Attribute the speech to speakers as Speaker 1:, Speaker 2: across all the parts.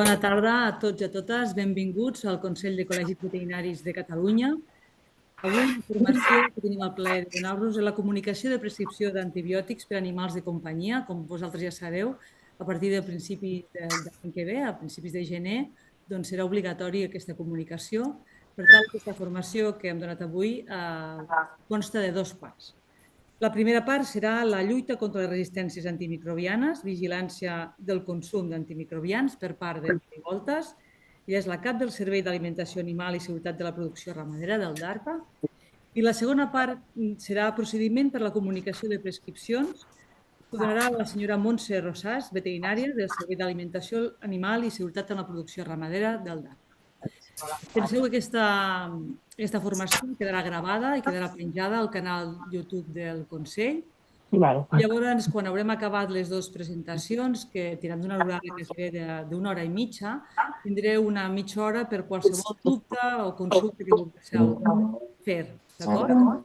Speaker 1: Bona tarda a tots i a totes. Benvinguts al Consell de Col·legis Veterinaris de Catalunya. Avui la formació que tenim el plaer de donar-vos és la comunicació de prescripció d'antibiòtics per a animals de companyia. Com vosaltres ja sabeu, a partir del principi de l'any que ve, a principis de gener, doncs serà obligatori aquesta comunicació. Per tant, aquesta formació que hem donat avui consta de dos parts. La primera part serà la lluita contra les resistències antimicrobianes, vigilància del consum d'antimicrobians per part de Mary Voltas. Ella és la cap del Servei d'Alimentació Animal i Seguretat de la Producció Ramadera del DARPA. I la segona part serà procediment per la comunicació de prescripcions, que donarà la senyora Montse Rosàs, veterinària del Servei d'Alimentació Animal i Seguretat en la Producció Ramadera del DARPA. Penseu que aquesta formació quedarà gravada i quedarà penjada al canal YouTube del Consell. Llavors, quan haurem acabat les dues presentacions, que tindran d'una durada d'una hora i mitja, tindreu una mitja hora per qualsevol dubte o consulta que vulgueu fer. D'acord?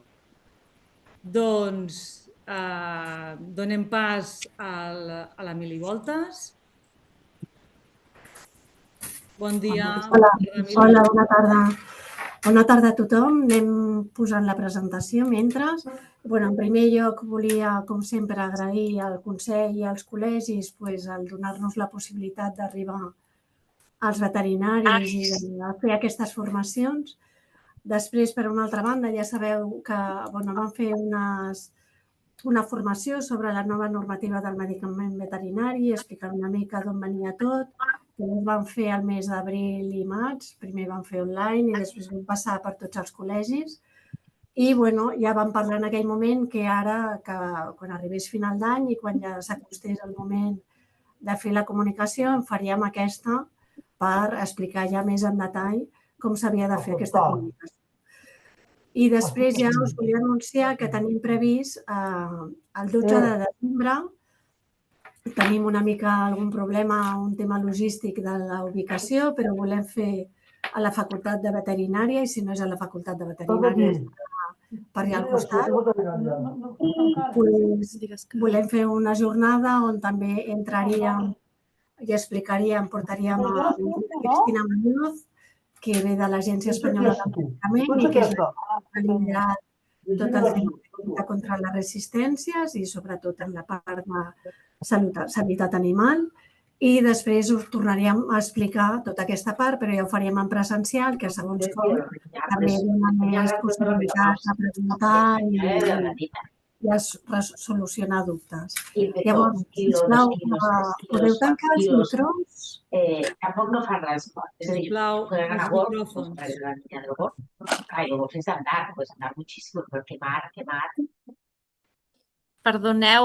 Speaker 1: Doncs donem pas a la Mili Voltas. Bon dia.
Speaker 2: Hola, bona tarda. Bona tarda a tothom. Anem posant la presentació mentre. En primer lloc, volia, com sempre, agrair al Consell i als col·legis el donar-nos la possibilitat d'arribar als veterinaris i de fer aquestes formacions. Després, per una altra banda, ja sabeu que vam fer una formació sobre la nova normativa del medicament veterinari, explicant una mica d'on venia tot, que ho vam fer al mes d'abril i maig. Primer vam fer online i després vam passar per tots els col·legis. I ja vam parlar en aquell moment que ara, quan arribés final d'any i quan ja s'acostés el moment de fer la comunicació, en faríem aquesta per explicar ja més en detall com s'havia de fer aquesta comunicació. I després ja us volia anunciar que tenim previst el 12 de desembre. Tenim una mica algun problema, un tema logístic de la ubicació, però volem fer a la Facultat de Veterinària i si no és a la Facultat de Veterinària per allà al costat. Volem fer una jornada on també entraríem i explicaríem, portaríem a Cristina Muñoz, que ve de l'Agència Espanyola del Medicament i que és la que ha liderat tot el tema contra les resistències i sobretot en la part de sanitat animal. I després us tornaríem a explicar tota aquesta part, però ja ho faríem en presencial, que segons com també dona més possibilitats de preguntar i solucionar dubtes. Llavors, sisplau, podeu tancar els micros?
Speaker 3: Tampoc no fa res.
Speaker 1: Sisplau, els micròfons.
Speaker 3: Puedes andar muchísimo, pero quemar.
Speaker 4: Perdoneu,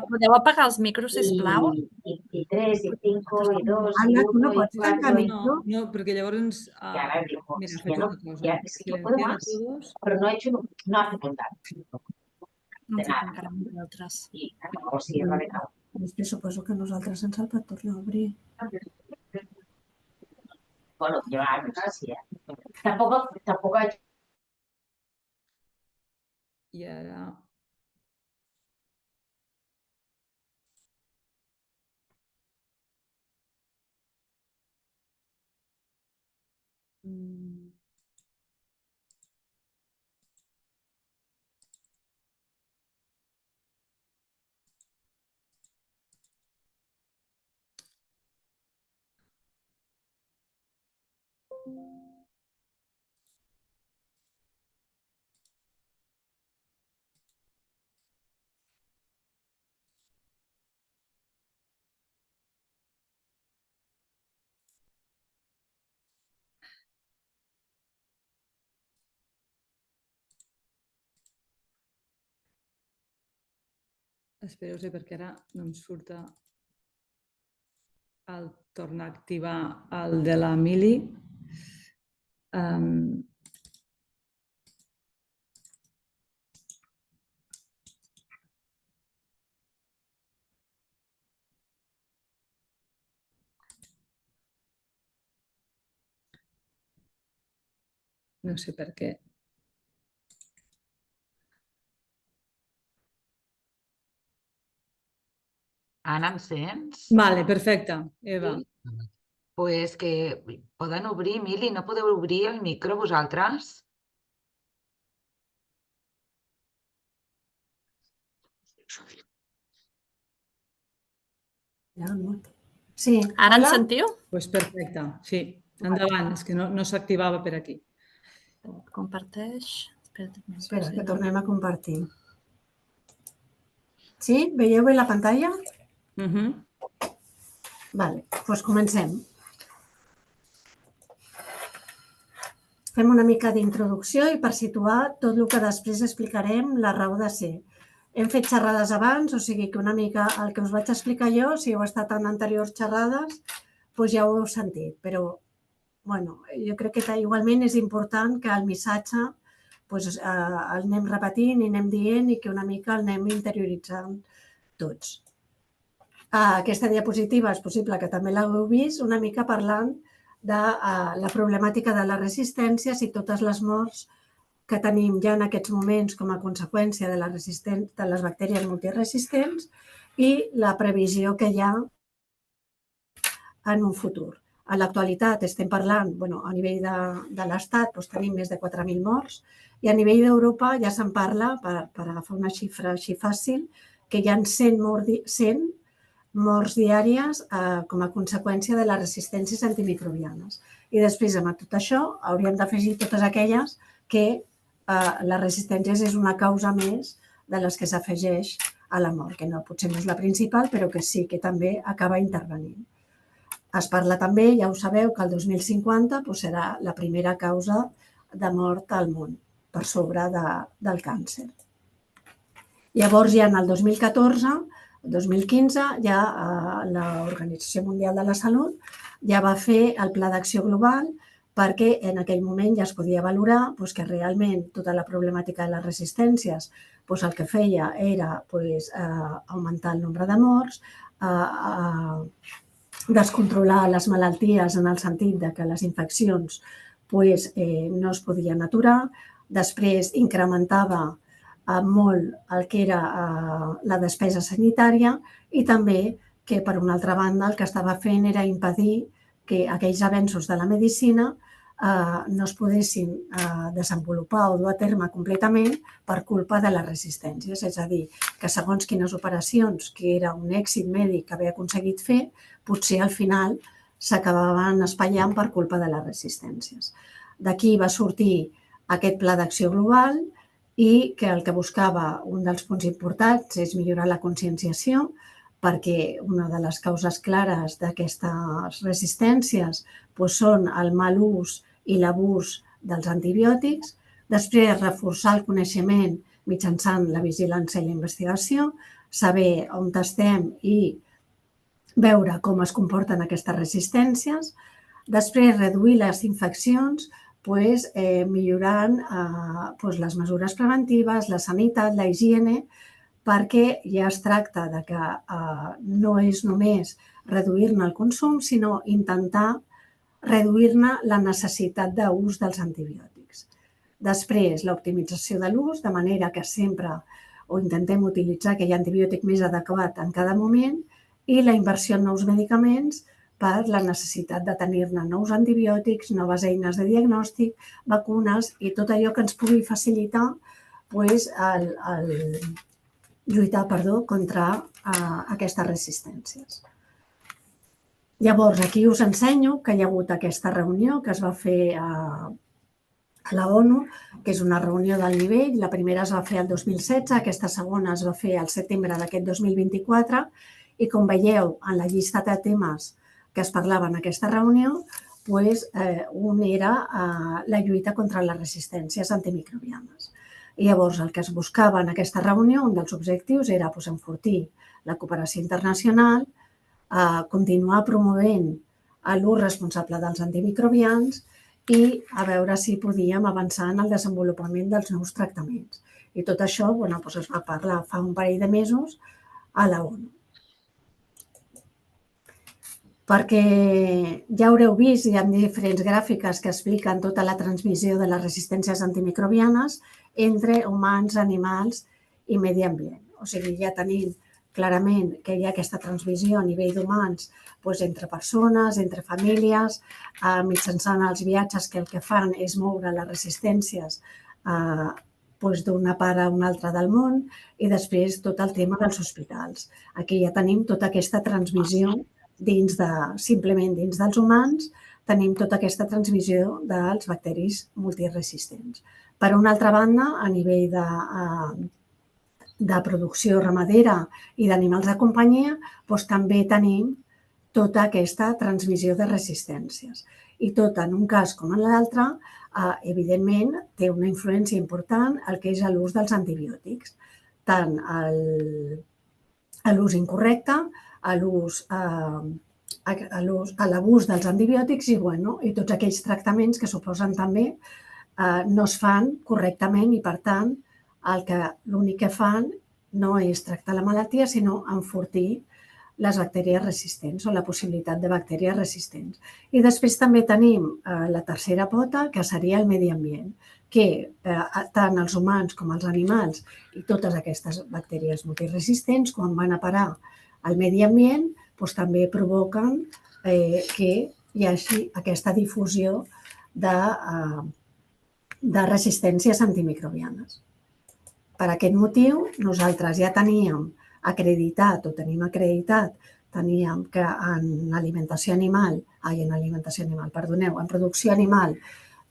Speaker 4: podeu apagar els micros, sisplau?
Speaker 3: I 3, i 5, i 2,
Speaker 2: Anna, tu no pots tancar el micro?
Speaker 1: No, perquè llavors... Mira, faig una cosa. Silenciar a todos.
Speaker 3: Però no hace contar.
Speaker 4: No ens tancarem nosaltres.
Speaker 3: O sigui, radical.
Speaker 2: Després suposo que nosaltres ens el pot tornar a obrir.
Speaker 3: Bueno, llevar, sí. Tampoc ha...
Speaker 1: I ara... Espereu-se perquè ara no em surt el tornar a activar el de la Mili. No sé per què.
Speaker 5: Anna, em sents?
Speaker 1: Vale, perfecte, Eva.
Speaker 5: pues que poden obrir. Mili, no podeu obrir el micro vosaltres?
Speaker 2: Sí,
Speaker 4: Ara ens
Speaker 2: hola?
Speaker 4: sentiu?
Speaker 1: Doncs perfecte, sí. Endavant, és que no s'activava per aquí.
Speaker 4: Comparteix.
Speaker 2: Espera, que tornem a compartir. Sí? Veieu bé la pantalla? Vale, doncs comencem. Fem una mica d'introducció i per situar tot el que després explicarem la raó de ser. Hem fet xerrades abans, o sigui que una mica el que us vaig explicar jo, si heu estat en anteriors xerrades, doncs ja ho heu sentit. Però jo crec que igualment és important que el missatge el anem repetint i anem dient i que una mica el anem interioritzant tots. Aquesta diapositiva és possible que també l'hagueu vist, una mica parlant de la problemàtica de les resistències i totes les morts que tenim ja en aquests moments com a conseqüència de les bactèries multiresistents i la previsió que hi ha en un futur. En l'actualitat estem parlant, a nivell de l'Estat tenim més de 4.000 morts i a nivell d'Europa ja se'n parla, per agafar una xifra així fàcil, que hi ha 100 morts diàries com a conseqüència de les resistències antimicrobianes. I després, amb tot això, hauríem d'afegir totes aquelles que les resistències és una causa més de les que s'afegeix a la mort, que potser no és la principal, però que sí que també acaba intervenint. Es parla també, ja ho sabeu, que el 2050 serà la primera causa de mort al món, per sobre del càncer. Llavors, ja en el 2014, 2015, ja l'Organització Mundial de la Salut ja va fer el Pla d'Acció Global perquè en aquell moment ja es podia valorar que realment tota la problemàtica de les resistències el que feia era augmentar el nombre de morts, descontrolar les malalties en el sentit que les infeccions no es podien aturar, després incrementava molt el que era la despesa sanitària i també que, per una altra banda, el que estava fent era impedir que aquells avenços de la medicina no es poguessin desenvolupar o dur a terme completament per culpa de les resistències. És a dir, que segons quines operacions, que era un èxit mèdic que havia aconseguit fer, potser al final s'acabaven espatllant per culpa de les resistències. D'aquí va sortir aquest Pla d'Acció Global i que el que buscava, un dels punts importants, és millorar la conscienciació, perquè una de les causes clares d'aquestes resistències són el mal ús i l'abús dels antibiòtics, després reforçar el coneixement mitjançant la vigilància i la investigació, saber on estem i veure com es comporten aquestes resistències, després reduir les infeccions, millorant les mesures preventives, la sanitat, la higiene, perquè ja es tracta que no és només reduir-ne el consum, sinó intentar reduir-ne la necessitat d'ús dels antibiòtics. Després, l'optimització de l'ús, de manera que sempre intentem utilitzar aquell antibiòtic més adequat en cada moment i la inversió en nous medicaments per la necessitat de tenir-ne nous antibiòtics, noves eines de diagnòstic, vacunes i tot allò que ens pugui facilitar lluitar contra aquestes resistències. Llavors, aquí us ensenyo que hi ha hagut aquesta reunió que es va fer a la ONU, que és una reunió d'alt nivell. La primera es va fer el 2016, aquesta segona es va fer al setembre d'aquest 2024 i, com veieu, en la llista de temes que es parlava en aquesta reunió, un era la lluita contra les resistències antimicrobianes. I llavors el que es buscava en aquesta reunió, un dels objectius era enfortir la cooperació internacional, continuar promovent l'ús responsable dels antimicrobians i a veure si podíem avançar en el desenvolupament dels nous tractaments. I tot això es va parlar fa un parell de mesos a la ONU. Perquè ja haureu vist, hi ha diferents gràfiques que expliquen tota la transmissió de les resistències antimicrobianes entre humans, animals i medi ambient. O sigui, ja tenim clarament que hi ha aquesta transmissió a nivell d'humans entre persones, entre famílies, mitjançant els viatges que el que fan és moure les resistències d'una part a una altra del món i després tot el tema dels hospitals. Aquí ja tenim tota aquesta transmissió simplement dins dels humans, tenim tota aquesta transmissió dels bacteris multiresistents. Per una altra banda, a nivell de producció ramadera i d'animals de companyia, també tenim tota aquesta transmissió de resistències. I tot en un cas com en l'altre, evidentment, té una influència important el que és l'ús dels antibiòtics, tant l'ús incorrecte, l'abús dels antibiòtics i tots aquells tractaments que suposen també no es fan correctament i, per tant, l'únic que fan no és tractar la malaltia, sinó enfortir les bactèries resistents o la possibilitat de bactèries resistents. I després també tenim la tercera pota, que seria el medi ambient, que tant els humans com els animals i totes aquestes bactèries multiresistents, quan van a parar al medi ambient, també provoquen que hi hagi aquesta difusió de resistències antimicrobianes. Per aquest motiu, nosaltres ja teníem acreditat que en producció animal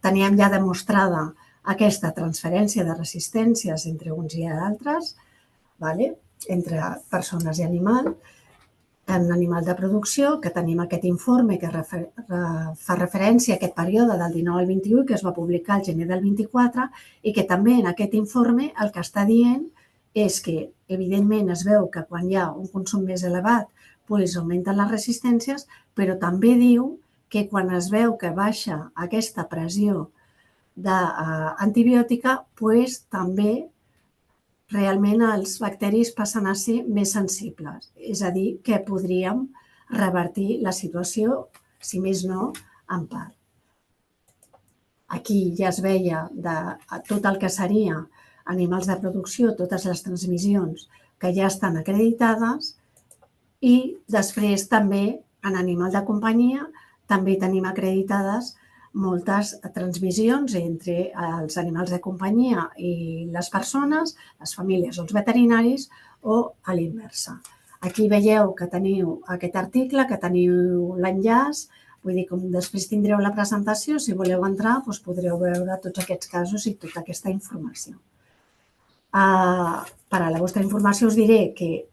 Speaker 2: teníem ja demostrada aquesta transferència de resistències entre uns i altres, entre persones i animal, en animal de producció, que tenim aquest informe que fa referència a aquest període del 19 al 21, que es va publicar al gener del 24, i que també en aquest informe el que està dient és que, evidentment, es veu que quan hi ha un consum més elevat augmenten les resistències, però també diu que quan es veu que baixa aquesta pressió antibiòtica, també realment els bacteris passen a ser més sensibles. És a dir, que podríem revertir la situació, si més no, en part. Aquí ja es veia tot el que seria animals de producció, totes les transmissions que ja estan acreditades, i després també en animal de companyia també tenim acreditades moltes transmissions entre els animals de companyia i les persones, les famílies o els veterinaris, o a l'inversa. Aquí veieu que teniu aquest article, que teniu l'enllaç, vull dir, com després tindreu la presentació, si voleu entrar, podreu veure tots aquests casos i tota aquesta informació. Per a la vostra informació us diré que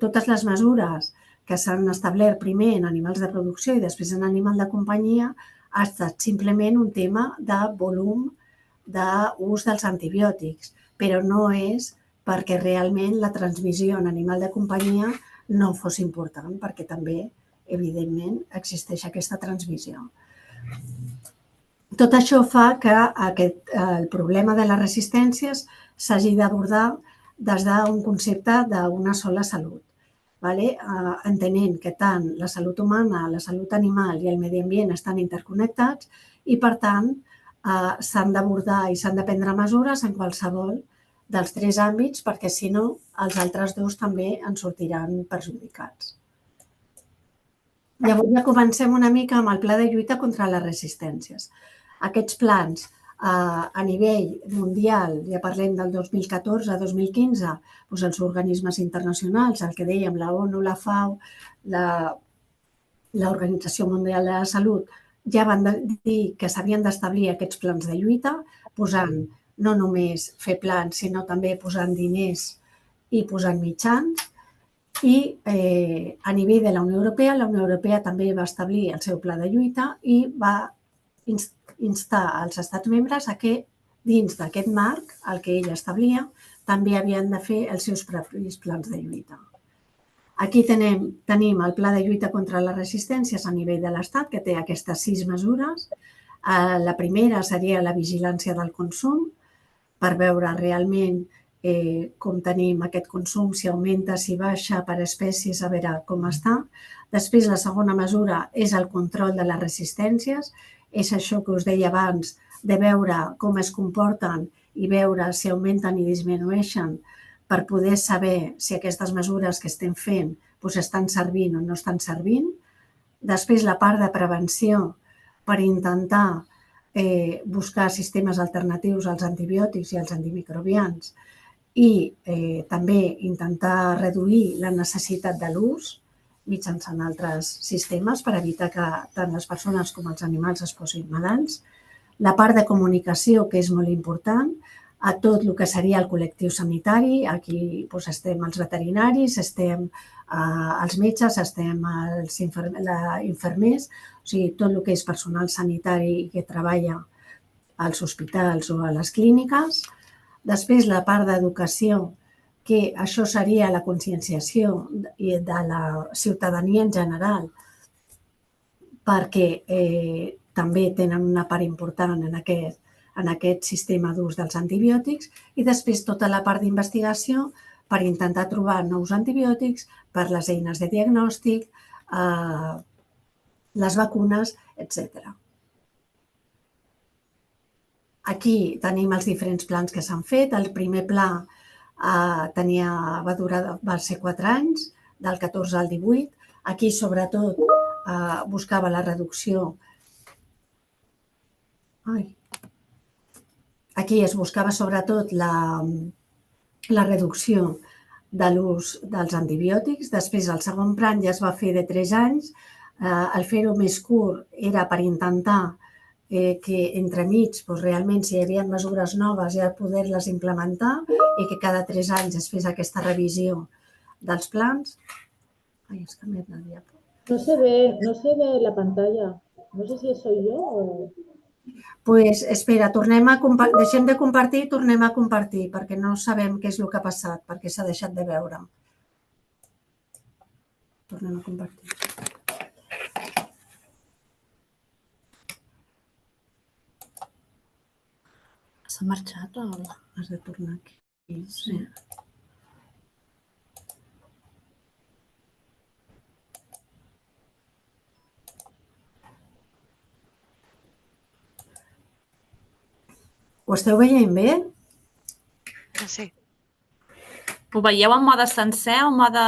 Speaker 2: totes les mesures que s'han establert primer en animals de producció i després en animal de companyia ha estat simplement un tema de volum d'ús dels antibiòtics, però no és perquè realment la transmissió en animal de companyia no fos important, perquè també, evidentment, existeix aquesta transmissió. Tot això fa que el problema de les resistències s'hagi d'abordar des d'un concepte d'una sola salut, entenent que tant la salut humana, la salut animal i el medi ambient estan interconnectats i, per tant, s'han d'abordar i s'han de prendre mesures en qualsevol dels tres àmbits, perquè, si no, els altres dos també en sortiran perjudicats. Llavors ja comencem una mica amb el pla de lluita contra les resistències. Aquests plans a nivell mundial, ja parlem del 2014-2015, els organismes internacionals, el que dèiem, la ONU, la FAO, l'Organització Mundial de la Salut, ja van dir que s'havien d'establir aquests plans de lluita, posant no només fer plans, sinó també posant diners i posant mitjans. I a nivell de la Unió Europea també va establir el seu pla de lluita i va instar els estats membres a que, dins d'aquest marc, el que ell establia, també havien de fer els seus propis plans de lluita. Aquí tenim el pla de lluita contra les resistències a nivell de l'Estat, que té aquestes 6 mesures. La primera seria la vigilància del consum, per veure realment com tenim aquest consum, si augmenta, si baixa, per espècies, a veure com està. Després, la segona mesura és el control de les resistències. És això que us deia abans, de veure com es comporten i veure si augmenten i disminueixen per poder saber si aquestes mesures que estem fent estan servint o no estan servint. Després, la part de prevenció per intentar buscar sistemes alternatius als antibiòtics i als antimicrobians i també intentar reduir la necessitat de l'ús mitjançant altres sistemes per evitar que tant les persones com els animals es posin malalts. La part de comunicació, que és molt important, a tot el que seria el col·lectiu sanitari. Aquí estem els veterinaris, estem els metges, estem els infermers, o sigui, tot el que és personal sanitari que treballa als hospitals o a les clíniques. Després, la part d'educació, que això seria la conscienciació de la ciutadania en general, perquè també tenen una part important en aquest sistema d'ús dels antibiòtics, i després tota la part d'investigació per intentar trobar nous antibiòtics, per les eines de diagnòstic, les vacunes, etc. Aquí tenim els diferents plans que s'han fet. El primer pla va ser 4 anys, del 14 al 18. Aquí, sobretot, buscava la reducció. Aquí es buscava, sobretot, la reducció de l'ús dels antibiòtics. Després, el segon plan ja es va fer de 3 anys. El fer-ho més curt era per intentar que entremig, realment, si hi havia mesures noves, ja poder-les implementar i que cada 3 anys es fes aquesta revisió dels plans. Ai, has canviat la diapo.
Speaker 6: No se ve la pantalla. No sé si soy yo o...
Speaker 2: Pues espera, deixem de compartir i tornem a compartir, perquè no sabem què és el que ha passat, perquè s'ha deixat de veure. Tornem a compartir.
Speaker 4: S'ha marxat o...?
Speaker 2: Has de tornar aquí. Sí. Ho esteu veient bé?
Speaker 7: Sí.
Speaker 4: Ho veieu en mode sencer o en mode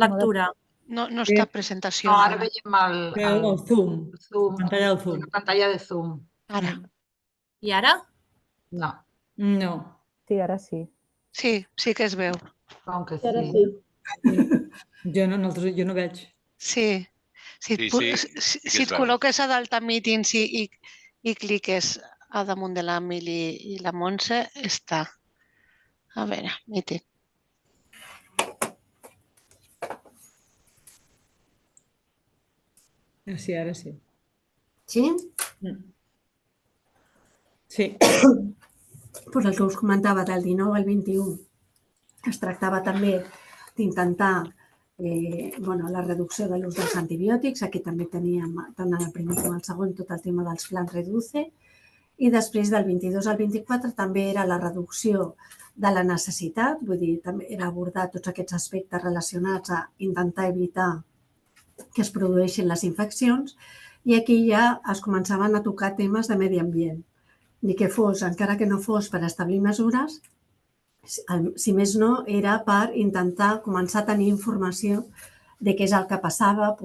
Speaker 4: lectura?
Speaker 7: No està presentació.
Speaker 5: No, ara veiem
Speaker 1: El Zoom. Pantalla del Zoom.
Speaker 5: La pantalla de Zoom.
Speaker 7: Ara.
Speaker 4: I ara?
Speaker 5: No.
Speaker 1: No.
Speaker 6: Sí, ara sí.
Speaker 7: Sí que es veu.
Speaker 5: Com que
Speaker 6: Ara
Speaker 5: sí?
Speaker 6: sí.
Speaker 1: Jo no veig.
Speaker 7: Sí. Si et col·loques a dalt a Meetings i cliques a damunt de la Mili i la Montse, està. A veure, Meeting.
Speaker 1: Sí, ara sí.
Speaker 2: Sí?
Speaker 1: Sí.
Speaker 2: Pues el que us comentava del 19 al 21 es tractava també d'intentar la reducció de l'ús dels antibiòtics. Aquí també teníem, tant en el primer com el segon, tot el tema dels plans Reduce. I després, del 22 al 24, també era la reducció de la necessitat, vull dir, també era abordar tots aquests aspectes relacionats a intentar evitar que es produeixin les infeccions, i aquí ja es començaven a tocar temes de medi ambient. Ni que fos, encara que no fos per establir mesures, si més no, era per intentar començar a tenir informació de què és el que passava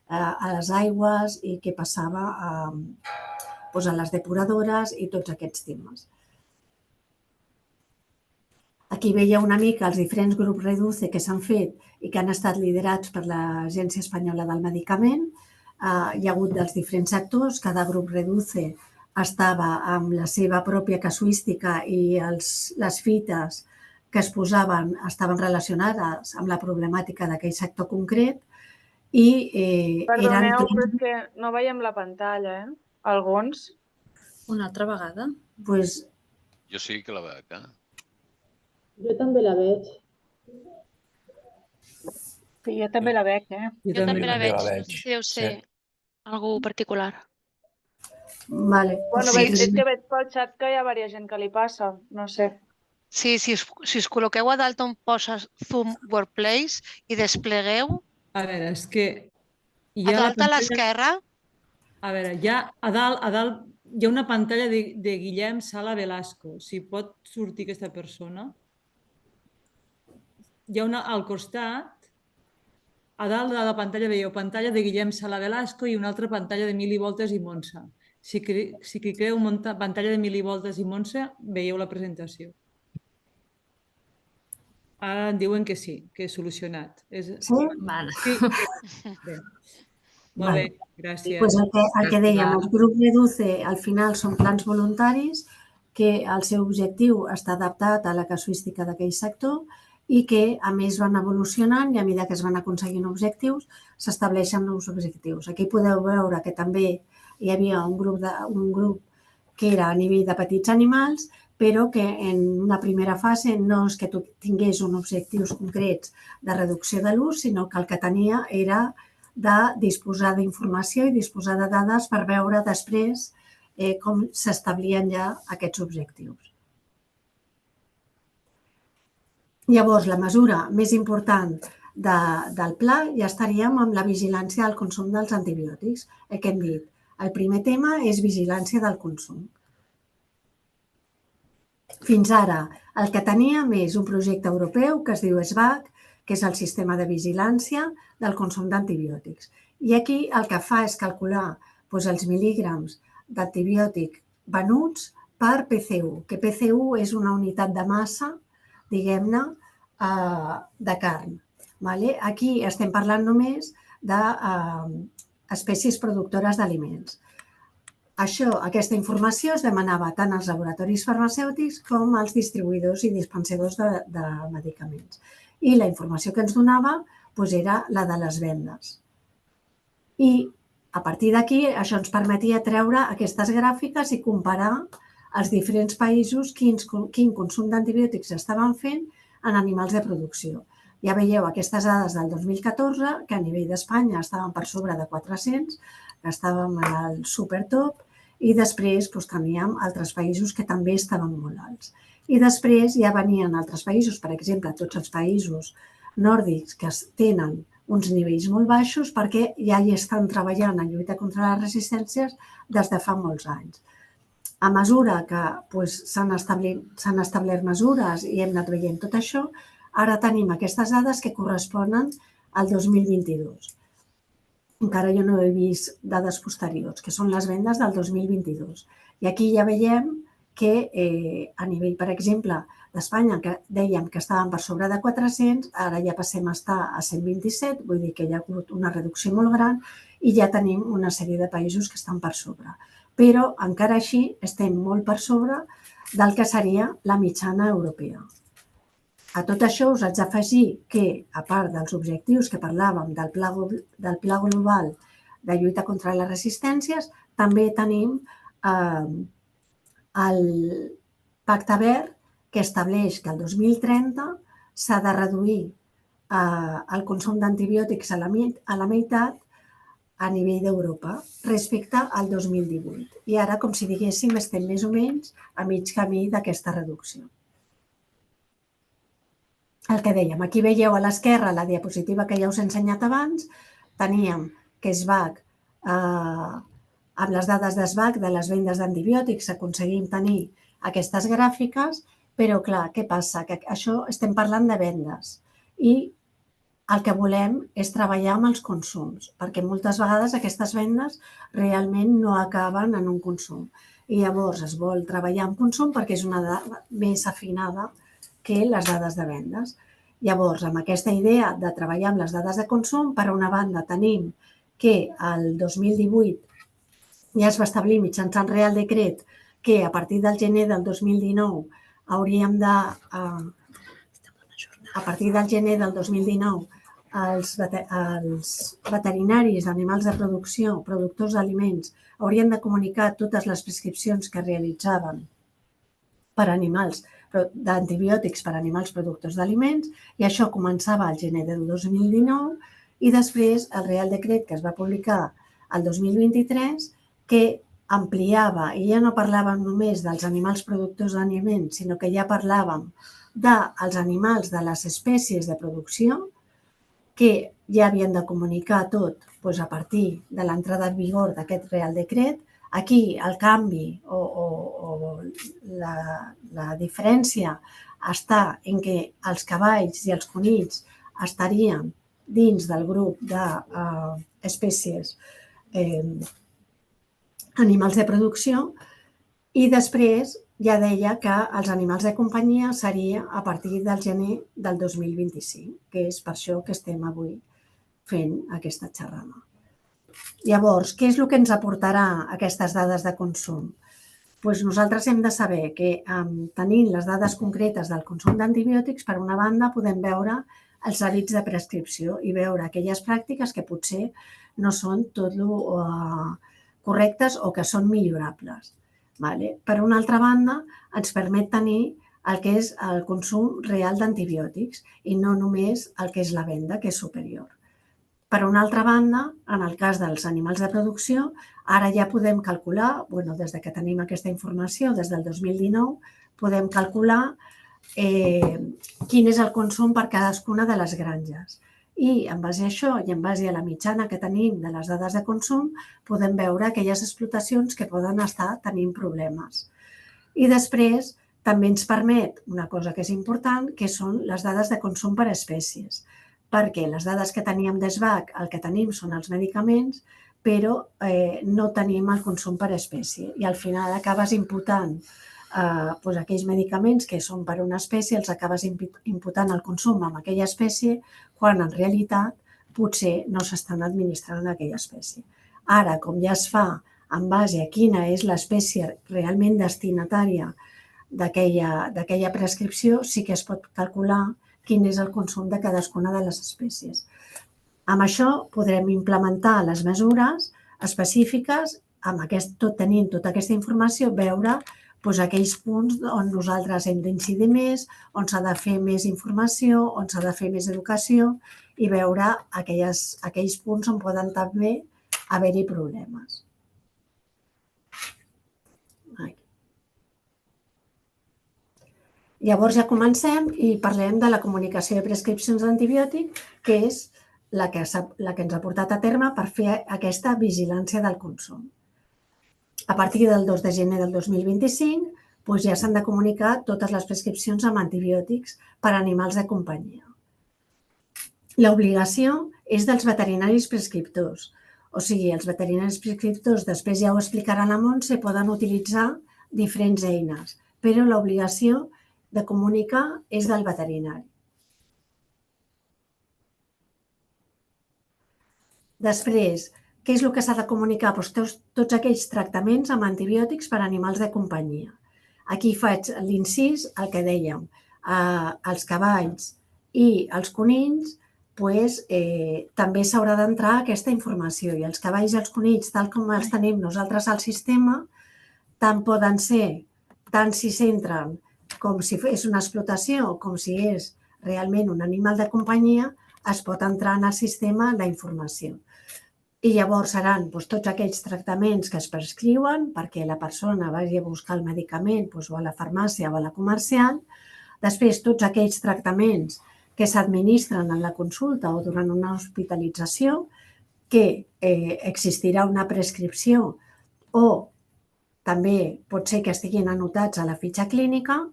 Speaker 2: a les aigües i què passava a les depuradores i tots aquests temes. Aquí veieu una mica els diferents grups Reduce que s'han fet i que han estat liderats per l'Agència Espanyola del Medicament. Hi ha hagut dels diferents sectors, cada grup Reduce estava amb la seva pròpia casuística i les fites que es posaven estaven relacionades amb la problemàtica d'aquell sector concret.
Speaker 8: Perdoneu, però és que no veiem la pantalla, Alguns.
Speaker 4: Una altra vegada?
Speaker 9: Jo sí que la veig,
Speaker 6: Jo també la veig.
Speaker 8: Sí, jo també la veig,
Speaker 7: Jo també la veig. Deu ser algú particular.
Speaker 2: Vale.
Speaker 8: Bueno, és que veig pel xat que hi ha diversa gent que li passa, no sé.
Speaker 7: Sí, si us col·loqueu a dalt on posa Zoom Workplace i desplegueu...
Speaker 1: A veure, és que...
Speaker 7: A dalt a l'esquerra...
Speaker 1: A veure, a dalt hi ha una pantalla de Guillem Sala Velasco. Si pot sortir aquesta persona... hi ha al costat, a dalt de la pantalla veieu pantalla de Guillem Sala Velasco i una altra pantalla d'Emili Voltes i Montse. Si cliqueu pantalla d'Emili Voltes i Montse, veieu la presentació. Ara em diuen que sí, que és solucionat.
Speaker 2: Sí?
Speaker 1: Sí. Bé. Molt bé, gràcies.
Speaker 2: Pues el que dèiem, el grup Reduce al final són plans voluntaris que el seu objectiu està adaptat a la casuística d'aquell sector i que, a més, van evolucionant i a mesura que es van aconseguint objectius, s'estableixen nous objectius. Aquí podeu veure que també hi havia un grup que era a nivell de petits animals, però que en una primera fase no és que tingués uns objectius concrets de reducció de l'ús, sinó que el que tenia era de disposar d'informació i disposar de dades per veure després com s'establien ja aquests objectius. Llavors, la mesura més important del pla ja estaríem amb la vigilància del consum dels antibiòtics. El que hem dit, el primer tema és vigilància del consum. Fins ara, el que teníem és un projecte europeu que es diu SVAC, que és el sistema de vigilància del consum d'antibiòtics. I aquí el que fa és calcular els mil·lígrams d'antibiòtic venuts per PCU, que PCU és una unitat de massa, diguem-ne, de carn. Aquí estem parlant només d'espècies productores d'aliments. Aquesta informació es demanava tant als laboratoris farmacèutics com als distribuïdors i dispensadors de medicaments. I la informació que ens donava era la de les vendes. I a partir d'aquí això ens permetia treure aquestes gràfiques i comparar els diferents països quin consum d'antibiòtics estaven fent en animals de producció. Ja veieu aquestes dades del 2014, que a nivell d'Espanya estaven per sobre de 400, que estàvem al supertop, i després teníem altres països que també estaven molt alts. I després ja venien altres països, per exemple, tots els països nòrdics que tenen uns nivells molt baixos perquè ja hi estan treballant en lluita contra les resistències des de fa molts anys. A mesura que s'han establert mesures i hem anat veient tot això, ara tenim aquestes dades que corresponen al 2022. Encara jo no he vist dades posteriors, que són les vendes del 2022. I aquí ja veiem que a nivell, per exemple, d'Espanya, que dèiem que estaven per sobre de 400, ara ja passem a estar a 127, vull dir que hi ha hagut una reducció molt gran i ja tenim una sèrie de països que estan per sobre. Però encara així estem molt per sobre del que seria la mitjana europea. A tot això us haig d'afegir que, a part dels objectius que parlàvem del Pla Global de lluita contra les resistències, també tenim el Pacte Verd, que estableix que el 2030 s'ha de reduir el consum d'antibiòtics a la meitat a nivell d'Europa respecte al 2018. I ara, com si diguéssim, estem més o menys a mig camí d'aquesta reducció. El que dèiem, aquí veieu a l'esquerra la diapositiva que ja us he ensenyat abans, teníem que SVAC, amb les dades d'SVAC de les vendes d'antibiòtics aconseguim tenir aquestes gràfiques, però clar, què passa? Que això estem parlant de vendes i el que volem és treballar amb els consums, perquè moltes vegades aquestes vendes realment no acaben en un consum. I llavors es vol treballar amb consum perquè és una dada més afinada que les dades de vendes. Llavors, amb aquesta idea de treballar amb les dades de consum, per una banda tenim que el 2018 ja es va establir mitjançant Real Decret que a partir del gener del 2019 hauríem de... A partir del gener del 2019 els veterinaris d'animals de producció, productors d'aliments, haurien de comunicar totes les prescripcions que realitzaven per animals, d'antibiòtics per animals productors d'aliments, i això començava al gener del 2019 i després el Real Decret que es va publicar el 2023 que ampliava, i ja no parlàvem només dels animals productors d'aliments, sinó que ja parlàvem dels animals de les espècies de producció que ja havien de comunicar tot a partir de l'entrada en vigor d'aquest Real Decret. Aquí el canvi o la diferència està en què els cavalls i els conills estarien dins del grup d'espècies animals de producció i després ja deia que els animals de companyia seria a partir del gener del 2025, que és per això que estem avui fent aquesta xerrada. Llavors, què és el que ens aportarà aquestes dades de consum? Doncs nosaltres hem de saber que tenint les dades concretes del consum d'antibiòtics, per una banda, podem veure els hàbits de prescripció i veure aquelles pràctiques que potser no són tot correctes o que són millorables. Per una altra banda, ens permet tenir el que és el consum real d'antibiòtics i no només el que és la venda, que és superior. Per una altra banda, en el cas dels animals de producció, ara ja podem calcular, des que tenim aquesta informació, des del 2019, podem calcular quin és el consum per cadascuna de les granges. I en base a això i en base a la mitjana que tenim de les dades de consum, podem veure aquelles explotacions que poden estar tenint problemes. I després també ens permet una cosa que és important, que són les dades de consum per espècies, perquè les dades que teníem d'ESVAC, el que tenim són els medicaments, però no tenim el consum per espècie. I al final acabes imputant aquells medicaments que són per una espècie, els acabes imputant el consum amb aquella espècie, quan en realitat potser no s'estan administrant a aquella espècie. Ara, com ja es fa en base a quina és l'espècie realment destinatària d'aquella prescripció, sí que es pot calcular quin és el consum de cadascuna de les espècies. Amb això podrem implementar les mesures específiques, tenint tota aquesta informació, veure aquells punts on nosaltres hem d'incidir més, on s'ha de fer més informació, on s'ha de fer més educació i veure aquells punts on poden també haver-hi problemes. Llavors ja comencem i parlem de la comunicació de prescripcions d'antibiòtic, que és la que ens ha portat a terme per fer aquesta vigilància del consum. A partir del 2 de gener del 2025 ja s'han de comunicar totes les prescripcions amb antibiòtics per a animals de companyia. L'obligació és dels veterinaris prescriptors. O sigui, els veterinaris prescriptors, després ja ho explicarà la Montse, poden utilitzar diferents eines, però l'obligació de comunicar és del veterinari. Després, què és el que s'ha de comunicar? Tots aquells tractaments amb antibiòtics per a animals de companyia. Aquí faig l'incís, el que dèiem, els cavalls i els conills, també s'haurà d'entrar aquesta informació. I els cavalls i els conills, tal com els tenim nosaltres al sistema, tant poden ser, tant si s'entren com si és una explotació, com si és realment un animal de companyia, es pot entrar en el sistema la informació. I llavors seran tots aquells tractaments que es prescriuen perquè la persona vagi a buscar el medicament o a la farmàcia o a la comercial. Després, tots aquells tractaments que s'administren en la consulta o durant una hospitalització, que existirà una prescripció o també pot ser que estiguin anotats a la fitxa clínica,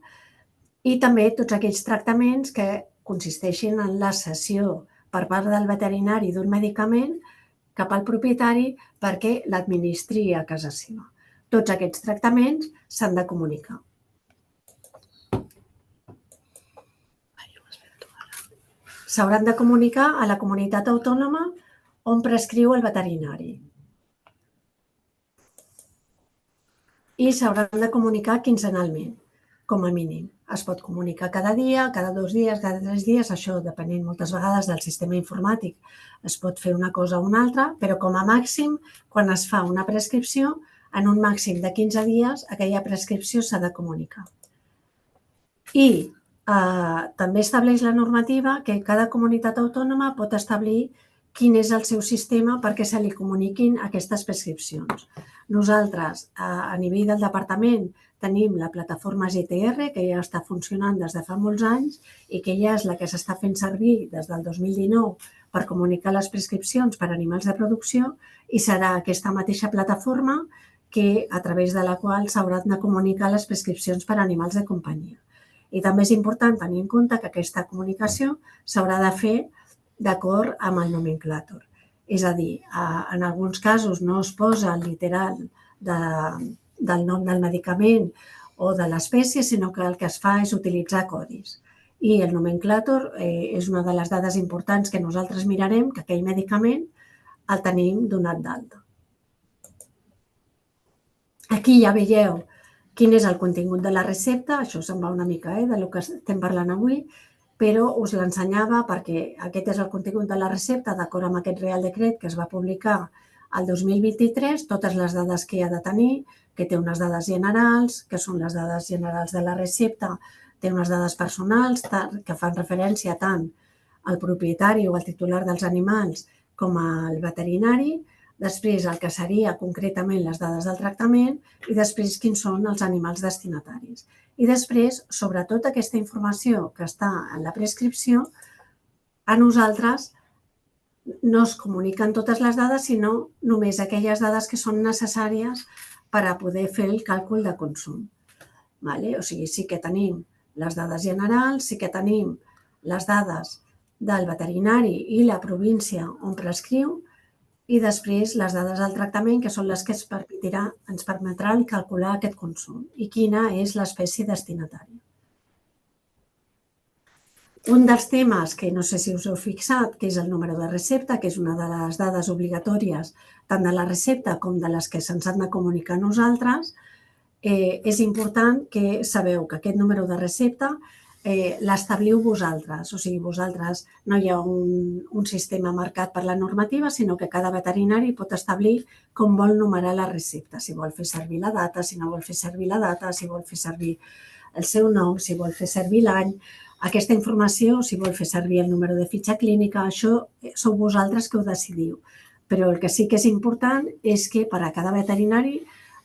Speaker 2: i també tots aquells tractaments que consisteixin en la cessió per part del veterinari d'un medicament cap al propietari perquè l'administri a casa seva. Tots aquests tractaments s'han de comunicar. S'hauran de comunicar a la comunitat autònoma on prescriu el veterinari. I s'hauran de comunicar quinzenalment, com a mínim. Es pot comunicar cada dia, cada 2 dies, cada 3 dies, això depenent moltes vegades del sistema informàtic. Es pot fer una cosa o una altra, però com a màxim, quan es fa una prescripció, en un màxim de 15 dies, aquella prescripció s'ha de comunicar. I també estableix la normativa que cada comunitat autònoma pot establir quin és el seu sistema perquè se li comuniquin aquestes prescripcions. Nosaltres, a nivell del departament, tenim la plataforma GTR, que ja està funcionant des de fa molts anys i que ja és la que s'està fent servir des del 2019 per comunicar les prescripcions per a animals de producció, i serà aquesta mateixa plataforma a través de la qual s'hauran de comunicar les prescripcions per a animals de companyia. I també és important tenir en compte que aquesta comunicació s'haurà de fer d'acord amb el nomenclàtor. És a dir, en alguns casos no es posa el literal del nom del medicament o de l'espècie, sinó que el que es fa és utilitzar codis. I el nomenclàtor és una de les dades importants que nosaltres mirarem, que aquell medicament el tenim donat d'alta. Aquí ja veieu quin és el contingut de la recepta, això se'n va una mica del que estem parlant avui, però us l'ensenyava perquè aquest és el contingut de la recepta d'acord amb aquest Real Decret que es va publicar el 2023, totes les dades que hi ha de tenir, que té unes dades generals, que són les dades generals de la recepta, té unes dades personals que fan referència tant al propietari o al titular dels animals com al veterinari, després el que seria concretament les dades del tractament i després quins són els animals destinataris. I després, sobretot aquesta informació que està en la prescripció, a nosaltres no es comuniquen totes les dades, sinó només aquelles dades que són necessàries per a poder fer el càlcul de consum. O sigui, sí que tenim les dades generals, sí que tenim les dades del veterinari i la província on prescriu i després les dades del tractament, que són les que ens permetran calcular aquest consum i quina és l'espècie destinatària. Un dels temes que no sé si us heu fixat, que és el número de recepta, que és una de les dades obligatòries tant de la recepta com de les que se'ns han de comunicar a nosaltres, és important que sabeu que aquest número de recepta l'establiu vosaltres. O sigui, vosaltres no hi ha un sistema marcat per la normativa, sinó que cada veterinari pot establir com vol numerar la recepta, si vol fer servir la data, si no vol fer servir la data, si vol fer servir el seu nom, si vol fer servir l'any. Aquesta informació, si vol fer servir el número de fitxa clínica, això sou vosaltres que ho decidiu. Però el que sí que és important és que per a cada veterinari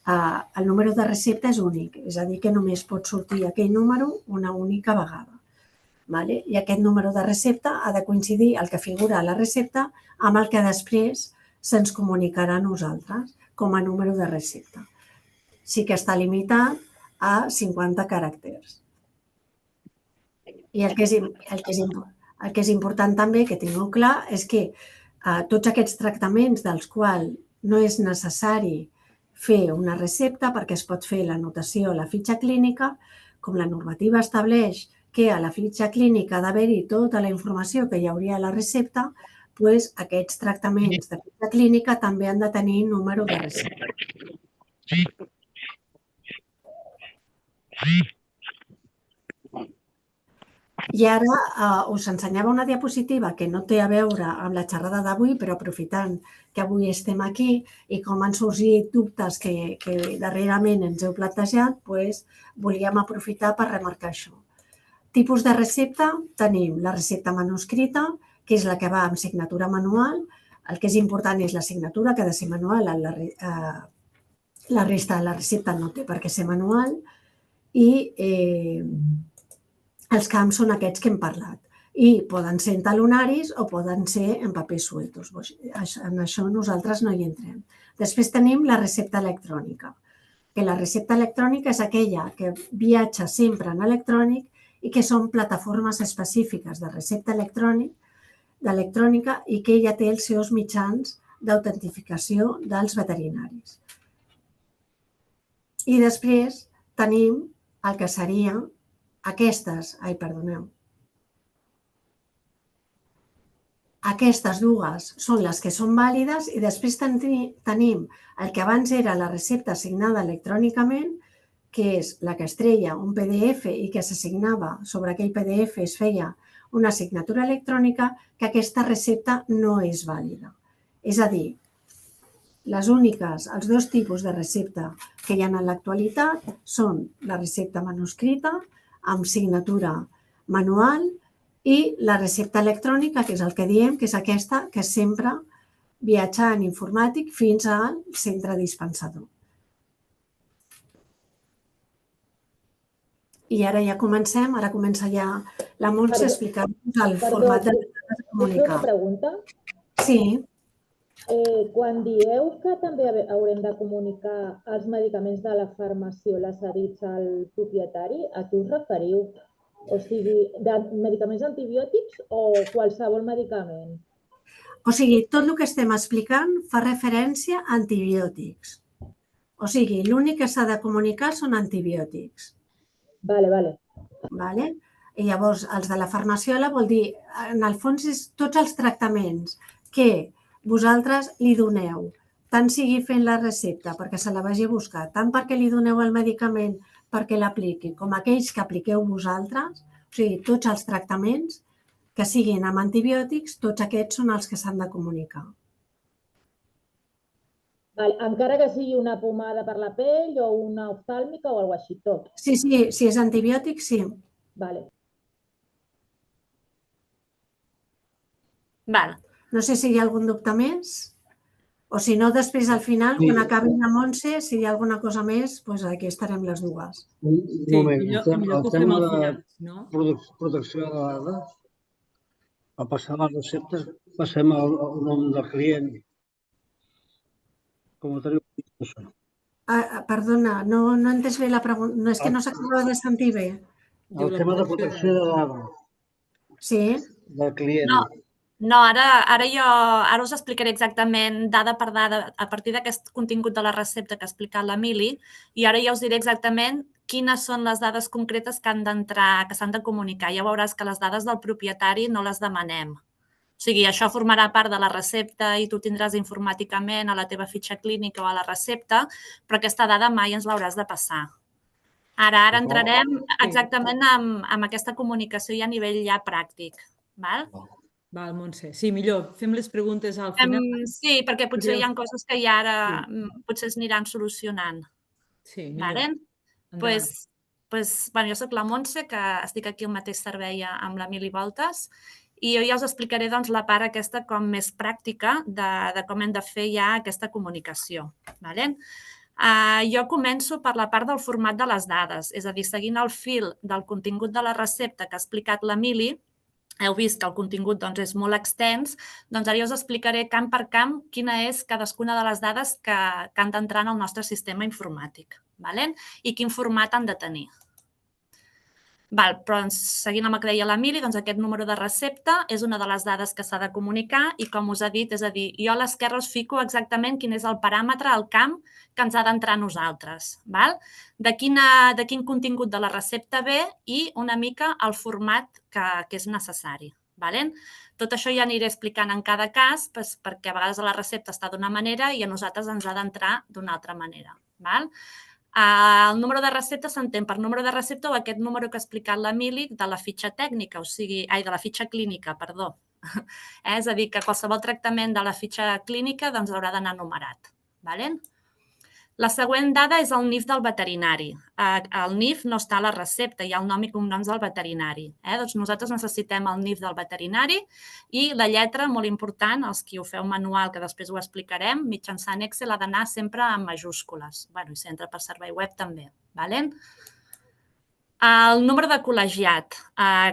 Speaker 2: el número de recepta és únic, és a dir, que només pot sortir aquell número una única vegada. I aquest número de recepta ha de coincidir el que figura a la recepta amb el que després se'ns comunicarà a nosaltres com a número de recepta. Sí que està limitat a 50 caràcters. I el que és important també que tingueu clar és que tots aquests tractaments dels quals no és necessari fer una recepta perquè es pot fer l'anotació a la fitxa clínica, com la normativa estableix que a la fitxa clínica ha d'haver-hi tota la informació que hi hauria a la recepta, doncs aquests tractaments de fitxa clínica també han de tenir número de recepta. I ara us ensenyava una diapositiva que no té a veure amb la xerrada d'avui, però aprofitant que avui estem aquí i com han sorgit dubtes que darrerament ens heu plantejat, doncs volíem aprofitar per remarcar això. Tipus de recepta, tenim la recepta manuscrita, que és la que va amb signatura manual. El que és important és la signatura, que ha de ser manual. La resta de la recepta no té per què ser manual. I els camps són aquests que hem parlat i poden ser en talonaris o poden ser en papers sueltos. En això nosaltres no hi entrem. Després tenim la recepta electrònica, que la recepta electrònica és aquella que viatja sempre en electrònic i que són plataformes específiques de recepta electrònica i que ja té els seus mitjans d'autentificació dels veterinaris. I després tenim el que seria aquestes dues són les que són vàlides i després tenim el que abans era la recepta assignada electrònicament, que és la que es treia un PDF i que s'assignava sobre aquell PDF es feia una signatura electrònica, que aquesta recepta no és vàlida. És a dir, els dos tipus de recepta que hi ha en l'actualitat són la recepta manuscrita, amb signatura manual, i la recepta electrònica, que és el que diem, que és aquesta que sempre viatja en informàtic fins al centre dispensador. I ara ja comencem, ara comença ja la Montse a explicar-nos el format de comunicar.
Speaker 6: Una pregunta?
Speaker 2: Sí.
Speaker 6: Quan dieu que també haurem de comunicar els medicaments de la farmàcia o les cedits al propietari, a què us referiu? O sigui, de medicaments antibiòtics o qualsevol medicament?
Speaker 2: O sigui, tot el que estem explicant fa referència a antibiòtics. O sigui, l'únic que s'ha de comunicar són antibiòtics.
Speaker 6: Vale.
Speaker 2: I llavors, els de la farmaciola vol dir, en el fons, és tots els tractaments que vosaltres li doneu, tant sigui fent la recepta perquè se la vagi a buscar, tant perquè li doneu el medicament perquè l'apliqui, com aquells que apliqueu vosaltres, o sigui, tots els tractaments que siguin amb antibiòtics, tots aquests són els que s'han de comunicar.
Speaker 6: Encara que sigui una pomada per la pell o una oftàlmica o alguna cosa així, tot.
Speaker 2: Sí, si és antibiòtic, sí.
Speaker 6: Vale.
Speaker 2: No sé si hi ha algun dubte més. O si no, després al final, quan acabi la Montse, si hi ha alguna cosa més, doncs aquí estarem les dues.
Speaker 10: Un moment, el tema de protecció de dades, al passar les receptes passem el nom del client. Com ho teniu això?
Speaker 2: Perdona, no he entès bé la pregunta. No, és que no s'acaba de sentir bé.
Speaker 10: El tema de protecció de dades.
Speaker 2: Sí?
Speaker 10: Del client.
Speaker 4: No, ara us explicaré exactament dada per dada a partir d'aquest contingut de la recepta que ha explicat l'Emili i ara ja us diré exactament quines són les dades concretes que han d'entrar, que s'han de comunicar. Ja veuràs que les dades del propietari no les demanem. O sigui, això formarà part de la recepta i tu tindràs informàticament a la teva fitxa clínica o a la recepta, però aquesta dada mai ens l'hauràs de passar. Ara entrarem exactament amb aquesta comunicació ja a nivell ja pràctic. Val,
Speaker 1: Montse. Sí, millor. Fem les preguntes al final.
Speaker 4: Sí, perquè potser hi ha coses que ja ara potser es aniran solucionant.
Speaker 1: Sí, millor.
Speaker 4: Jo soc la Montse, que estic aquí al mateix servei amb l'Emili Voltes, i jo ja us explicaré la part aquesta com més pràctica de com hem de fer ja aquesta comunicació. Jo començo per la part del format de les dades, és a dir, seguint el fil del contingut de la recepta que ha explicat l'Emili, heu vist que el contingut és molt extens, doncs ara jo us explicaré camp per camp quina és cadascuna de les dades que han d'entrar en el nostre sistema informàtic i quin format han de tenir. Però seguint amb el que deia l'Emili, aquest número de recepta és una de les dades que s'ha de comunicar i com us he dit, és a dir, jo a l'esquerra us fico exactament quin és el paràmetre, el camp que ens ha d'entrar a nosaltres, de quin contingut de la recepta ve i una mica el format que és necessari. Tot això ja aniré explicant en cada cas perquè a vegades la recepta està d'una manera i a nosaltres ens ha d'entrar d'una altra manera. El número de recepta s'entén per número de recepta o aquest número que ha explicat l'Emili de la fitxa tècnica, de la fitxa clínica, perdó. És a dir, que qualsevol tractament de la fitxa clínica haurà d'anar numerat. La següent dada és el NIF del veterinari. El NIF no està a la recepta, hi ha el nom i cognoms del veterinari. Doncs nosaltres necessitem el NIF del veterinari i la lletra, molt important, els qui ho feu manual, que després ho explicarem, mitjançant Excel ha d'anar sempre en majúscules. I si entra per servei web també. El número de col·legiat,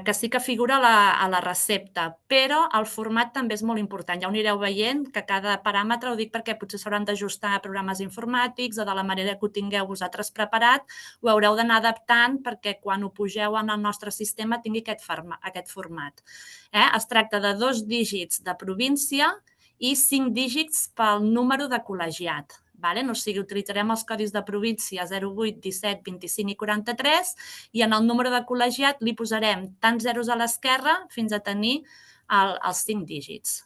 Speaker 4: que sí que figura a la recepta, però el format també és molt important. Ja ho anireu veient, que cada paràmetre, ho dic perquè potser s'hauran d'ajustar a programes informàtics o de la manera que ho tingueu vosaltres preparat, ho haureu d'anar adaptant perquè quan ho pugeu en el nostre sistema tingui aquest format. Es tracta de 2 dígits de província i 5 dígits pel número de col·legiat. O sigui, utilitzarem els codis de província 08, 17, 25 i 43 i en el número de col·legiat li posarem tants zeros a l'esquerra fins a tenir els 5 dígits.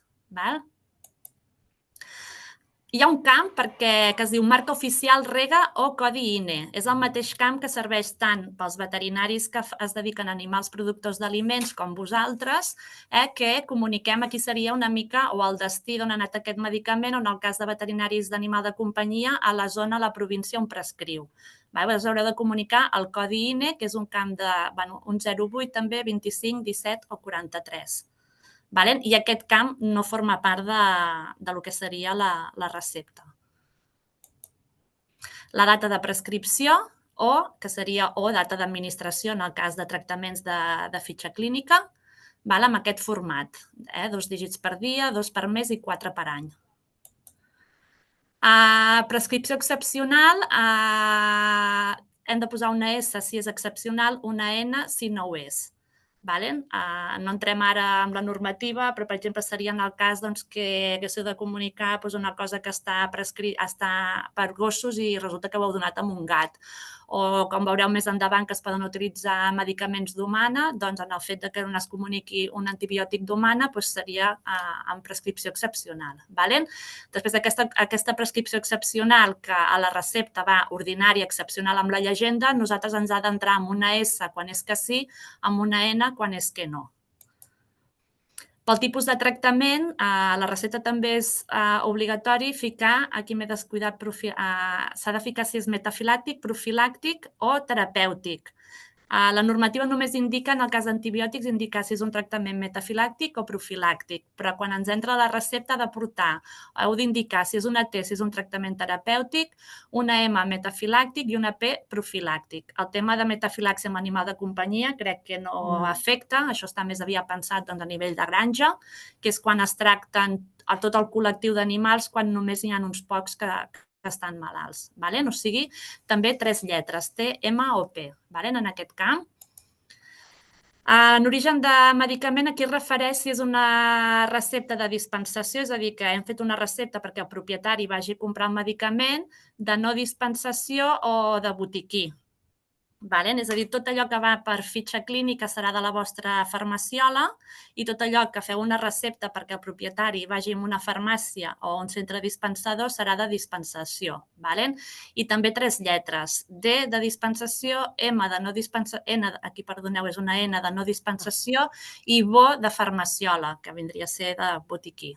Speaker 4: Hi ha un camp que es diu marca oficial rega o codi INE. És el mateix camp que serveix tant pels veterinaris que es dediquen a animals productors d'aliments com vosaltres, que comuniquem aquí seria una mica o el destí d'on ha anat aquest medicament o en el cas de veterinaris d'animal de companyia a la zona, a la província on prescriu. Us haureu de comunicar el codi INE, que és un camp de un 08 també, 25, 17 o 43. I aquest camp no forma part del que seria la recepta. La data de prescripció que seria data d'administració en el cas de tractaments de fitxa clínica, amb aquest format, 2 dígits per dia, 2 per mes i 4 per any. Prescripció excepcional, hem de posar una S si és excepcional, una N si no ho és. No entrem ara en la normativa, però, per exemple, seria en el cas que haguéssiu de comunicar una cosa que està per gossos i resulta que ho heu donat a un gat. O, com veureu més endavant, que es poden utilitzar medicaments d'humana, doncs en el fet que no es comuniqui un antibiòtic d'humana seria en prescripció excepcional. Després d'aquesta prescripció excepcional, que a la recepta va ordinària excepcional amb la llegenda, nosaltres ens ha d'entrar amb una S quan és que sí, amb una N quan és que no. Pel tipus de tractament, a la recepta també és obligatori ficar, aquí m'he descuidat, s'ha de ficar si és metafilàctic, profilàctic o terapèutic. La normativa només indica, en el cas d'antibiòtics, indicar si és un tractament metafilàctic o profilàctic, però quan ens entra la recepta ha de portar, heu d'indicar si és una T, si és un tractament terapèutic, una M metafilàctic i una P profilàctic. El tema de metafilàxia amb animal de companyia crec que no afecta, això està més aviat pensat a nivell de granja, que és quan es tracten a tot el col·lectiu d'animals, quan només hi ha uns pocs que estan malalts. O sigui, també 3 lletres, T, M o P, en aquest camp. En origen de medicament, aquí es refereix si és una recepta de dispensació, és a dir, que hem fet una recepta perquè el propietari vagi a comprar un medicament de no dispensació o de botiquí. És a dir, tot allò que va per fitxa clínica serà de la vostra farmaciola i tot allò que feu una recepta perquè el propietari vagi a una farmàcia o a un centre dispensador serà de dispensació. I també 3 lletres, D de dispensació, M de no dispensació, N, aquí perdoneu, és una N de no dispensació i BO de farmaciola, que vindria a ser de botiquí.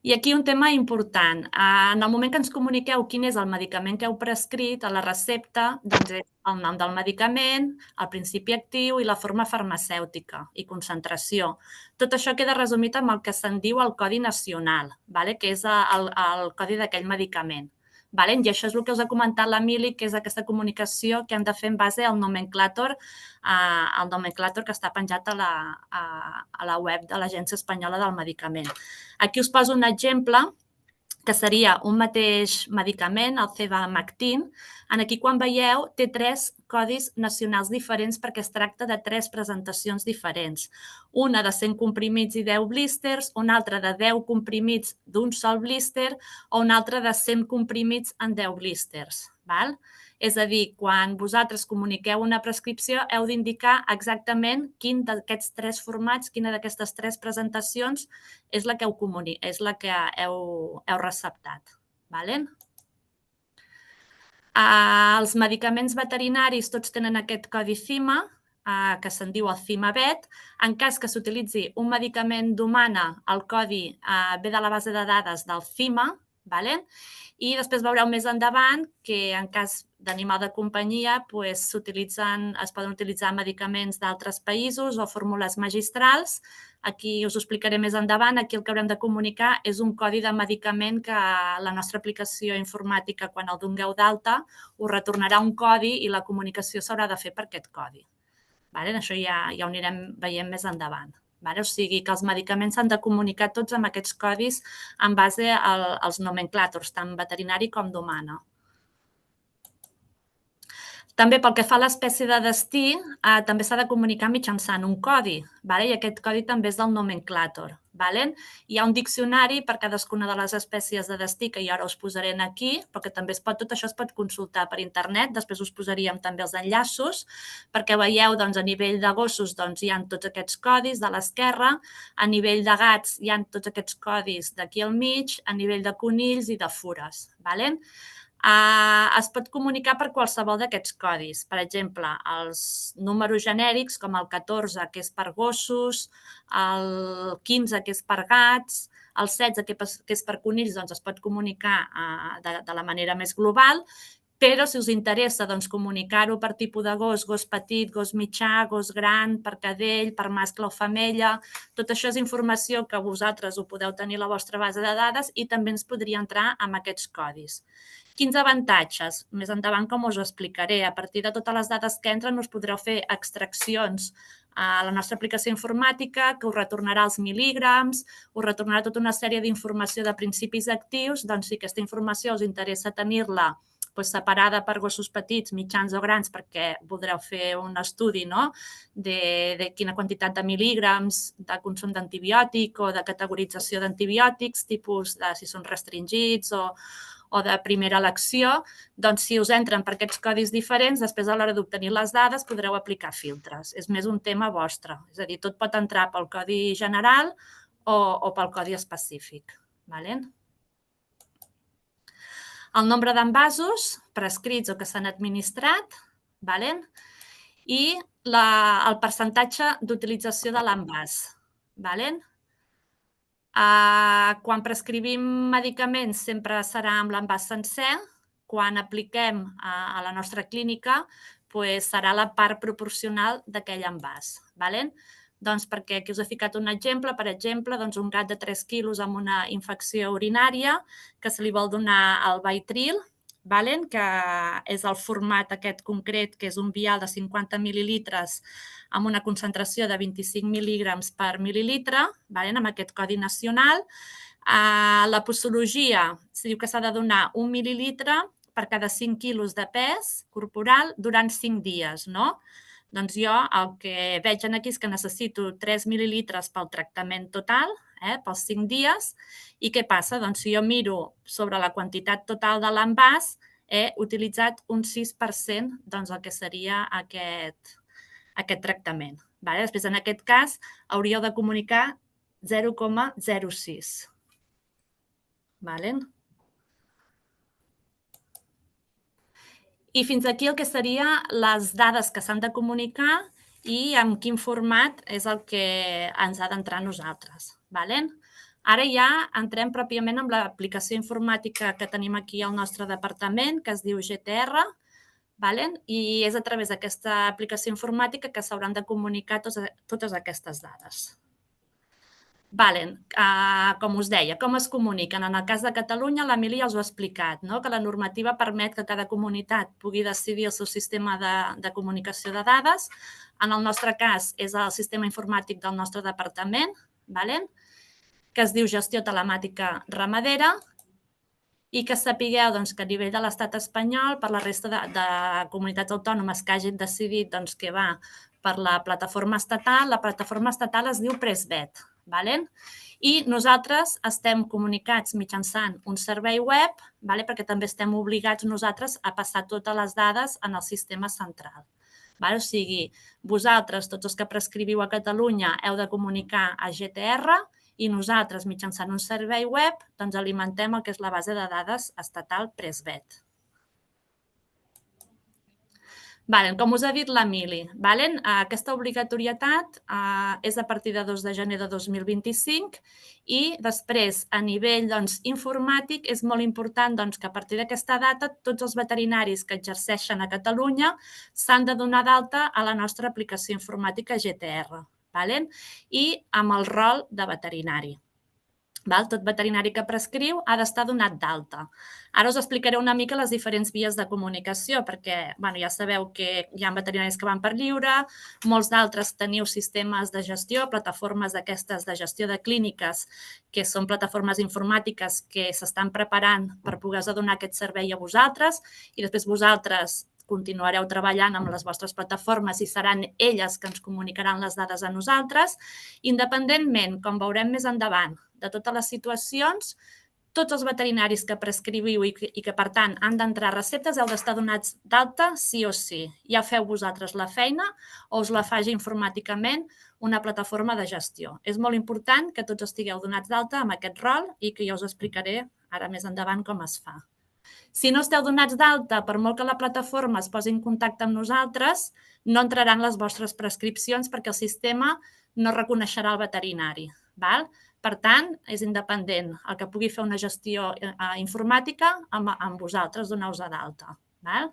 Speaker 4: I aquí un tema important. En el moment que ens comuniqueu quin és el medicament que heu prescrit, a la recepta és el nom del medicament, el principi actiu i la forma farmacèutica i concentració. Tot això queda resumit amb el que se'n diu el Codi Nacional, que és el codi d'aquell medicament. I això és el que us ha comentat l'Emili, que és aquesta comunicació que hem de fer en base al nomenclàtor que està penjat a la web de l'Agència Espanyola del Medicament. Aquí us poso un exemple que seria un mateix medicament, el Cebamectin. Aquí, quan veieu, té 3 codis nacionals diferents perquè es tracta de 3 presentacions diferents. Una de 100 comprimits i 10 blísters, una altra de 10 comprimits d'un sol blíster o una altra de 100 comprimits en 10 blísters. És a dir, quan vosaltres comuniqueu una prescripció, heu d'indicar exactament quin d'aquests 3 formats, quina d'aquestes 3 presentacions és la que heu receptat. Els medicaments veterinaris tots tenen aquest codi CIMA, que se'n diu el CIMA-VET. En cas que s'utilitzi un medicament d'humana, el codi ve de la base de dades del CIMA, i després veureu més endavant que en cas d'animal de companyia es poden utilitzar medicaments d'altres països o fórmules magistrals. Aquí us ho explicaré més endavant. Aquí el que haurem de comunicar és un codi de medicament que la nostra aplicació informàtica, quan el dongueu d'alta, us retornarà un codi i la comunicació s'haurà de fer per aquest codi. Això ja ho anirem veient més endavant. O sigui que els medicaments s'han de comunicar tots amb aquests codis en base als nomenclàtors, tant veterinari com d'humana. També pel que fa a l'espècie de destí, també s'ha de comunicar mitjançant un codi, i aquest codi també és del nomenclàtor. Hi ha un diccionari per cadascuna de les espècies de destí, que jo ara us posaré aquí, però que també tot això es pot consultar per internet. Després us posaríem també els enllaços, perquè veieu, a nivell de gossos hi ha tots aquests codis de l'esquerra, a nivell de gats hi ha tots aquests codis d'aquí al mig, a nivell de conills i de fures. Es pot comunicar per qualsevol d'aquests codis. Per exemple, els números genèrics, com el 14, que és per gossos, el 15, que és per gats, el 16, que és per conills, es pot comunicar de la manera més global, però si us interessa comunicar-ho per tipus de gos, gos petit, gos mitjà, gos gran, per cadell, per mascle o femella, tot això és informació que vosaltres ho podeu tenir a la vostra base de dades i també ens podria entrar amb aquests codis. Quins avantatges? Més endavant, com us ho explicaré. A partir de totes les dades que entren us podreu fer extraccions a la nostra aplicació informàtica que us retornarà els mil·lígrams, us retornarà tota una sèrie d'informació de principis actius. Doncs si aquesta informació us interessa tenir-la separada per gossos petits, mitjans o grans, perquè voldreu fer un estudi de quina quantitat de mil·lígrams de consum d'antibiòtic o de categorització d'antibiòtics, tipus de si són restringits o de primera elecció, doncs si us entren per aquests codis diferents, després a l'hora d'obtenir les dades podreu aplicar filtres. És més un tema vostre. És a dir, tot pot entrar pel codi general o pel codi específic. El nombre d'envasos prescrits o que s'han administrat i el percentatge d'utilització de l'envàs. Quan prescrivim medicaments sempre serà amb l'envàs sencer. Quan apliquem a la nostra clínica serà la part proporcional d'aquell envàs. Doncs perquè aquí us he ficat un exemple, per exemple, un gat de 3 quilos amb una infecció urinària que se li vol donar el Baitril, que és el format aquest concret, que és un vial de 50 mil·lilitres amb una concentració de 25 mil·lígrams per mil·lilitre, amb aquest codi nacional. La posologia se diu que s'ha de donar 1 mil·lilitre per cada 5 quilos de pes corporal durant 5 dies, no? Doncs jo el que veig aquí és que necessito 3 mil·lilitres pel tractament total, pels 5 dies, i què passa? Doncs si jo miro sobre la quantitat total de l'envàs, he utilitzat un 6% el que seria aquest tractament. Després, en aquest cas, hauríeu de comunicar 0,06. I fins aquí el que serien les dades que s'han de comunicar i en quin format és el que ens ha d'entrar a nosaltres. Ara ja entrem pròpiament amb l'aplicació informàtica que tenim aquí al nostre departament, que es diu GTR, i és a través d'aquesta aplicació informàtica que s'hauran de comunicar totes aquestes dades. Com us deia, com es comuniquen? En el cas de Catalunya, l'Emili ja us ho ha explicat, que la normativa permet que cada comunitat pugui decidir el seu sistema de comunicació de dades. En el nostre cas, és el sistema informàtic del nostre departament, que es diu Gestió Telemàtica Ramadera, i que sapigueu que a nivell de l'estat espanyol, per la resta de comunitats autònomes que hagin decidit que va per la plataforma estatal, la plataforma estatal es diu Pressvet. I nosaltres estem comunicats mitjançant un servei web, perquè també estem obligats nosaltres a passar totes les dades en el sistema central. O sigui, vosaltres, tots els que prescriviu a Catalunya, heu de comunicar a GTR i nosaltres, mitjançant un servei web, alimentem el que és la base de dades estatal Pressvet. Com us ha dit l'Emili, aquesta obligatorietat és a partir de 2 de gener de 2025 i després, a nivell informàtic, és molt important que a partir d'aquesta data tots els veterinaris que exerceixen a Catalunya s'han de donar d'alta a la nostra aplicació informàtica GTR i amb el rol de veterinari. Tot veterinari que prescriu ha d'estar donat d'alta. Ara us explicaré una mica les diferents vies de comunicació, perquè ja sabeu que hi ha veterinaris que van per lliure, molts d'altres teniu sistemes de gestió, plataformes d'aquestes de gestió de clíniques, que són plataformes informàtiques que s'estan preparant per poder donar aquest servei a vosaltres, i després vosaltres continuareu treballant amb les vostres plataformes i seran elles que ens comunicaran les dades a nosaltres. Independentment, com veurem més endavant, de totes les situacions, tots els veterinaris que prescriviu i que, per tant, han d'entrar receptes heu d'estar donats d'alta sí o sí. Ja feu vosaltres la feina o us la faci informàticament una plataforma de gestió. És molt important que tots estigueu donats d'alta amb aquest rol i que jo us explicaré ara més endavant com es fa. Si no esteu donats d'alta, per molt que la plataforma es posi en contacte amb nosaltres, no entraran les vostres prescripcions perquè el sistema no reconeixerà el veterinari. Per tant, és independent el que pugui fer una gestió informàtica amb vosaltres, donar-vos d'alta. A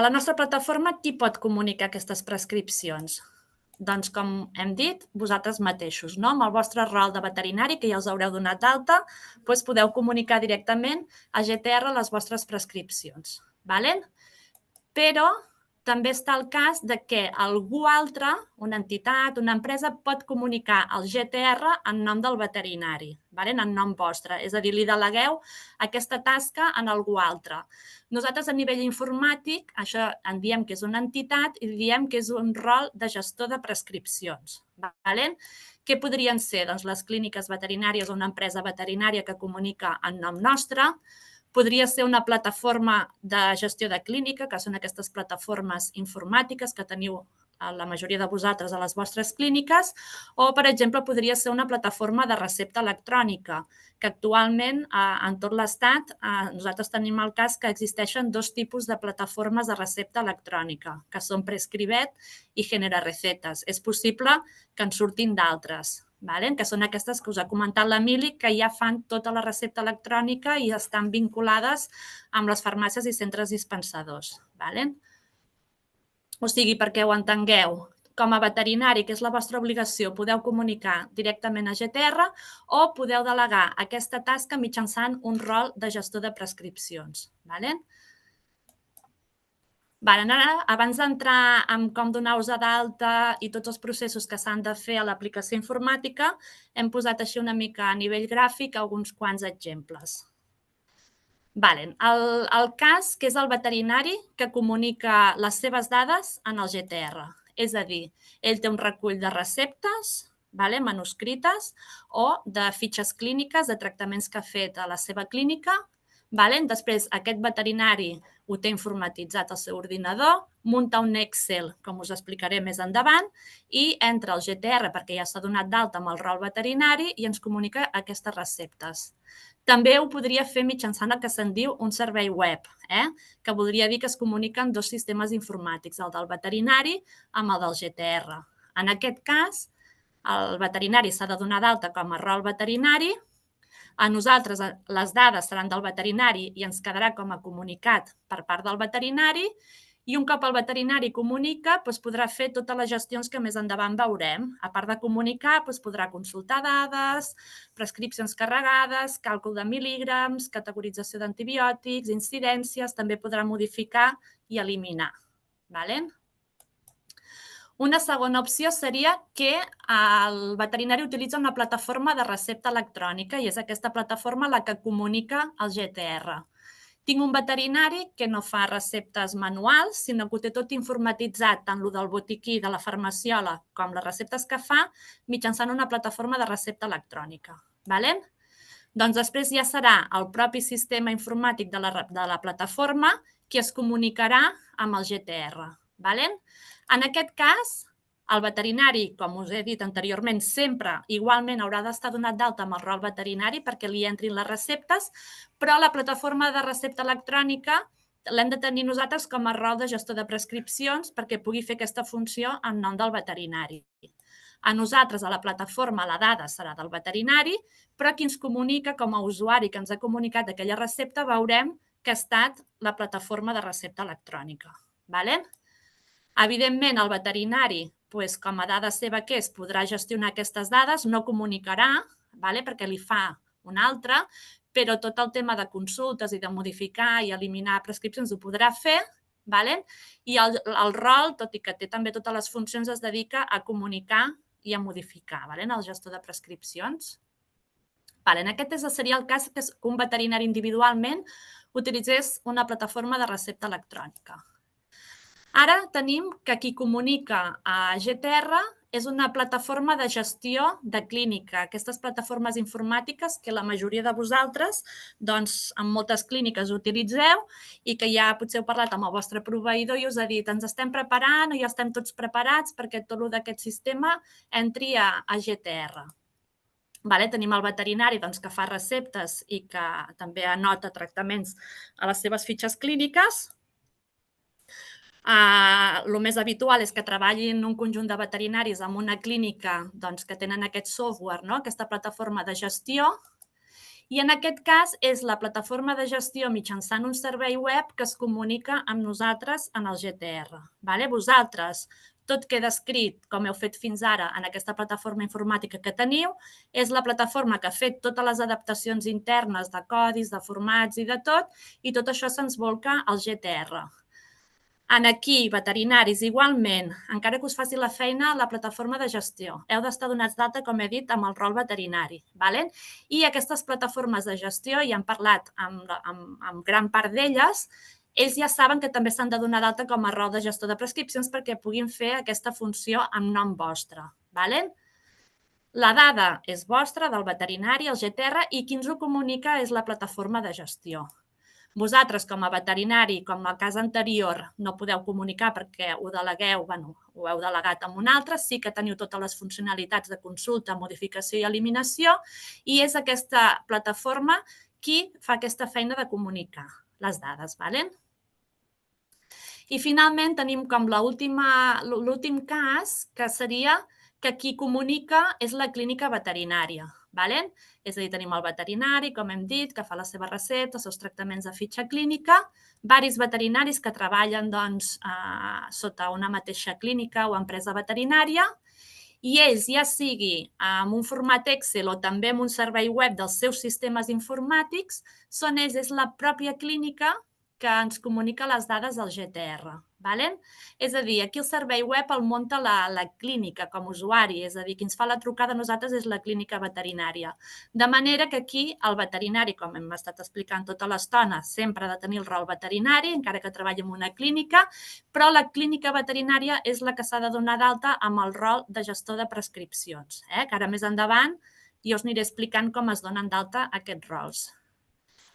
Speaker 4: la nostra plataforma, qui pot comunicar aquestes prescripcions? Doncs, com hem dit, vosaltres mateixos, amb el vostre rol de veterinari, que ja us haureu donat d'alta, podeu comunicar directament a GTR les vostres prescripcions. Però també està el cas de que algú altre, una entitat, una empresa, pot comunicar el GTR en nom del veterinari, en nom vostre. És a dir, li delegueu aquesta tasca en algú altre. Nosaltres, a nivell informàtic, això en diem que és una entitat i diem que és un rol de gestor de prescripcions. Què podrien ser? Doncs les clíniques veterinàries o una empresa veterinària que comunica en nom nostre. Podria ser una plataforma de gestió de clínica, que són aquestes plataformes informàtiques que teniu la majoria de vosaltres a les vostres clíniques, o, per exemple, podria ser una plataforma de recepta electrònica, que actualment en tot l'Estat nosaltres tenim el cas que existeixen dos tipus de plataformes de recepta electrònica, que són Prescribet i Genera Recetes. És possible que en surtin d'altres, que són aquestes que us ha comentat l'Emili, que ja fan tota la recepta electrònica i estan vinculades amb les farmàcies i centres dispensadors. O sigui, perquè ho entengueu, com a veterinari, que és la vostra obligació, podeu comunicar directament a GTR o podeu delegar aquesta tasca mitjançant un rol de gestor de prescripcions. Ara, abans d'entrar en com donar-vos d'alta i tots els processos que s'han de fer a l'aplicació informàtica, hem posat així una mica a nivell gràfic alguns quants exemples. El cas que és el veterinari que comunica les seves dades en el GTR. És a dir, ell té un recull de receptes manuscrites o de fitxes clíniques de tractaments que ha fet a la seva clínica. Després, aquest veterinari ho té informatitzat al seu ordinador, munta un Excel, com us explicaré més endavant, i entra al GTR perquè ja s'ha donat d'alta amb el rol veterinari i ens comunica aquestes receptes. També ho podria fer mitjançant el que se'n diu un servei web, que voldria dir que es comuniquen dos sistemes informàtics, el del veterinari amb el del GTR. En aquest cas, el veterinari s'ha de donar d'alta com a rol veterinari. A nosaltres les dades seran del veterinari i ens quedarà com a comunicat per part del veterinari i un cop el veterinari comunica podrà fer totes les gestions que més endavant veurem. A part de comunicar, podrà consultar dades, prescripcions carregades, càlcul de mil·lígrams, categorització d'antibiòtics, incidències, també podrà modificar i eliminar. Una segona opció seria que el veterinari utilitza una plataforma de recepta electrònica i és aquesta plataforma la que comunica el GTR. Tinc un veterinari que no fa receptes manuals, sinó que ho té tot informatitzat, tant el del botiquí, de la farmaciola, com les receptes que fa, mitjançant una plataforma de recepta electrònica. Doncs després ja serà el propi sistema informàtic de la plataforma qui es comunicarà amb el GTR. En aquest cas, el veterinari, com us he dit anteriorment, sempre igualment haurà d'estar donat d'alta amb el rol veterinari perquè li entrin les receptes, però la plataforma de recepta electrònica l'hem de tenir nosaltres com a rol de gestor de prescripcions perquè pugui fer aquesta funció en nom del veterinari. A nosaltres, a la plataforma, la dada serà del veterinari, però qui ens comunica com a usuari que ens ha comunicat aquella recepta veurem que ha estat la plataforma de recepta electrònica. Evidentment, el veterinari, com a dada seva que és, podrà gestionar aquestes dades, no comunicarà, perquè li fa un altre, però tot el tema de consultes i de modificar i eliminar prescripcions ho podrà fer, i el rol, tot i que té també totes les funcions, es dedica a comunicar i a modificar, el gestor de prescripcions. Aquest seria el cas que un veterinari individualment utilitzés una plataforma de recepta electrònica. Ara tenim que qui comunica a GTR és una plataforma de gestió de clínica, aquestes plataformes informàtiques que la majoria de vosaltres en moltes clíniques utilitzeu i que ja potser heu parlat amb el vostre proveïdor i us ha dit ens estem preparant o ja estem tots preparats perquè tot aquest sistema entri a GTR. Tenim el veterinari que fa receptes i que també anota tractaments a les seves fitxes clíniques. El més habitual és que treballin un conjunt de veterinaris en una clínica que tenen aquest software, aquesta plataforma de gestió, i en aquest cas és la plataforma de gestió mitjançant un servei web que es comunica amb nosaltres en el GTR. Vosaltres, tot queda escrit, com heu fet fins ara, en aquesta plataforma informàtica que teniu, és la plataforma que ha fet totes les adaptacions internes de codis, de formats i de tot, i tot això se'ns volca al GTR. Aquí, veterinaris, igualment, encara que us faci la feina a la plataforma de gestió, heu d'estar donats d'alta, com he dit, amb el rol veterinari. I aquestes plataformes de gestió, i hem parlat amb gran part d'elles, ells ja saben que també s'han de donar d'alta com a rol de gestor de prescripcions perquè puguin fer aquesta funció amb nom vostre. La dada és vostra, del veterinari, el GTR, i qui ens ho comunica és la plataforma de gestió. Vosaltres, com a veterinari, com el cas anterior, no podeu comunicar perquè ho delegueu, ho heu delegat amb un altre, sí que teniu totes les funcionalitats de consulta, modificació i eliminació, i és aquesta plataforma qui fa aquesta feina de comunicar les dades. I finalment tenim com l'últim cas, que seria que qui comunica és la clínica veterinària. És a dir, tenim el veterinari, com hem dit, que fa la seva recepta, els seus tractaments de fitxa clínica, diversos veterinaris que treballen sota una mateixa clínica o empresa veterinària, i ells, ja sigui amb un format Excel o també amb un servei web dels seus sistemes informàtics, és la pròpia clínica que ens comunica les dades del GTR. És a dir, aquí el servei web el munta la clínica com a usuari, és a dir, qui ens fa la trucada a nosaltres és la clínica veterinària. De manera que aquí el veterinari, com hem estat explicant tota l'estona, sempre ha de tenir el rol veterinari, encara que treballi en una clínica, però la clínica veterinària és la que s'ha de donar d'alta amb el rol de gestor de prescripcions, que ara més endavant jo us aniré explicant com es donen d'alta aquests rols.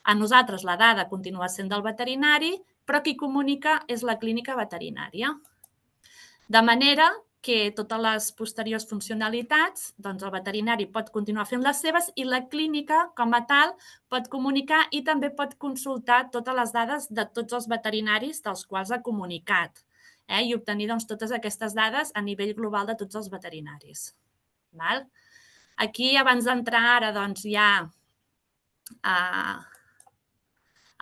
Speaker 4: A nosaltres la dada continua sent del veterinari, però qui comunica és la clínica veterinària. De manera que totes les posteriors funcionalitats, el veterinari pot continuar fent les seves i la clínica, com a tal, pot comunicar i també pot consultar totes les dades de tots els veterinaris dels quals ha comunicat i obtenir totes aquestes dades a nivell global de tots els veterinaris. Aquí, abans d'entrar ara ja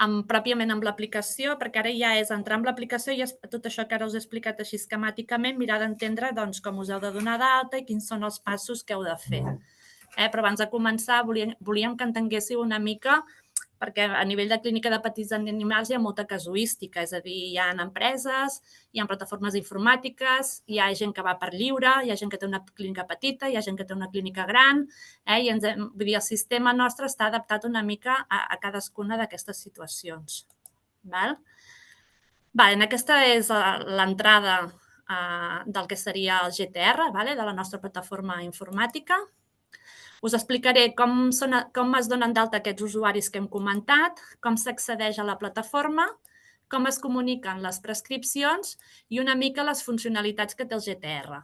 Speaker 4: pròpiament amb l'aplicació, perquè ara ja és entrar en l'aplicació i tot això que ara us he explicat així esquemàticament, mirar d'entendre com us heu de donar d'alta i quins són els passos que heu de fer. Però abans de començar volíem que entenguéssiu una mica, perquè a nivell de clínica de petits animals hi ha molta casuística, és a dir, hi ha empreses, hi ha plataformes informàtiques, hi ha gent que va per lliure, hi ha gent que té una clínica petita, hi ha gent que té una clínica gran, i vull dir, el sistema nostre està adaptat una mica a cadascuna d'aquestes situacions. Aquesta és l'entrada del que seria el GTR, de la nostra plataforma informàtica. Us explicaré com es donen d'alta aquests usuaris que hem comentat, com s'accedeix a la plataforma, com es comuniquen les prescripcions i una mica les funcionalitats que té el GTR.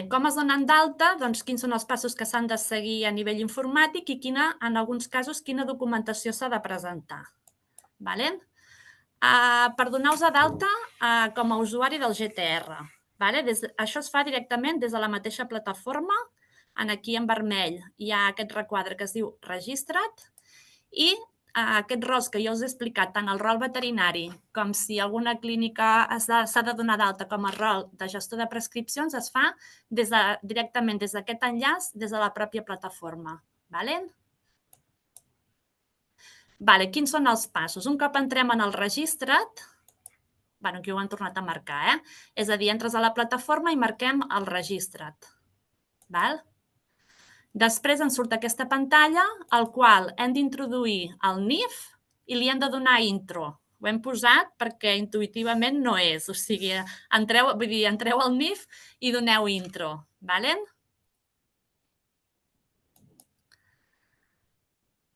Speaker 4: Com es donen d'alta? Quins són els passos que s'han de seguir a nivell informàtic i, en alguns casos, quina documentació s'ha de presentar. Per donar-vos d'alta com a usuari del GTR. Això es fa directament des de la mateixa plataforma. Aquí en vermell hi ha aquest requadre que es diu Registra't i aquests rols que jo us he explicat, tant el rol veterinari com si alguna clínica s'ha de donar d'alta com a rol de gestor de prescripcions, es fa directament des d'aquest enllaç, des de la pròpia plataforma. Quins són els passos? Un cop entrem en el Registra't, aquí ho han tornat a marcar, és a dir, entres a la plataforma i marquem el Registra't. Després ens surt aquesta pantalla, al qual hem d'introduir el NIF i li hem de donar intro. Ho hem posat perquè intuïtivament no és, o sigui, entreu al NIF i doneu intro.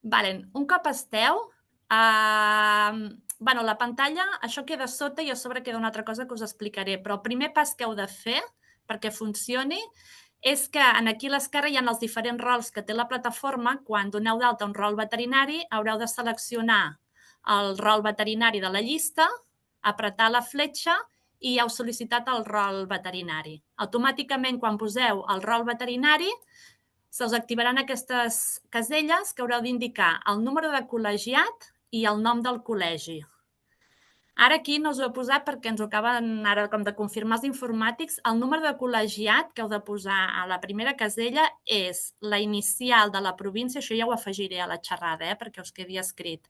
Speaker 4: Un cop esteu, la pantalla, això queda sota i a sobre queda una altra cosa que us explicaré, però el primer pas que heu de fer perquè funcioni és que aquí a l'esquerra hi ha els diferents rols que té la plataforma. Quan doneu d'alta un rol veterinari, haureu de seleccionar el rol veterinari de la llista, apretar la fletxa i ja heu sol·licitat el rol veterinari. Automàticament, quan poseu el rol veterinari, se'ls activaran aquestes caselles que haureu d'indicar el número de col·legiat i el nom del col·legi. Ara aquí no us ho he posat perquè ens ho acaben ara com de confirmar els informàtics. El número de col·legiat que heu de posar a la primera casella és la inicial de la província, això ja ho afegiré a la xerrada perquè us quedi escrit.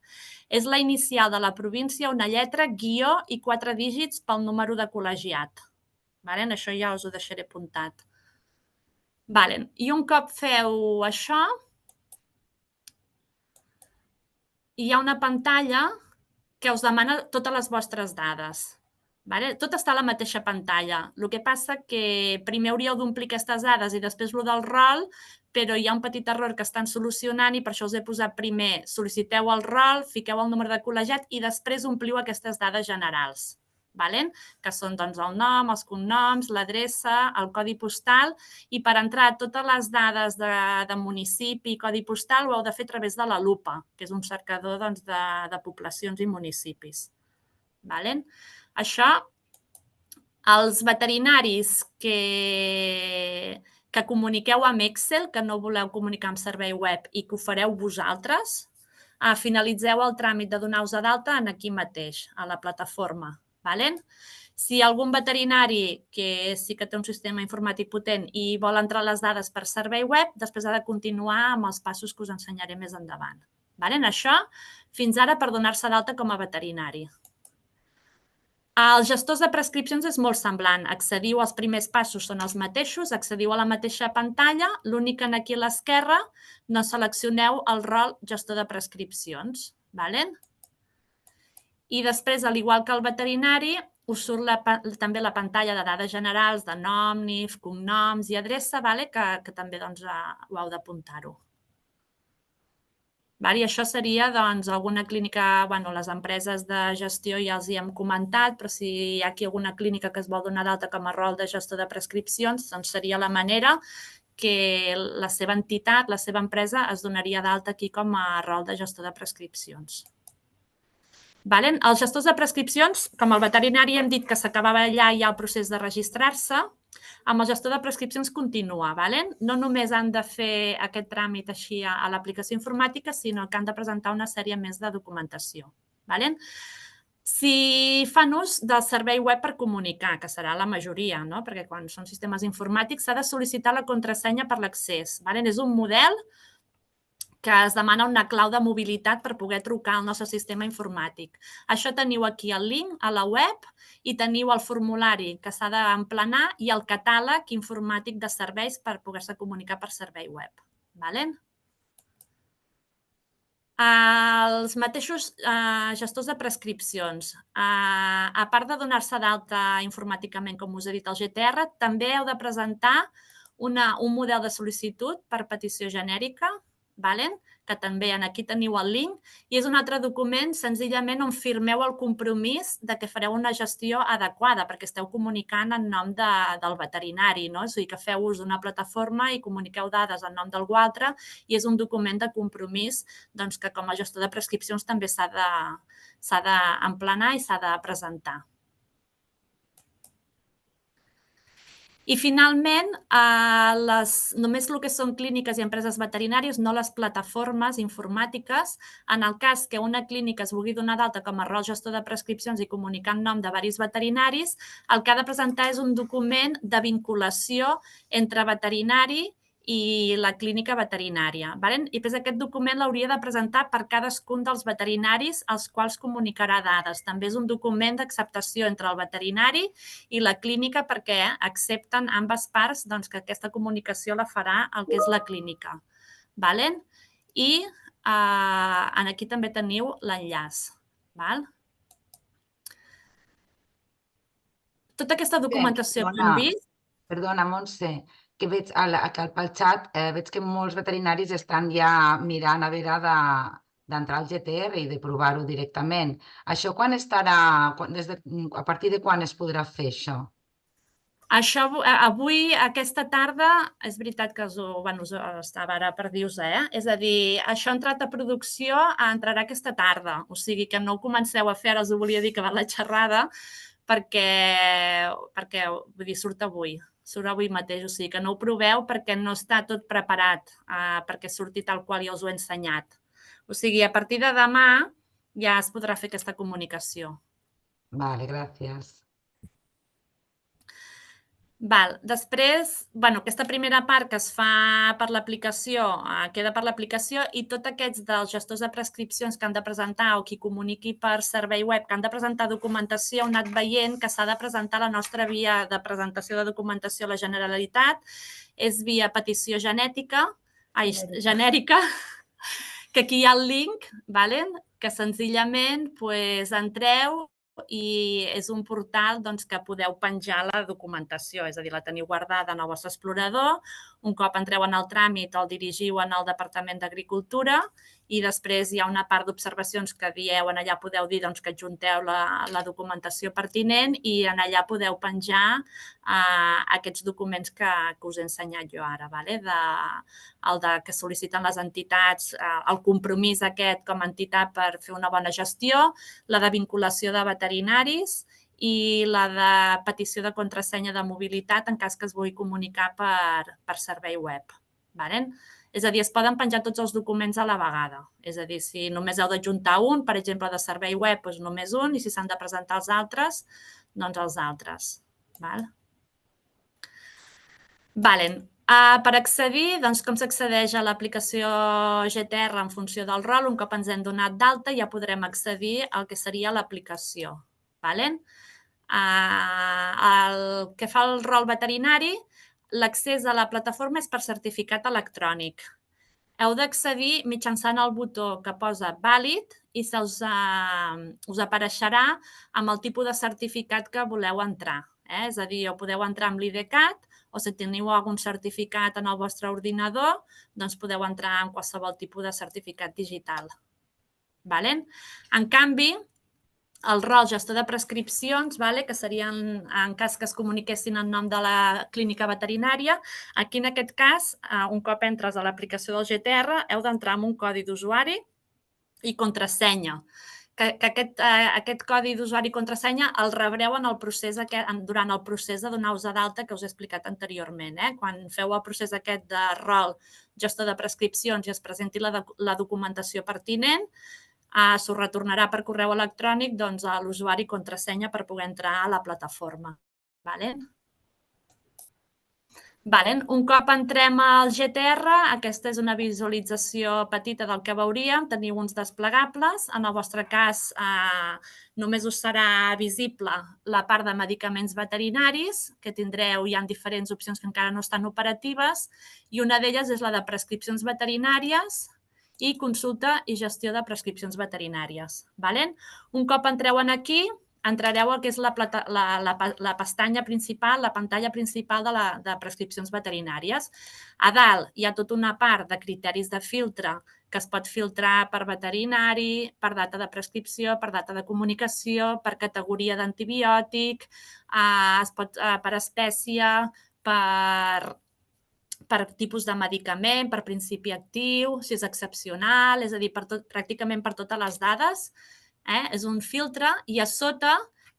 Speaker 4: És la inicial de la província, una lletra, guió i 4 dígits pel número de col·legiat. Això ja us ho deixaré apuntat. I un cop feu això, hi ha una pantalla que us demana totes les vostres dades. Tot està a la mateixa pantalla. El que passa que primer hauríeu d'omplir aquestes dades i després el del rol, però hi ha un petit error que estan solucionant i per això us he posat primer, sol·liciteu el rol, fiqueu el número de col·legiat i després ompliu aquestes dades generals, que són el nom, els cognoms, l'adreça, el codi postal, i per entrar totes les dades de municipi i codi postal ho heu de fer a través de la lupa, que és un cercador de poblacions i municipis. Això, els veterinaris que comuniqueu amb Excel, que no voleu comunicar amb servei web i que ho fareu vosaltres, finalitzeu el tràmit de donar-vos d'alta aquí mateix, a la plataforma. Si algun veterinari que sí que té un sistema informàtic potent i vol entrar les dades per servei web, després ha de continuar amb els passos que us ensenyaré més endavant. Això fins ara per donar-se d'alta com a veterinari. Els gestors de prescripcions és molt semblant. Accediu als primers passos, són els mateixos, accediu a la mateixa pantalla, l'únic que aquí a l'esquerra no seleccioneu el rol gestor de prescripcions. I després, al igual que el veterinari, us surt també la pantalla de dades generals de nom, NIF, cognoms i adreça, que també ho heu d'apuntar-ho. I això seria alguna clínica, les empreses de gestió ja els hi hem comentat, però si hi ha aquí alguna clínica que es vol donar d'alta com a rol de gestor de prescripcions, doncs seria la manera que la seva entitat, la seva empresa, es donaria d'alta aquí com a rol de gestor de prescripcions. Els gestors de prescripcions, com el veterinari hem dit que s'acabava allà i hi ha el procés de registrar-se, amb el gestor de prescripcions continua. No només han de fer aquest tràmit així a l'aplicació informàtica, sinó que han de presentar una sèrie més de documentació. Si fan ús del servei web per comunicar, que serà la majoria, perquè quan són sistemes informàtics s'ha de sol·licitar la contrasenya per l'accés. És un model que es demana una clau de mobilitat per poder trucar al nostre sistema informàtic. Això teniu aquí el link a la web i teniu el formulari que s'ha d'emplenar i el catàleg informàtic de serveis per poder-se comunicar per servei web. Els mateixos gestors de prescripcions, a part de donar-se d'alta informàticament, com us he dit, al GTR, també heu de presentar un model de sol·licitud per petició genèrica, que també aquí teniu el link, i és un altre document senzillament on firmeu el compromís que fareu una gestió adequada, perquè esteu comunicant en nom del veterinari, és a dir, que feu ús d'una plataforma i comuniqueu dades en nom d'algú altre, i és un document de compromís que com a gestor de prescripcions també s'ha d'emplenar i s'ha de presentar. I finalment, només el que són clíniques i empreses veterinàries, no les plataformes informàtiques, en el cas que una clínica es vulgui donar d'alta com a rol gestor de prescripcions i comunicar en nom de diversos veterinaris, el que ha de presentar és un document de vinculació entre veterinari i la clínica veterinària. I aquest document l'hauria de presentar per cadascun dels veterinaris als quals comunicarà dades. També és un document d'acceptació entre el veterinari i la clínica perquè accepten ambes parts que aquesta comunicació la farà el que és la clínica. I aquí també teniu l'enllaç. Tota aquesta documentació que hem vist...
Speaker 5: Perdona, Montse, que veig pel xat, veig que molts veterinaris estan ja mirant a veure d'entrar al GTR i de provar-ho directament. Això quan estarà, a partir de quan es podrà fer això?
Speaker 4: Això avui, aquesta tarda, és veritat que estava ara per dir-vos, és a dir, això ha entrat a producció, entrarà aquesta tarda, o sigui que no ho comenceu a fer, ara us ho volia dir que va la xerrada, perquè surt avui mateix, o sigui que no ho proveu perquè no està tot preparat perquè surti tal qual ja us ho he ensenyat. O sigui, a partir de demà ja es podrà fer aquesta comunicació.
Speaker 5: Vale, gràcies.
Speaker 4: Després, aquesta primera part que es fa per l'aplicació, queda per l'aplicació i tots aquests dels gestors de prescripcions que han de presentar o qui comuniqui per servei web que han de presentar documentació, heu anat veient que s'ha de presentar la nostra via de presentació de documentació a la Generalitat, és via petició genèrica, que aquí hi ha el link, que senzillament entreu i és un portal que podeu penjar la documentació, és a dir, la teniu guardada en el vostre explorador, un cop entreu en el tràmit el dirigiu al Departament d'Agricultura i després hi ha una part d'observacions que dieu, en allà podeu dir que adjunteu la documentació pertinent i en allà podeu penjar aquests documents que us he ensenyat jo ara, el que sol·liciten les entitats, el compromís aquest com a entitat per fer una bona gestió, la de vinculació de veterinaris i la de petició de contrasenya de mobilitat en cas que es vulgui comunicar per servei web. És a dir, es poden penjar tots els documents a la vegada. És a dir, si només heu d'adjuntar un, per exemple, de servei web, doncs només un, i si s'han de presentar els altres, doncs els altres. Per accedir, com s'accedeix a l'aplicació GTR en funció del rol, un cop ens hem donat d'alta ja podrem accedir al que seria l'aplicació. El que fa el rol veterinari, l'accés a la plataforma és per certificat electrònic. Heu d'accedir mitjançant el botó que posa vàlid i us apareixerà amb el tipus de certificat que voleu entrar. És a dir, podeu entrar amb l'IDCAT o si teniu algun certificat en el vostre ordinador, doncs podeu entrar en qualsevol tipus de certificat digital. En canvi, el rol gestor de prescripcions, que serien en cas que es comuniquessin en nom de la clínica veterinària, aquí en aquest cas, un cop entres a l'aplicació del GTR, heu d'entrar amb un codi d'usuari i contrasenya. Aquest codi d'usuari i contrasenya el rebreu durant el procés de donar-vos d'alta que us he explicat anteriorment. Quan feu el procés aquest de rol gestor de prescripcions i es presenti la documentació pertinent, s'us retornarà per correu electrònic l'usuari i contrasenya per poder entrar a la plataforma. Un cop entrem al GTR, aquesta és una visualització petita del que veuríem. Teniu uns desplegables. En el vostre cas, només us serà visible la part de medicaments veterinaris, que tindreu, hi ha diferents opcions que encara no estan operatives, i una d'elles és la de prescripcions veterinàries i consulta i gestió de prescripcions veterinàries. Un cop entreu aquí, entrareu al que és la pestanya principal, la pantalla principal de prescripcions veterinàries. A dalt hi ha tota una part de criteris de filtre que es pot filtrar per veterinari, per data de prescripció, per data de comunicació, per categoria d'antibiòtic, per espècie, per tipus de medicament, per principi actiu, si és excepcional, és a dir, pràcticament per totes les dades. És un filtre i a sota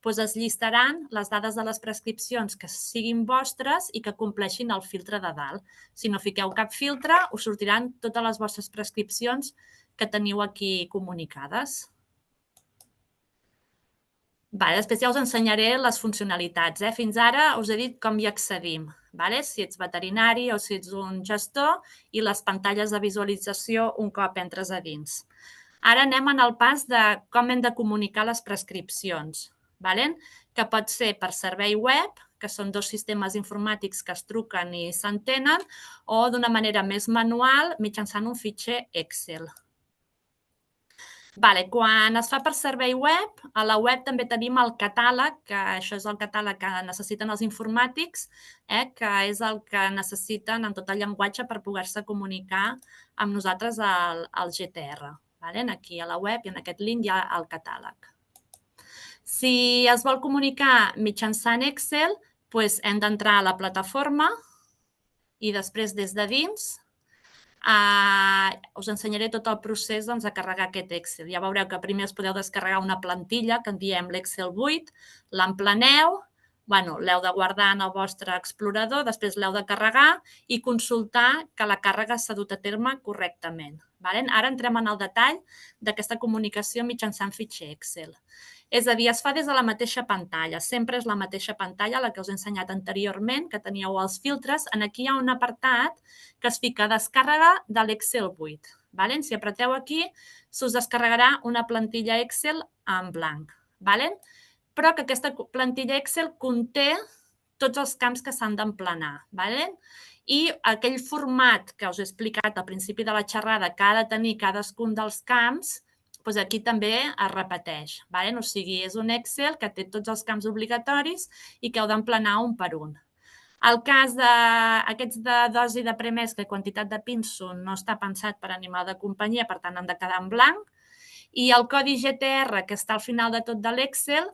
Speaker 4: es llistaran les dades de les prescripcions que siguin vostres i que compleixin el filtre de dalt. Si no fiqueu cap filtre, us sortiran totes les vostres prescripcions que teniu aquí comunicades. Després ja us ensenyaré les funcionalitats. Fins ara us he dit com hi accedim, si ets veterinari o si ets un gestor i les pantalles de visualització un cop entres a dins. Ara anem en el pas de com hem de comunicar les prescripcions, que pot ser per servei web, que són dos sistemes informàtics que es truquen i s'entenen, o d'una manera més manual mitjançant un fitxer Excel. Quan es fa per servei web, a la web també tenim el catàleg, que això és el catàleg que necessiten els informàtics, que és el que necessiten en tot el llenguatge per poder-se comunicar amb nosaltres al GTR. Aquí a la web i en aquest link hi ha el catàleg. Si es vol comunicar mitjançant Excel, hem d'entrar a la plataforma i després des de dins us ensenyaré tot el procés de carregar aquest Excel. Ja veureu que primer us podeu descarregar una plantilla que en diem l'Excel 8, l'empleneu, l'heu de guardar en el vostre explorador, després l'heu de carregar i consultar que la càrrega s'ha dut a terme correctament. Ara entrem en el detall d'aquesta comunicació mitjançant fitxer Excel. És a dir, es fa des de la mateixa pantalla. Sempre és la mateixa pantalla, la que us he ensenyat anteriorment, que teníeu els filtres. Aquí hi ha un apartat que es fica descàrrega de l'Excel 8. Si apreteu aquí, s'us descarregarà una plantilla Excel en blanc. Però que aquesta plantilla Excel conté tots els camps que s'han d'emplenar. I aquell format que us he explicat al principi de la xerrada que ha de tenir cadascun dels camps, aquí també es repeteix. O sigui, és un Excel que té tots els camps obligatoris i que heu d'emplenar un per un. El cas d'aquests de dosi de premès, que quantitat de pinso no està pensat per animal de companyia, per tant han de quedar en blanc. I el codi GTR, que està al final de tot de l'Excel,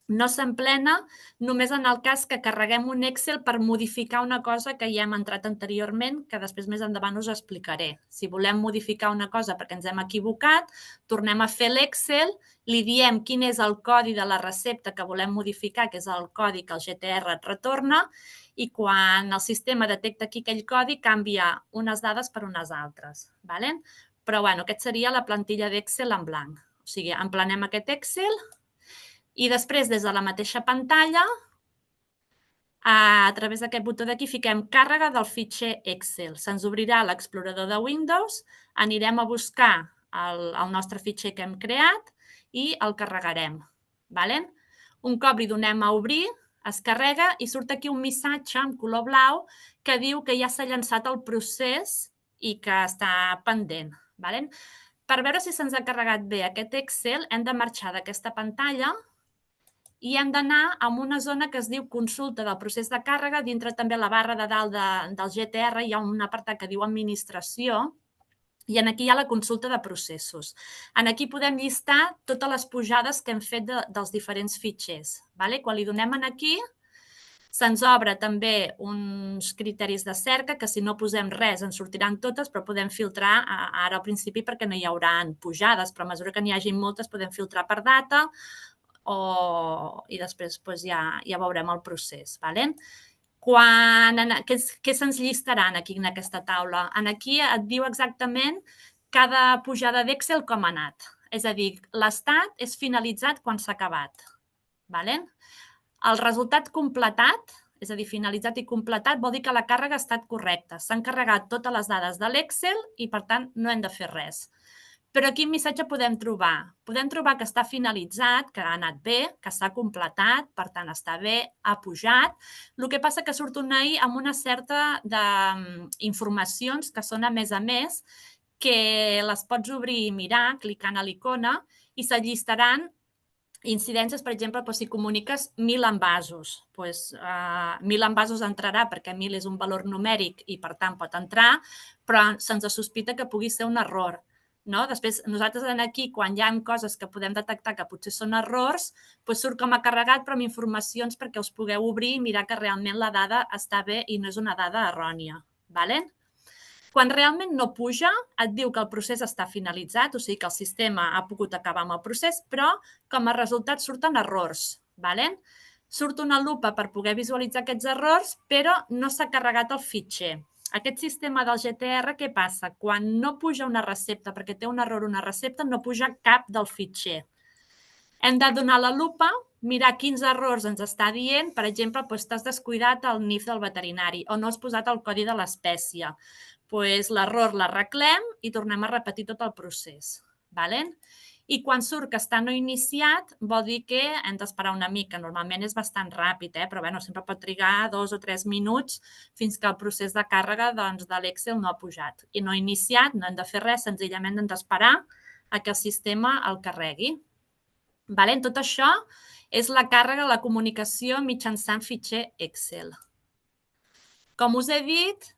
Speaker 4: no s'emplena només en el cas que carreguem un Excel per modificar una cosa que ja hem entrat anteriorment, que després més endavant us explicaré. Si volem modificar una cosa perquè ens hem equivocat, tornem a fer l'Excel, li diem quin és el codi de la recepta que volem modificar, que és el codi que el GTR et retorna, i quan el sistema detecta aquí aquell codi, canvia unes dades per unes altres. Però aquest seria la plantilla d'Excel en blanc. O sigui, emplenem aquest Excel i després, des de la mateixa pantalla, a través d'aquest botó d'aquí, fiquem càrrega del fitxer Excel. Se'ns obrirà l'explorador de Windows, anirem a buscar el nostre fitxer que hem creat i el carregarem. Un cop li donem a obrir, es carrega i surt aquí un missatge en color blau que diu que ja s'ha llançat el procés i que està pendent. Per veure si se'ns ha carregat bé aquest Excel, hem de marxar d'aquesta pantalla i hem d'anar a una zona que es diu consulta del procés de càrrega. Dintre també a la barra de dalt del GTR hi ha un apartat que diu administració i aquí hi ha la consulta de processos. Aquí podem llistar totes les pujades que hem fet dels diferents fitxers. Quan li donem aquí, se'ns obre també uns criteris de cerca que si no posem res ens sortiran totes, però podem filtrar ara al principi perquè no hi haurà pujades, però a mesura que n'hi hagi moltes podem filtrar per data i després ja veurem el procés. Què se'ns llistaran aquí en aquesta taula? Aquí et diu exactament cada pujada d'Excel com ha anat. És a dir, l'estat és finalitzat quan s'ha acabat. El resultat completat, és a dir, finalitzat i completat, vol dir que la càrrega ha estat correcta. S'han carregat totes les dades de l'Excel i, per tant, no hem de fer res. Però quin missatge podem trobar? Podem trobar que està finalitzat, que ha anat bé, que s'ha completat, per tant està bé, ha pujat. El que passa que surt una i amb una certa d'informacions que són a més, que les pots obrir i mirar clicant a l'icona i s'allistaran incidències, per exemple, si comuniques 1.000 envasos. 1.000 envasos entrarà perquè 1.000 és un valor numèric i, per tant, pot entrar, però se'ns sospita que pugui ser un error. Després, nosaltres aquí, quan hi ha coses que podem detectar que potser són errors, surt com a carregat, però amb informacions perquè us pugueu obrir i mirar que realment la dada està bé i no és una dada errònia. Quan realment no puja, et diu que el procés està finalitzat, o sigui que el sistema ha pogut acabar amb el procés, però com a resultat surten errors. Surt una lupa per poder visualitzar aquests errors, però no s'ha carregat el fitxer. Aquest sistema del GTR, què passa? Quan no puja una recepta, perquè té un error una recepta, no puja cap del fitxer. Hem de donar la lupa, mirar quins errors ens està dient. Per exemple, t'has descuidat el NIF del veterinari o no has posat el codi de l'espècie. L'error l'arreglem i tornem a repetir tot el procés. I quan surt que està no iniciat, vol dir que hem d'esperar una mica. Normalment és bastant ràpid, però sempre pot trigar 2 o 3 minuts fins que el procés de càrrega de l'Excel no ha pujat. I no ha iniciat, no hem de fer res, senzillament hem d'esperar que el sistema el carregui. Tot això és la càrrega, la comunicació mitjançant fitxer Excel. Com us he dit,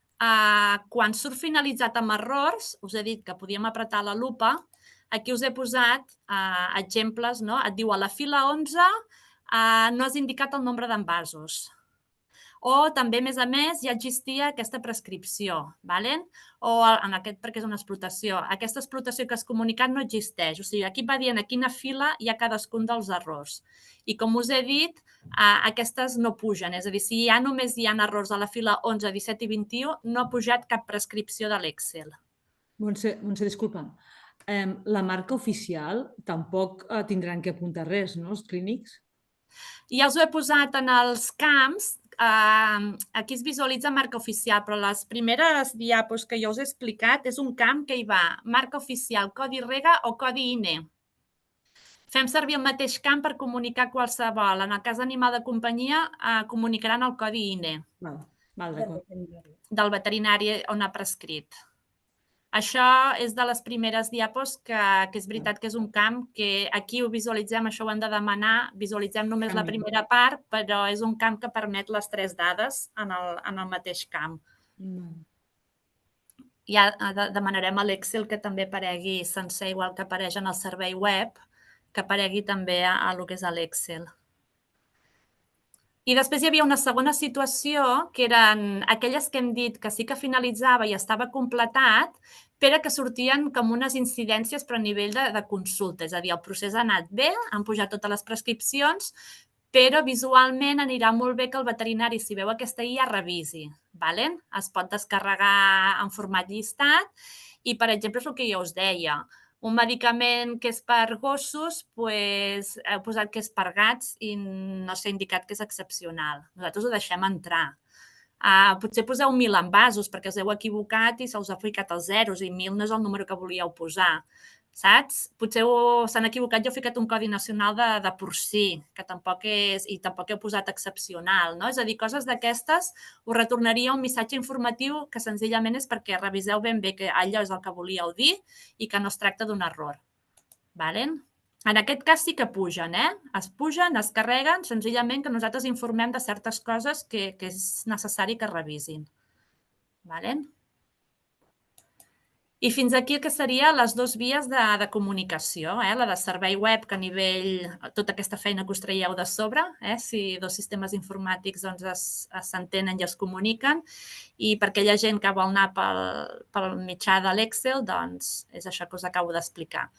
Speaker 4: quan surt finalitzat amb errors, us he dit que podíem apretar la lupa. Aquí us he posat exemples. Et diu a la fila 11 no has indicat el nombre d'envasos. O també, a més, ja existia aquesta prescripció. O en aquest, perquè és una explotació, aquesta explotació que has comunicat no existeix. O sigui, aquí va dient a quina fila hi ha cadascun dels errors. I com us he dit, aquestes no pugen. És a dir, si només hi ha errors a la fila 11, 17 i 21, no ha pujat cap prescripció de l'Excel.
Speaker 1: Montse, disculpa. La marca oficial tampoc tindran que apuntar res, no, els clínics?
Speaker 4: Ja us ho he posat en els camps. Aquí es visualitza marca oficial, però les primeres diapos que jo us he explicat és un camp que hi va marca oficial, codi REGA o codi INE. Fem servir el mateix camp per comunicar qualsevol. En el cas d'animal de companyia, comunicaran el codi INE del veterinari on ha prescrit. Això és de les primeres diapos que és veritat que és un camp que aquí ho visualitzem, això ho hem de demanar, visualitzem només la primera part, però és un camp que permet les 3 dades en el mateix camp. Ja demanarem a l'Excel que també aparegui sencer, igual que apareix en el servei web, que aparegui també a lo que és l'Excel. I després hi havia una segona situació, que eren aquelles que hem dit que sí que finalitzava i estava completat, però que sortien com unes incidències però a nivell de consulta. És a dir, el procés ha anat bé, han pujat totes les prescripcions, però visualment anirà molt bé que el veterinari, si veu aquesta IA, revisi. Es pot descarregar en format llistat i, per exemple, és el que jo us deia. Un medicament que és per gossos, heu posat que és per gats i no s'ha indicat que és excepcional. Nosaltres ho deixem entrar. Potser poseu 1.000 envasos perquè us heu equivocat i se us ha ficat els zeros i 1.000 no és el número que volíeu posar. Saps? Potser s'han equivocat i heu ficat un codi nacional de porcí, que tampoc és, i tampoc heu posat excepcional, no? És a dir, coses d'aquestes us retornaria un missatge informatiu que senzillament és perquè reviseu ben bé que allò és el que volíeu dir i que no es tracta d'un error. En aquest cas sí que pugen, es pugen, es carreguen, senzillament que nosaltres informem de certes coses que és necessari que revisin. I fins aquí el que serien les 2 vies de comunicació, la de servei web, que a nivell, tota aquesta feina que us traieu de sobre, si 2 sistemes informàtics s'entenen i es comuniquen, i per aquella gent que vol anar pel mitjà de l'Excel, doncs és això que us acabo d'explicar.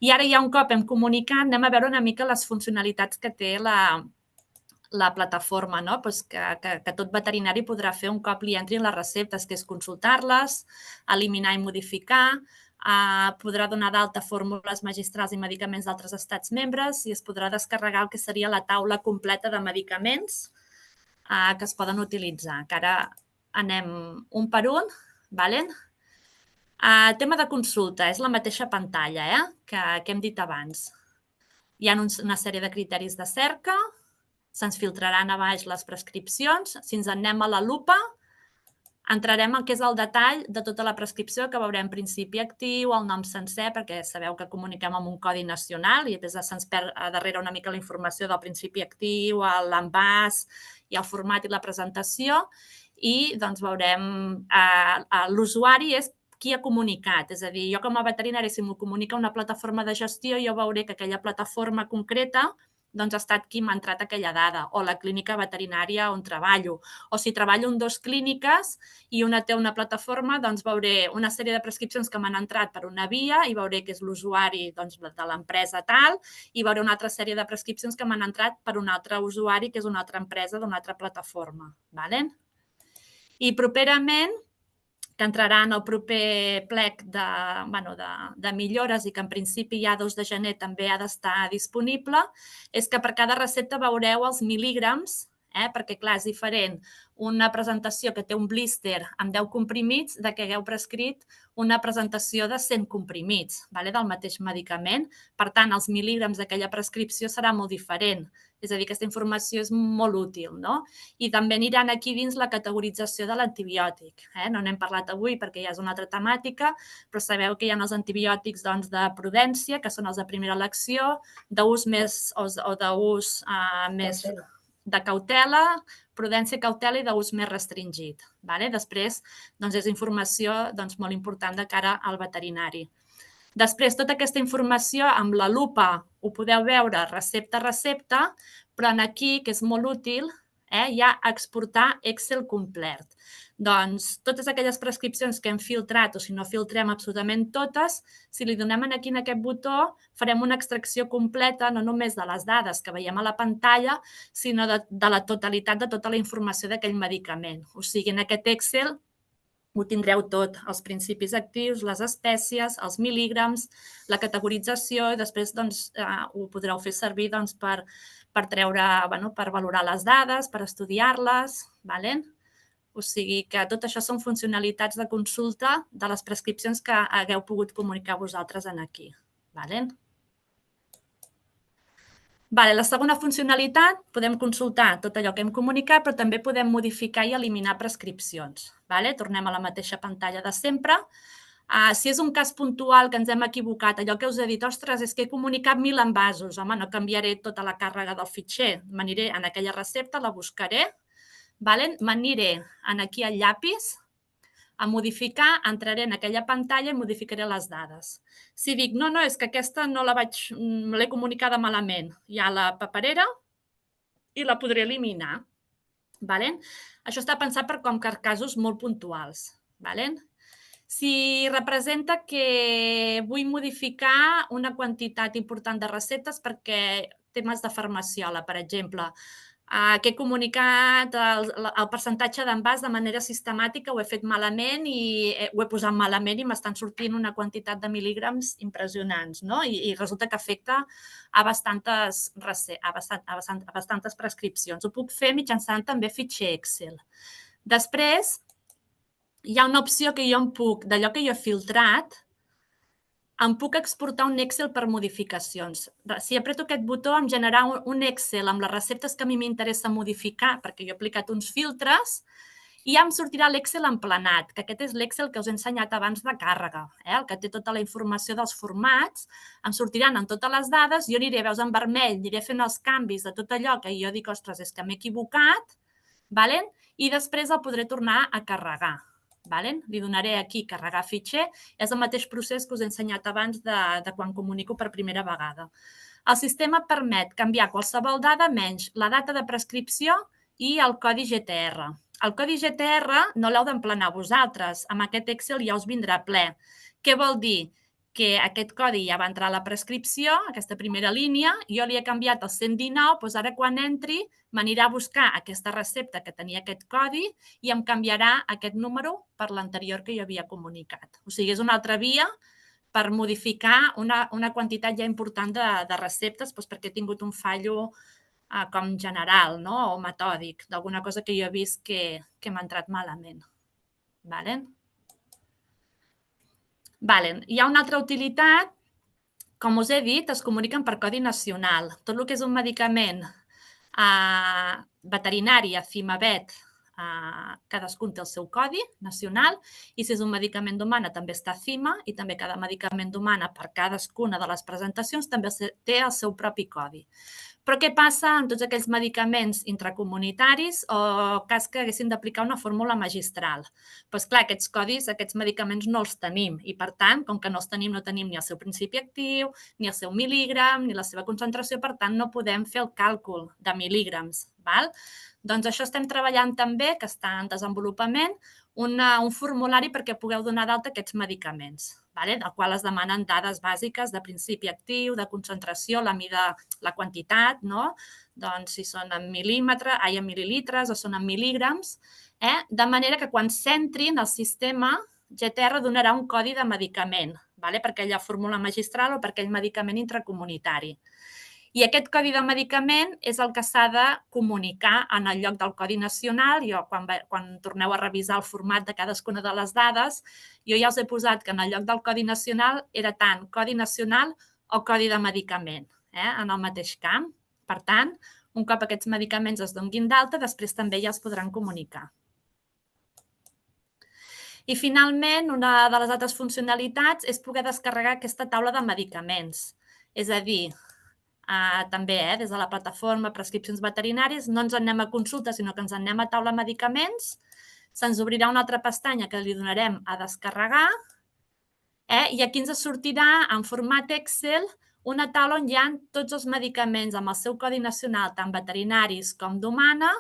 Speaker 4: I ara ja un cop hem comunicat, anem a veure una mica les funcionalitats que té la plataforma, que tot veterinari podrà fer un cop li entrin les receptes, que és consultar-les, eliminar i modificar, podrà donar d'alta fórmules magistrals i medicaments d'altres estats membres i es podrà descarregar el que seria la taula completa de medicaments que es poden utilitzar, que ara anem un per un. Tema de consulta, és la mateixa pantalla que hem dit abans. Hi ha una sèrie de criteris de cerca, se'ns filtraran a baix les prescripcions. Si ens anem a la lupa, entrarem al que és el detall de tota la prescripció, que veurem principi actiu, el nom sencer, perquè sabeu que comuniquem amb un codi nacional i després se'ns perd darrere una mica la informació del principi actiu, l'envàs i el format i la presentació. I doncs veurem l'usuari és qui ha comunicat. És a dir, jo com a veterinari, si m'ho comunica una plataforma de gestió, jo veuré que aquella plataforma concreta ha estat qui m'ha entrat aquella dada, o la clínica veterinària on treballo. O si treballo en 2 clíniques i una té una plataforma, doncs veuré una sèrie de prescripcions que m'han entrat per una via i veuré que és l'usuari de l'empresa tal, i veuré una altra sèrie de prescripcions que m'han entrat per un altre usuari, que és una altra empresa d'una altra plataforma. I properament, que entrarà en el proper plec de millores i que en principi ja 2 de gener també ha d'estar disponible, és que per cada recepta veureu els mil·lígrams, perquè clar, és diferent una presentació que té un blister amb 10 comprimits de que hagueu prescrit una presentació de 100 comprimits del mateix medicament. Per tant, els mil·lígrams d'aquella prescripció serà molt diferent. És a dir, aquesta informació és molt útil. I també aniran aquí dins la categorització de l'antibiòtic. No n'hem parlat avui perquè ja és una altra temàtica, però sabeu que hi ha els antibiòtics de prudència, que són els de primera elecció, d'ús més o d'ús més de cautela, prudència, cautela i d'ús més restringit. Després, és informació molt important de cara al veterinari. Després, tota aquesta informació amb la lupa ho podeu veure recepta a recepta, però aquí, que és molt útil, hi ha exportar Excel complet. Doncs totes aquelles prescripcions que hem filtrat, o si no filtrem absolutament totes, si li donem aquí en aquest botó, farem una extracció completa no només de les dades que veiem a la pantalla, sinó de la totalitat de tota la informació d'aquell medicament. O sigui, en aquest Excel ho tindreu tot, els principis actius, les espècies, els mil·lígrams, la categorització i després ho podreu fer servir per treure, per valorar les dades, per estudiar-les, o sigui que tot això són funcionalitats de consulta de les prescripcions que hagueu pogut comunicar vosaltres aquí. La segona funcionalitat, podem consultar tot allò que hem comunicat, però també podem modificar i eliminar prescripcions. Tornem a la mateixa pantalla de sempre. Si és un cas puntual que ens hem equivocat, allò que us he dit, ostres, és que he comunicat 1000 envasos, home, no canviaré tota la càrrega del fitxer, m'aniré en aquella recepta, la buscaré, m'aniré aquí al llapis, a modificar, entraré en aquella pantalla i modificaré les dades. Si dic, no, és que aquesta no l'he comunicada malament, hi ha la paperera i la podré eliminar. Això està pensat per casos molt puntuals. Si representa que vull modificar una quantitat important de receptes perquè temes de farmaciola, per exemple, que he comunicat el percentatge d'envàs de manera sistemàtica, ho he fet malament i ho he posat malament i m'estan sortint una quantitat de mil·lígrams impressionants i resulta que afecta a bastantes prescripcions. Ho puc fer mitjançant també fitxer Excel. Després, hi ha una opció que jo em puc, d'allò que jo he filtrat, em puc exportar un Excel per modificacions. Si apreto aquest botó, em generarà un Excel amb les receptes que a mi m'interessa modificar, perquè jo he aplicat uns filtres, i ja em sortirà l'Excel emplenat, que aquest és l'Excel que us he ensenyat abans de càrrega, el que té tota la informació dels formats, em sortiran amb totes les dades, jo aniré, veus, en vermell, aniré fent els canvis de tot allò que jo dic, ostres, és que m'he equivocat, i després el podré tornar a carregar. Li donaré aquí carregar fitxer, és el mateix procés que us he ensenyat abans de quan comunico per primera vegada. El sistema permet canviar qualsevol dada menys la data de prescripció i el codi GTR. El codi GTR no l'heu d'emplenar vosaltres, amb aquest Excel ja us vindrà ple. Què vol dir? Que aquest codi ja va entrar a la prescripció, aquesta primera línia, jo li he canviat el 119, doncs ara quan entri m'anirà a buscar aquesta recepta que tenia aquest codi i em canviarà aquest número per l'anterior que jo havia comunicat. O sigui, és una altra via per modificar una quantitat ja important de receptes perquè he tingut un fallo com general o metòdic, d'alguna cosa que jo he vist que m'ha entrat malament. Hi ha una altra utilitat, com us he dit, es comuniquen per codi nacional. Tot el que és un medicament veterinari, Fimavet, cadascun té el seu codi nacional i si és un medicament d'humana també està CIMA i també cada medicament d'humana per cadascuna de les presentacions també té el seu propi codi. Però què passa amb tots aquells medicaments intracomunitaris o cas que haguessin d'aplicar una fórmula magistral? Doncs clar, aquests codis, aquests medicaments no els tenim i per tant, com que no els tenim, no tenim ni el seu principi actiu, ni el seu mil·lígram, ni la seva concentració, per tant no podem fer el càlcul de mil·lígrams. Doncs això estem treballant també, que està en desenvolupament, un formulari perquè pugueu donar d'alta aquests medicaments, del qual es demanen dades bàsiques de principi actiu, de concentració, la mida, la quantitat, doncs si són en mil·lilitres o són en mil·lígrams, de manera que quan s'entrin al sistema, GTR donarà un codi de medicament per aquella fórmula magistral o per aquell medicament intracomunitari. I aquest codi de medicament és el que s'ha de comunicar en el lloc del codi nacional. Jo, quan torneu a revisar el format de cadascuna de les dades, jo ja us he posat que en el lloc del codi nacional era tant codi nacional o codi de medicament, en el mateix camp. Per tant, un cop aquests medicaments es donin d'alta, després també ja es podran comunicar. I finalment, una de les altres funcionalitats és poder descarregar aquesta taula de medicaments. És a dir, també des de la plataforma Prescripcions Veterinàries no ens en anem a consulta, sinó que ens en anem a taula medicaments, se'ns obrirà una altra pestanya que li donarem a descarregar i aquí ens sortirà en format Excel una taula on hi ha tots els medicaments amb el seu codi nacional, tant veterinaris com d'humana,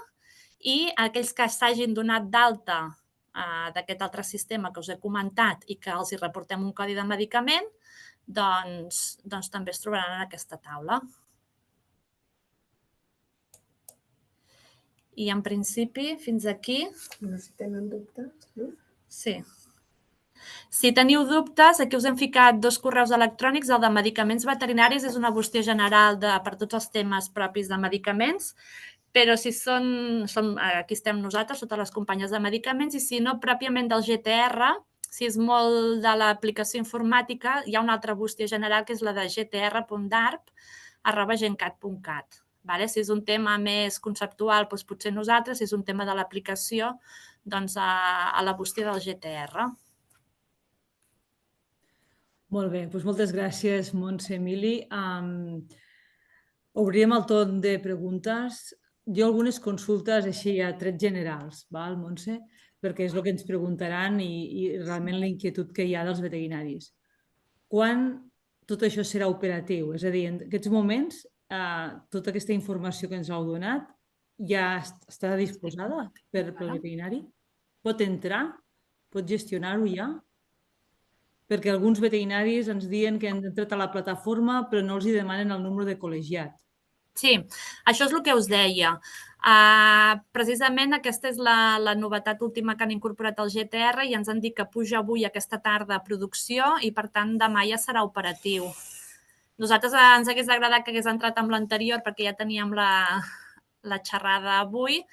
Speaker 4: i aquells que s'hagin donat d'alta d'aquest altre sistema que us he comentat i que els hi reportem un codi de medicament, doncs també es trobaran en aquesta taula. I en principi, fins aquí...
Speaker 2: No sé si tenen dubtes, no?
Speaker 4: Sí. Si teniu dubtes, aquí us hem ficat 2 correus electrònics. El de medicaments veterinaris és una bústia general per tots els temes propis de medicaments, però si aquí estem nosaltres, totes les companyes de medicaments, i si no, pròpiament del GTR, si és molt de l'aplicació informàtica, hi ha una altra bústia general que és la de gtr.darp@gencat.cat. Si és un tema més conceptual, doncs potser nosaltres, si és un tema de l'aplicació, doncs a la bústia del GTR.
Speaker 1: Molt bé, doncs moltes gràcies, Montse, Emili. Obrirem el torn de preguntes. Jo algunes consultes així a trets generals, Montse? Perquè és el que ens preguntaran i realment la inquietud que hi ha dels veterinaris. Quan tot això serà operatiu? És a dir, en aquests moments, tota aquesta informació que ens heu donat ja està disposada pel veterinari? Pot entrar? Pot gestionar-ho ja? Perquè alguns veterinaris ens diuen que han entrat a la plataforma però no els demanen el número de col·legiat.
Speaker 4: Sí, això és el que us deia. Precisament aquesta és la novetat última que han incorporat al GTR i ens han dit que puja avui aquesta tarda a producció i per tant demà ja serà operatiu. Nosaltres ens hagués agradat que hagués entrat amb l'anterior perquè ja teníem la xerrada avui,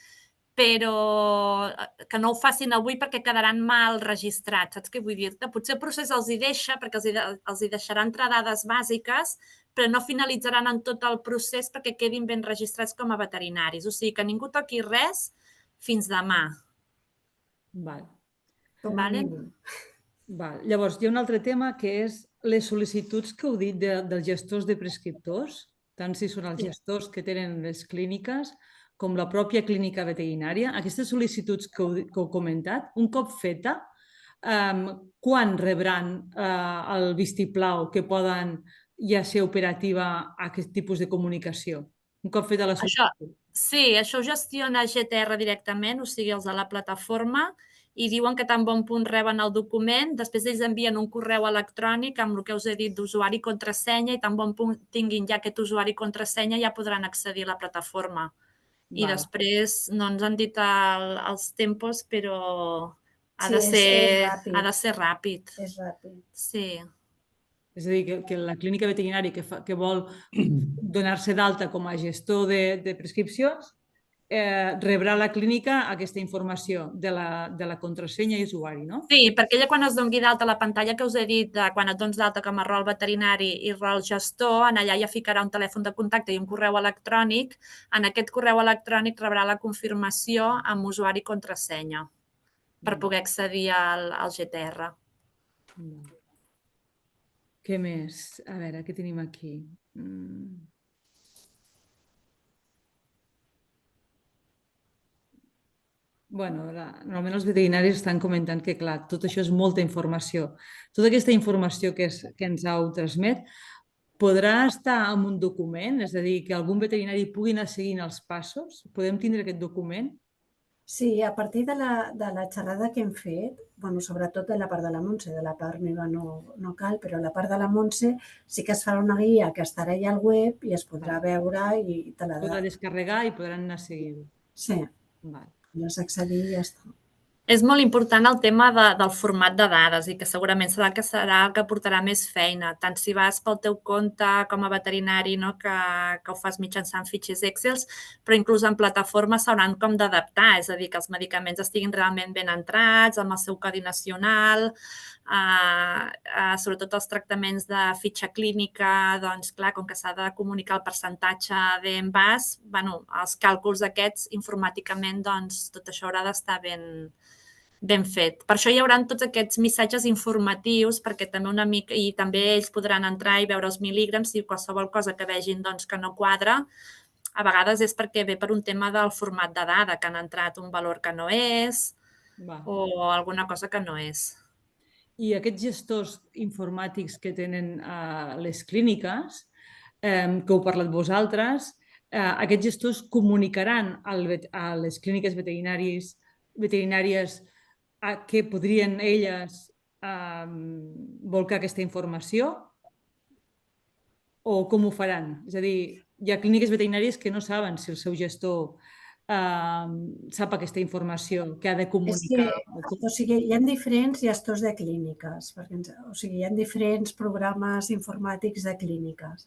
Speaker 4: però que no ho facin avui perquè quedaran mal registrats, saps què vull dir-te? Potser el procés els hi deixa perquè els hi deixarà entrar dades bàsiques, però no finalitzaran en tot el procés perquè quedin ben registrats com a veterinaris. O sigui, que ningú toqui res fins demà.
Speaker 1: Llavors, hi ha un altre tema que és les sol·licituds que heu dit dels gestors de prescriptors, tant si són els gestors que tenen les clíniques com la pròpia clínica veterinària. Aquestes sol·licituds que heu comentat, un cop feta, quan rebran el vistiplau que poden ja ser operativa aquest tipus de comunicació? Un cop feta la sol·licitud.
Speaker 4: Sí, això ho gestiona GTR directament, o sigui, els de la plataforma, i diuen que tan bon punt reben el document, després ells envien un correu electrònic amb el que us he dit d'usuari i contrasenya i tan bon punt tinguin ja aquest usuari i contrasenya ja podran accedir a la plataforma. I després no ens han dit els tempos, però ha de ser ràpid.
Speaker 2: És ràpid.
Speaker 4: Sí.
Speaker 1: És a dir, que la clínica veterinària que vol donar-se d'alta com a gestor de prescripcions rebrà la clínica aquesta informació de la contrasenya i usuari, no?
Speaker 4: Sí, perquè ella quan es doni d'alta la pantalla que us he dit, quan et dones d'alta com a rol veterinari i rol gestor, en allà ja ficarà un telèfon de contacte i un correu electrònic. En aquest correu electrònic rebrà la confirmació amb usuari i contrasenya per poder accedir al GTR.
Speaker 1: Què més? A veure, què tenim aquí? Normalment els veterinaris estan comentant que, clar, tot això és molta informació. Tota aquesta informació que ens heu transmet podrà estar en un document? És a dir, que algun veterinari pugui anar seguint els passos? Podem tindre aquest document?
Speaker 2: Sí, a partir de la xerrada que hem fet, sobretot de la part de la Montse, de la part meva no cal, però la part de la Montse sí que es farà una guia que estarà allà al web i es podrà veure i te la
Speaker 1: podrà descarregar i podran anar seguint.
Speaker 2: Sí. Podràs accedir i ja està.
Speaker 4: És molt important el tema del format de dades i que segurament serà el que portarà més feina, tant si vas pel teu compte com a veterinari, que ho fas mitjançant fitxers Excel, però inclús en plataformes s'hauran com d'adaptar, és a dir, que els medicaments estiguin realment ben entrats, amb el seu codi nacional, sobretot els tractaments de fitxa clínica, doncs clar, com que s'ha de comunicar el percentatge d'envàs, els càlculs aquests informàticament, doncs tot això haurà d'estar ben fet. Per això hi haurà tots aquests missatges informatius perquè també una mica, i també ells podran entrar i veure els mil·lígrams i qualsevol cosa que vegin que no quadra, a vegades és perquè ve per un tema del format de dada, que han entrat un valor que no és o alguna cosa que no és.
Speaker 1: I aquests gestors informàtics que tenen les clíniques, que heu parlat vosaltres, aquests gestors comunicaran a les clíniques veterinàries que podrien elles volcar aquesta informació o com ho faran? És a dir, hi ha clíniques veterinàries que no saben si el seu gestor sap aquesta informació que ha de comunicar?
Speaker 2: O sigui, hi ha diferents gestors de clíniques, o sigui, hi ha diferents programes informàtics de clíniques.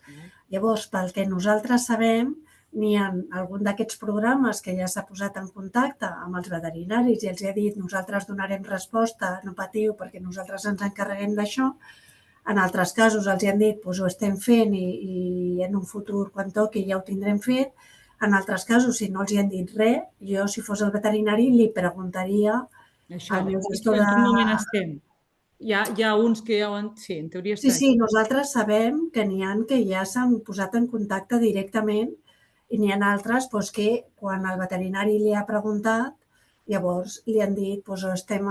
Speaker 2: Llavors, pel que nosaltres sabem, n'hi ha algun d'aquests programes que ja s'ha posat en contacte amb els veterinaris i els ha dit nosaltres donarem resposta, no patiu perquè nosaltres ens encarreguem d'això. En altres casos els han dit ho estem fent i en un futur quan toqui ja ho tindrem fet. En altres casos, si no els han dit res, jo si fos el veterinari li preguntaria al meu gestor de...
Speaker 1: En quin moment estem? Hi ha uns que ja ho han... Sí, en teoria està...
Speaker 2: Sí, nosaltres sabem que n'hi ha que ja s'han posat en contacte directament i n'hi ha altres que quan el veterinari li ha preguntat, llavors li han dit estem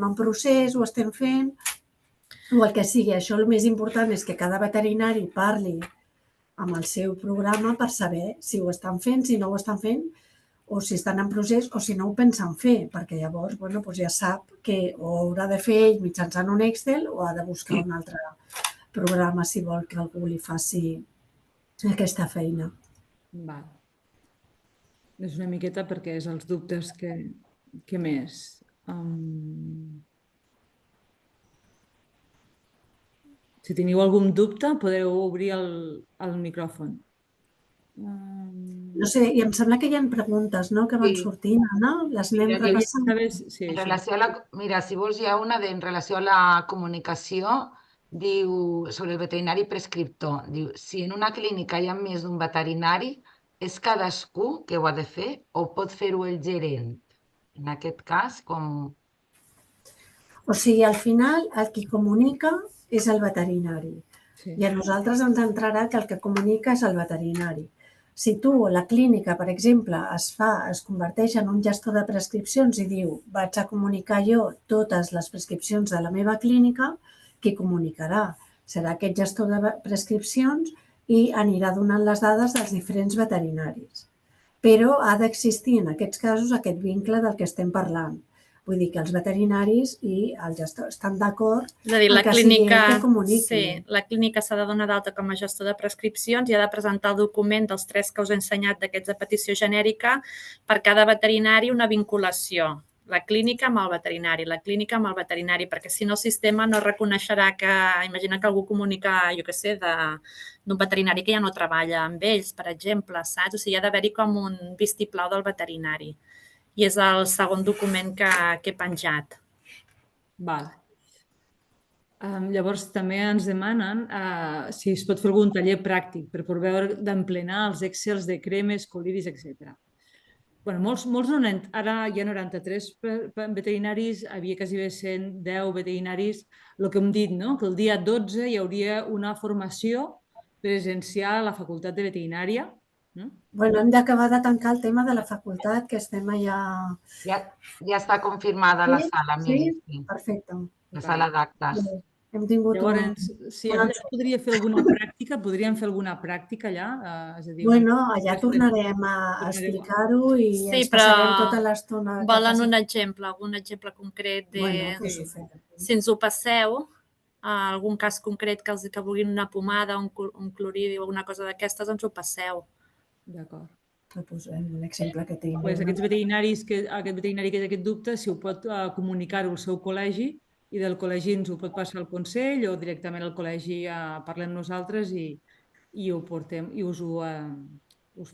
Speaker 2: en procés, ho estem fent, o el que sigui. Això el més important és que cada veterinari parli amb el seu programa per saber si ho estan fent, si no ho estan fent, o si estan en procés o si no ho pensen fer, perquè llavors ja sap que ho haurà de fer ell mitjançant un Excel o ha de buscar un altre programa si vol que algú li faci aquesta feina.
Speaker 1: Val. És una miqueta perquè és els dubtes que més... Si teniu algun dubte, podeu obrir el micròfon.
Speaker 2: No sé, i em sembla que hi ha preguntes que van sortint, no? Les anem repassant.
Speaker 5: Mira, si vols hi ha una en relació a la comunicació, diu sobre el veterinari prescriptor, diu, si en una clínica hi ha més d'un veterinari, és cadascú que ho ha de fer o pot fer-ho el gerent? En aquest cas, com...
Speaker 2: O sigui, al final, el qui comunica és el veterinari. I a nosaltres ens entrarà que el que comunica és el veterinari. Si tu, la clínica, per exemple, es converteix en un gestor de prescripcions i diu vaig a comunicar jo totes les prescripcions de la meva clínica, qui comunicarà? Serà aquest gestor de prescripcions i anirà donant les dades dels diferents veterinaris. Però ha d'existir en aquests casos aquest vincle del que estem parlant. Vull dir que els veterinaris i el gestor estan d'acord que sigui ell que comuniqui.
Speaker 4: Sí, la clínica s'ha de donar d'alta com a gestor de prescripcions i ha de presentar el document dels 3 que us he ensenyat d'aquests de petició genèrica per cada veterinari una vinculació. La clínica amb el veterinari, la clínica amb el veterinari, perquè si no el sistema no reconeixerà que, imagina que algú comunica, jo què sé, d'un veterinari que ja no treballa amb ells, per exemple, saps? O sigui, ha d'haver-hi com un vistiplau del veterinari. I és el segon document que he penjat.
Speaker 1: Val. Llavors, també ens demanen si es pot fer algun taller pràctic per veure d'emplenar els Excels de cremes, coliris, etc. Molts no n'han... Ara hi ha 93 veterinaris, havia quasi 110 veterinaris. El que hem dit, que el dia 12 hi hauria una formació presencial a la Facultat de Veterinària.
Speaker 2: Hem d'acabar de tancar el tema de la facultat, que estem allà...
Speaker 5: Ja està confirmada la sala.
Speaker 2: Sí? Perfecte.
Speaker 5: La sala d'actes.
Speaker 2: Hem tingut...
Speaker 1: Llavors, si podríem fer alguna pràctica allà?
Speaker 2: Allà tornarem a explicar-ho i ens passarem tota l'estona...
Speaker 4: Volen un exemple, algun exemple concret de... Si ens ho passeu, algun cas concret que vulguin una pomada, un cloridi o alguna cosa d'aquestes, ens ho passeu.
Speaker 1: D'acord.
Speaker 2: L'exemple que tinc.
Speaker 1: Aquest veterinari que té aquest dubte, si ho pot comunicar-ho al seu col·legi i del col·legi ens ho pot passar al Consell o directament al col·legi parlem nosaltres i ho portem i us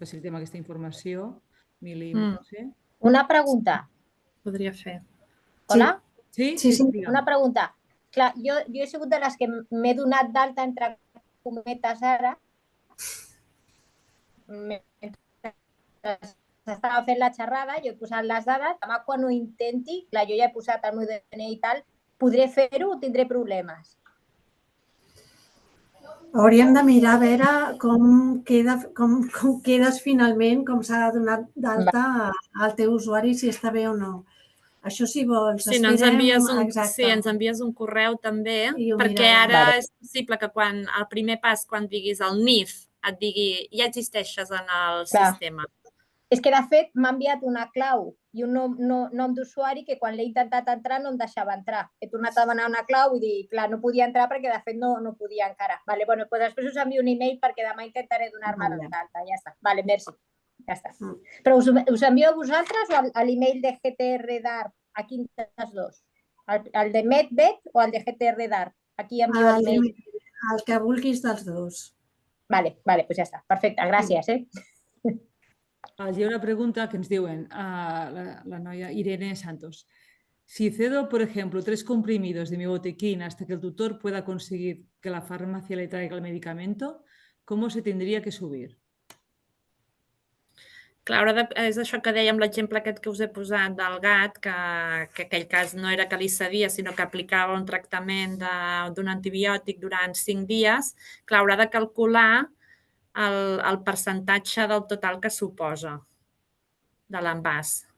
Speaker 1: facilitem aquesta informació.
Speaker 11: Una pregunta.
Speaker 4: Podria fer.
Speaker 11: Hola?
Speaker 1: Sí.
Speaker 11: Una pregunta. Clar, jo he sigut de les que m'he donat d'alta entre cometes ara. Estava fent la xerrada, jo he posat les dades, demà quan ho intenti, clar, jo ja he posat el meu DNI i tal, podré fer-ho o tindré problemes?
Speaker 2: Hauríem de mirar a veure com quedes finalment, com s'ha donat d'alta al teu usuari, si està bé o no. Això si vols,
Speaker 4: ens envies un correu també, perquè ara és possible que el primer pas, quan diguis el NIF, et digui ja existeixes en el sistema.
Speaker 11: És que, de fet, m'ha enviat una clau i un nom d'usuari que quan l'he intentat entrar no em deixava entrar. He tornat a demanar una clau i dic, clar, no podia entrar perquè, de fet, no podia encara. Després us envio un e-mail perquè demà intentaré donar-me d'alta. Ja està. Merci. Ja està. Però us envio a vosaltres o a l'email de GTR d'Art? A quin dels dos? El de MedVet o el de GTR d'Art? Aquí envio l'email.
Speaker 2: El que vulguis dels dos.
Speaker 11: Vale, doncs ja està. Perfecte, gràcies.
Speaker 1: Hi ha una pregunta que ens diuen, la noia Irene Santos. Si cedo, por ejemplo, 3 comprimidos de mi botiquín hasta que el tutor pueda conseguir que la farmacia le traiga el medicamento, ¿cómo se tendría que subir?
Speaker 4: Clar, és això que dèiem, l'exemple aquest que us he posat del gat, que aquell cas no era que li cedia, sinó que aplicava un tractament d'un antibiòtic durant 5 dies, clar, haurà de calcular el percentatge del total que suposa de l'envàs.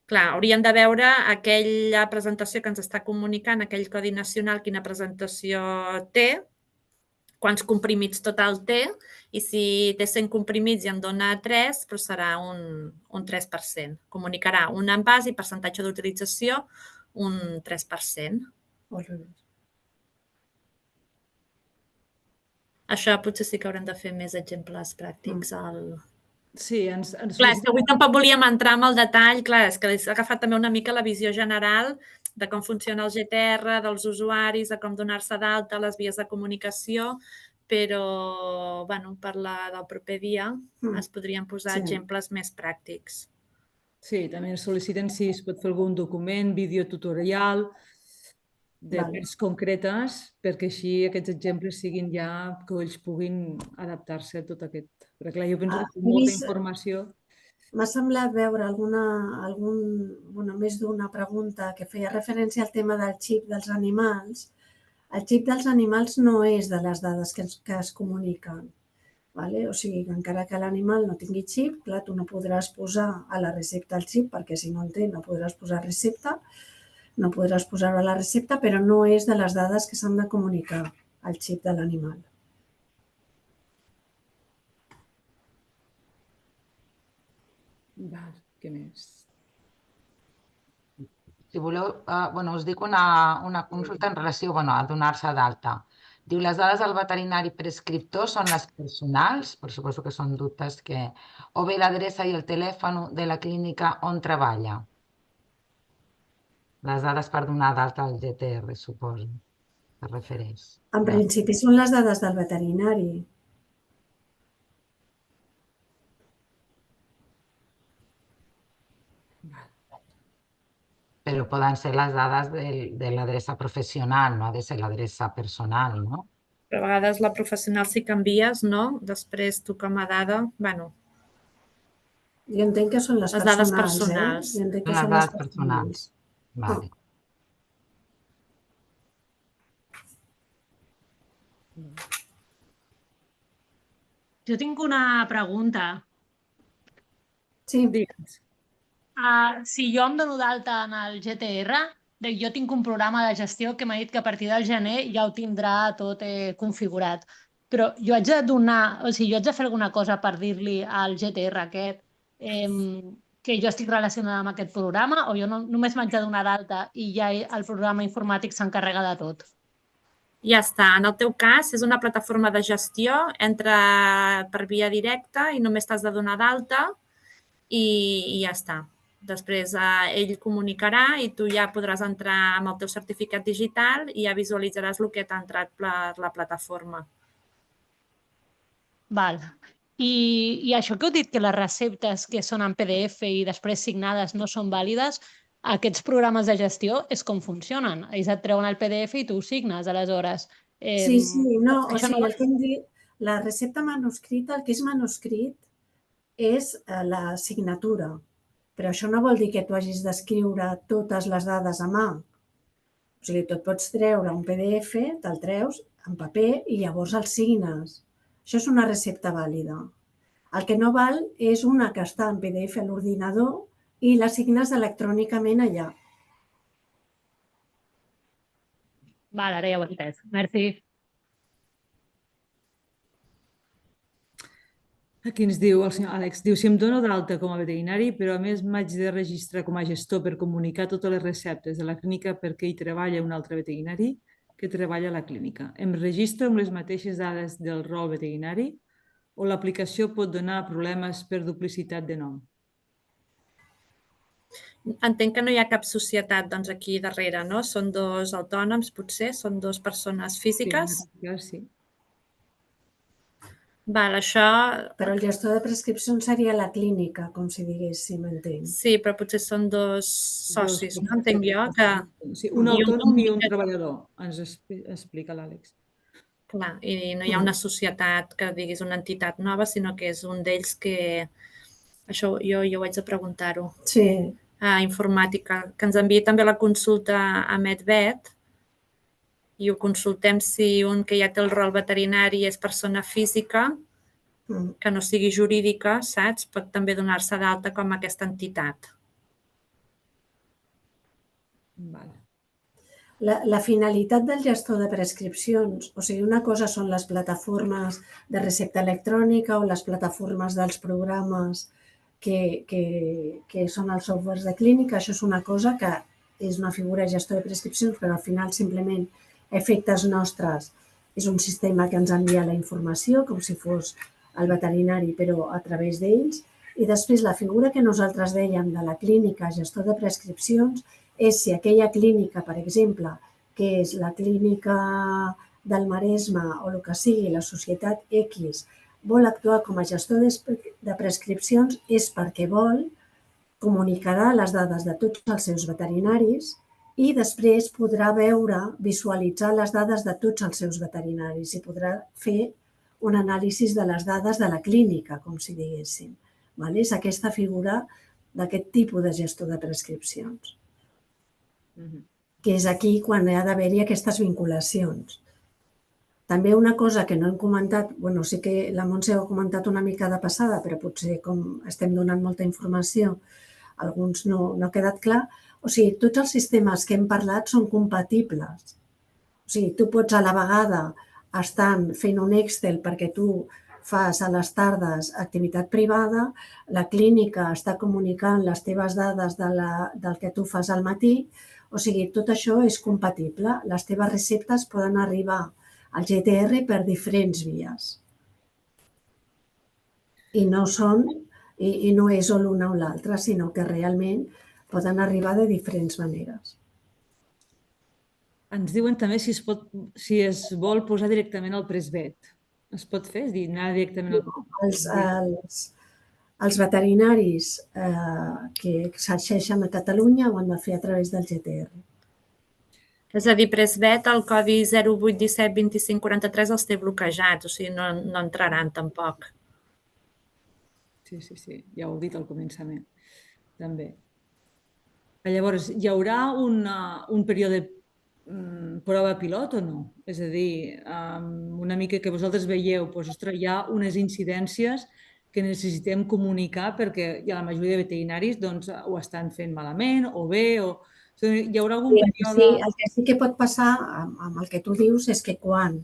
Speaker 4: Clar, hauríem de veure aquella presentació que ens està comunicant, aquell codi nacional, quina presentació té, quants comprimits total té, i si té 100 comprimits i en dona 3, però serà un 3%. Comunicarà un envàs i percentatge d'utilització un 3%. Això potser sí que haurem de fer més exemples pràctics al...
Speaker 1: Sí,
Speaker 4: clar, és que avui tampoc volíem entrar en el detall, clar, és que s'ha agafat també una mica la visió general de com funciona el GTR, dels usuaris, de com donar-se d'alta, les vies de comunicació, però, bueno, per del proper dia es podrien posar exemples més pràctics.
Speaker 1: Sí, també ens sol·liciten si es pot fer algun document, vídeo tutorial, de parts concretes, perquè així aquests exemples siguin ja que ells puguin adaptar-se a tot aquest... Perquè clar, jo penso que molta informació...
Speaker 2: M'ha semblat veure més d'una pregunta que feia referència al tema del xip dels animals. El xip dels animals no és de les dades que es comuniquen. O sigui, encara que l'animal no tingui xip, clar, tu no podràs posar a la recepta el xip, perquè si no el té no podràs posar recepta, no podràs posar-ho a la recepta, però no és de les dades que s'han de comunicar, el xip de l'animal.
Speaker 1: Què més?
Speaker 5: Si voleu, us dic una consulta en relació a donar-se d'alta. Diu, les dades del veterinari prescriptor són les personals, però suposo que són dubtes que... O bé l'adreça i el telèfon de la clínica on treballa. Les dades per donar d'alta al GTR, suposo, que refereix.
Speaker 2: En principi són les dades del veterinari.
Speaker 5: Però poden ser les dades de l'adreça professional, no ha de ser l'adreça personal, no?
Speaker 4: Però a vegades la professional sí que envies, no? Després tu com a dada, bueno...
Speaker 2: Jo entenc que són les
Speaker 4: dades personals.
Speaker 5: Les dades personals. Vale.
Speaker 12: Jo tinc una pregunta.
Speaker 2: Sí.
Speaker 1: Digue'ns.
Speaker 12: Si jo em dono d'alta en el GTR, jo tinc un programa de gestió que m'ha dit que a partir del gener ja ho tindrà tot configurat. Però jo haig de donar, o sigui, jo haig de fer alguna cosa per dir-li al GTR aquest que jo estic relacionada amb aquest programa o jo només m'haig de donar d'alta i ja el programa informàtic s'encarrega de tot?
Speaker 4: Ja està. En el teu cas, és una plataforma de gestió, entra per via directa i només t'has de donar d'alta i ja està. Després ell comunicarà i tu ja podràs entrar amb el teu certificat digital i ja visualitzaràs el que t'ha entrat per la plataforma.
Speaker 12: Val. I això que heu dit que les receptes que són en PDF i després signades no són vàlides, aquests programes de gestió és com funcionen. Ells et treuen el PDF i tu ho signes, aleshores.
Speaker 2: Sí, no, o sigui, el que hem dit, la recepta manuscrita, el que és manuscrit és la signatura, però això no vol dir que tu hagis d'escriure totes les dades a mà. O sigui, tu et pots treure un PDF, te'l treus en paper i llavors el signes. Això és una recepta vàlida. El que no val és una que està en PDF a l'ordinador i la signes electrònicament allà.
Speaker 12: Val, ara ja ho he entès. Merci.
Speaker 1: Aquí ens diu el senyor Àlex, diu, si em dono d'alta com a veterinari, però a més m'haig de registrar com a gestor per comunicar totes les receptes de la clínica perquè hi treballa un altre veterinari que treballa a la clínica. Em registro amb les mateixes dades del rol veterinari o l'aplicació pot donar problemes per duplicitat de nom?
Speaker 4: Entenc que no hi ha cap societat aquí darrere, no? Són dos autònoms, potser? Són dues persones físiques?
Speaker 1: Sí.
Speaker 4: Val, això...
Speaker 2: Però el gestor de prescripcions seria la clínica, com si diguéssim, entenc.
Speaker 4: Sí, però potser són dos socis, no? Entenc jo que...
Speaker 1: Sí, un autònom i un treballador, ens explica l'Àlex.
Speaker 4: Clar, i no hi ha una societat que diguis una entitat nova, sinó que és un d'ells que... Això jo ho haig de preguntar-ho.
Speaker 2: Sí.
Speaker 4: A Informàtica, que ens enviï també la consulta a MedVet i ho consultem si un que ja té el rol veterinari és persona física, que no sigui jurídica, saps? Pot també donar-se d'alta com aquesta entitat.
Speaker 2: La finalitat del gestor de prescripcions, o sigui, una cosa són les plataformes de recepta electrònica o les plataformes dels programes que són els softwares de clínica, això és una cosa que és una figura de gestor de prescripcions, però al final simplement a efectes nostres és un sistema que ens envia la informació com si fos el veterinari, però a través d'ells. I després la figura que nosaltres dèiem de la clínica gestor de prescripcions és si aquella clínica, per exemple, que és la clínica del Maresme o el que sigui, la societat X, vol actuar com a gestor de prescripcions és perquè comunicarà les dades de tots els seus veterinaris i després podrà veure, visualitzar les dades de tots els seus veterinaris i podrà fer un anàlisi de les dades de la clínica, com si diguéssim. És aquesta figura d'aquest tipus de gestor de prescripcions, que és aquí quan ha d'haver-hi aquestes vinculacions. També una cosa que no hem comentat, sí que la Montse ho ha comentat una mica de passada, però potser com estem donant molta informació, alguns no ha quedat clar. O sigui, tots els sistemes que hem parlat són compatibles. O sigui, tu pots a la vegada estar fent un Excel perquè tu fas a les tardes activitat privada, la clínica està comunicant les teves dades del que tu fas al matí, o sigui, tot això és compatible. Les teves receptes poden arribar al GTR per diferents vies. I no és o l'una o l'altra, sinó que realment poden arribar de diferents maneres.
Speaker 1: Ens diuen també si es vol posar directament al Presvet. Es pot fer? És dir, anar directament al Presvet?
Speaker 2: Els veterinaris que s'exerceixen a Catalunya ho han de fer a través del GTR.
Speaker 4: És a dir, Presvet, el codi 08172543 els té bloquejats, o sigui, no entraran tampoc.
Speaker 1: Sí, ja ho he dit al començament, també. Llavors, hi haurà un període prova pilot o no? És a dir, una mica que vosaltres veieu, ostres, hi ha unes incidències que necessitem comunicar perquè la majoria de veterinaris ho estan fent malament o bé, o... Hi haurà algun període...
Speaker 2: Sí, el que sí que pot passar amb el que tu dius és que quan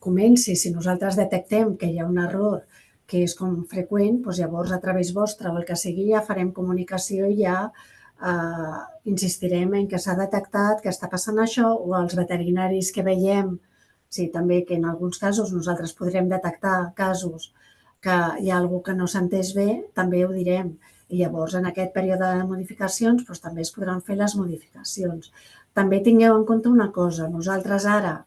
Speaker 2: comenci, si nosaltres detectem que hi ha un error que és com freqüent, llavors a través vostre o el que sigui ja farem comunicació i ja insistirem en que s'ha detectat que està passant això o els veterinaris que veiem, sí, també que en alguns casos nosaltres podrem detectar casos que hi ha algú que no s'ha entès bé, també ho direm. I llavors, en aquest període de modificacions, també es podran fer les modificacions. També tingueu en compte una cosa, nosaltres ara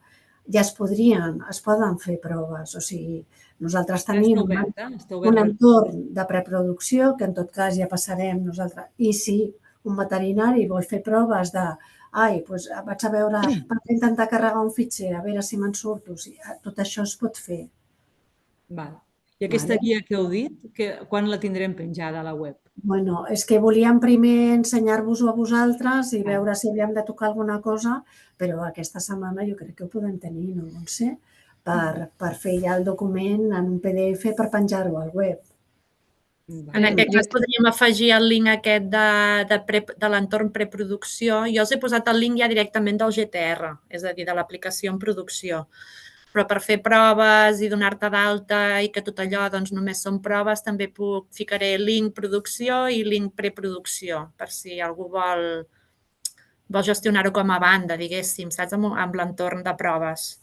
Speaker 2: ja es poden fer proves, o sigui, nosaltres tenim un entorn de preproducció que en tot cas ja passarem nosaltres. I si un veterinari vol fer proves de vaig a veure, vaig intentar carregar un fitxer, a veure si me'n surto, tot això es pot fer.
Speaker 1: I aquesta guia que heu dit, quan la tindrem penjada a la web?
Speaker 2: Bueno, és que volíem primer ensenyar-vos-ho a vosaltres i veure si havíem de tocar alguna cosa, però aquesta setmana jo crec que ho podem tenir, no sé, per fer ja el document en un PDF per penjar-ho al web.
Speaker 4: En aquest cas podríem afegir el link aquest de l'entorn preproducció. Jo us he posat el link ja directament del GTR, és a dir, de l'aplicació en producció. Però per fer proves i donar-te d'alta i que tot allò només són proves, també ficaré link producció i link preproducció, per si algú vol gestionar-ho com a banda, diguéssim, saps? Amb l'entorn de proves.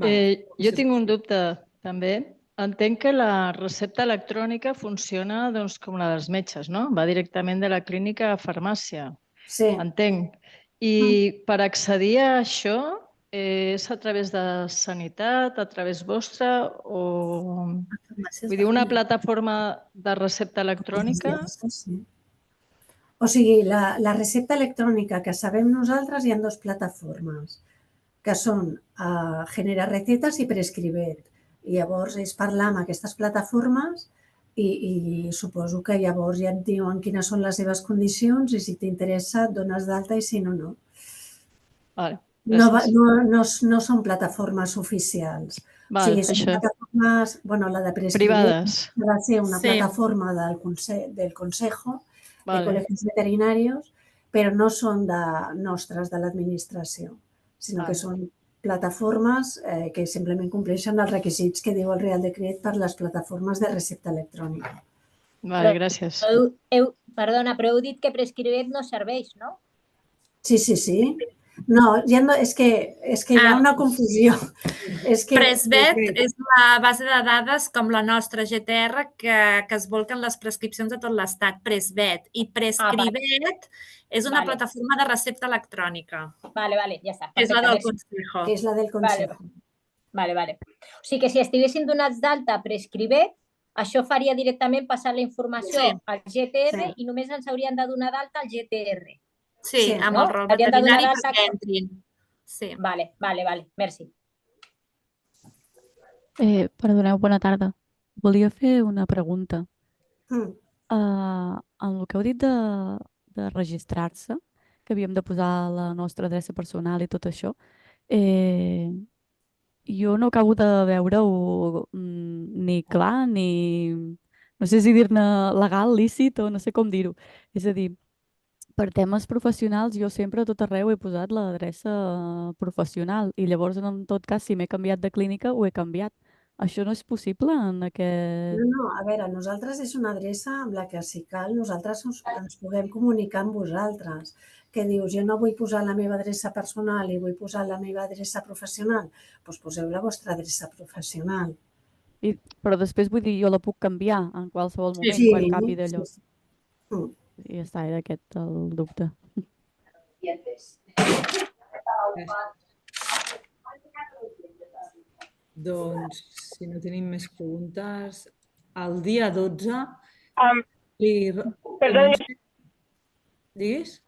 Speaker 13: Jo tinc un dubte. també entenc que la recepta electrònica funciona com la dels metges, no? Va directament de la clínica a farmàcia.
Speaker 2: Sí.
Speaker 13: Entenc. I per accedir a això és a través de Sanitat, a través vostra o... Vull dir, una plataforma de recepta electrònica?
Speaker 2: O sigui, la recepta electrònica que sabem nosaltres hi ha dues plataformes, que són Genera Recetes i Prescribet. I llavors ells parlar amb aquestes plataformes i suposo que llavors ja et diuen quines són les seves condicions i si t'interessa et dones d'alta i si no, no. No són plataformes oficials. O sigui, són plataformes, la de Prescribet va ser una plataforma del Consejo de Colegios Veterinarios, però no són nostres de l'administració, sinó que són plataformes que simplement compleixen els requisits que diu el Real Decret per les plataformes de recepta electrònica.
Speaker 13: Vale, gràcies.
Speaker 11: Perdona, però heu dit que Prescribet no serveix, no?
Speaker 2: Sí. No, és que hi ha una confusió.
Speaker 4: Presvet és la base de dades com la nostra GTR que es volquen les prescripcions de tot l'Estat, Presvet. I Prescribet és una plataforma de recepta electrònica.
Speaker 11: Vale, ja està.
Speaker 4: És la del Consejo.
Speaker 2: És la del Consejo.
Speaker 11: Vale. O sigui que si estiguessin donats d'alta a Prescribet, això faria directament passar la informació al GTR i només ens haurien de donar d'alta al GTR.
Speaker 4: Sí, amb el rol veterinari perquè entrin. Sí.
Speaker 11: Vale, merci.
Speaker 14: Perdoneu, bona tarda. Volia fer una pregunta. En el que heu dit de registrar-se, que havíem de posar la nostra adreça personal i tot això, jo no acabo de veure-ho ni clar, ni... no sé si dir-ne legal, lícit o no sé com dir-ho. És a dir, per temes professionals jo sempre a tot arreu he posat l'adreça professional i llavors en tot cas si m'he canviat de clínica ho he canviat. Això no és possible en aquest...
Speaker 2: No, a veure, nosaltres és una adreça amb la que si cal nosaltres ens puguem comunicar amb vosaltres. Que dius, jo no vull posar la meva adreça personal i vull posar la meva adreça professional, doncs poseu la vostra adreça professional.
Speaker 14: Però després vull dir, jo la puc canviar en qualsevol moment quan canvi de lloc. I ja està, era aquest el dubte.
Speaker 1: Doncs, si no tenim més preguntes, el dia 12...
Speaker 8: Perdón.
Speaker 1: ¿Digues?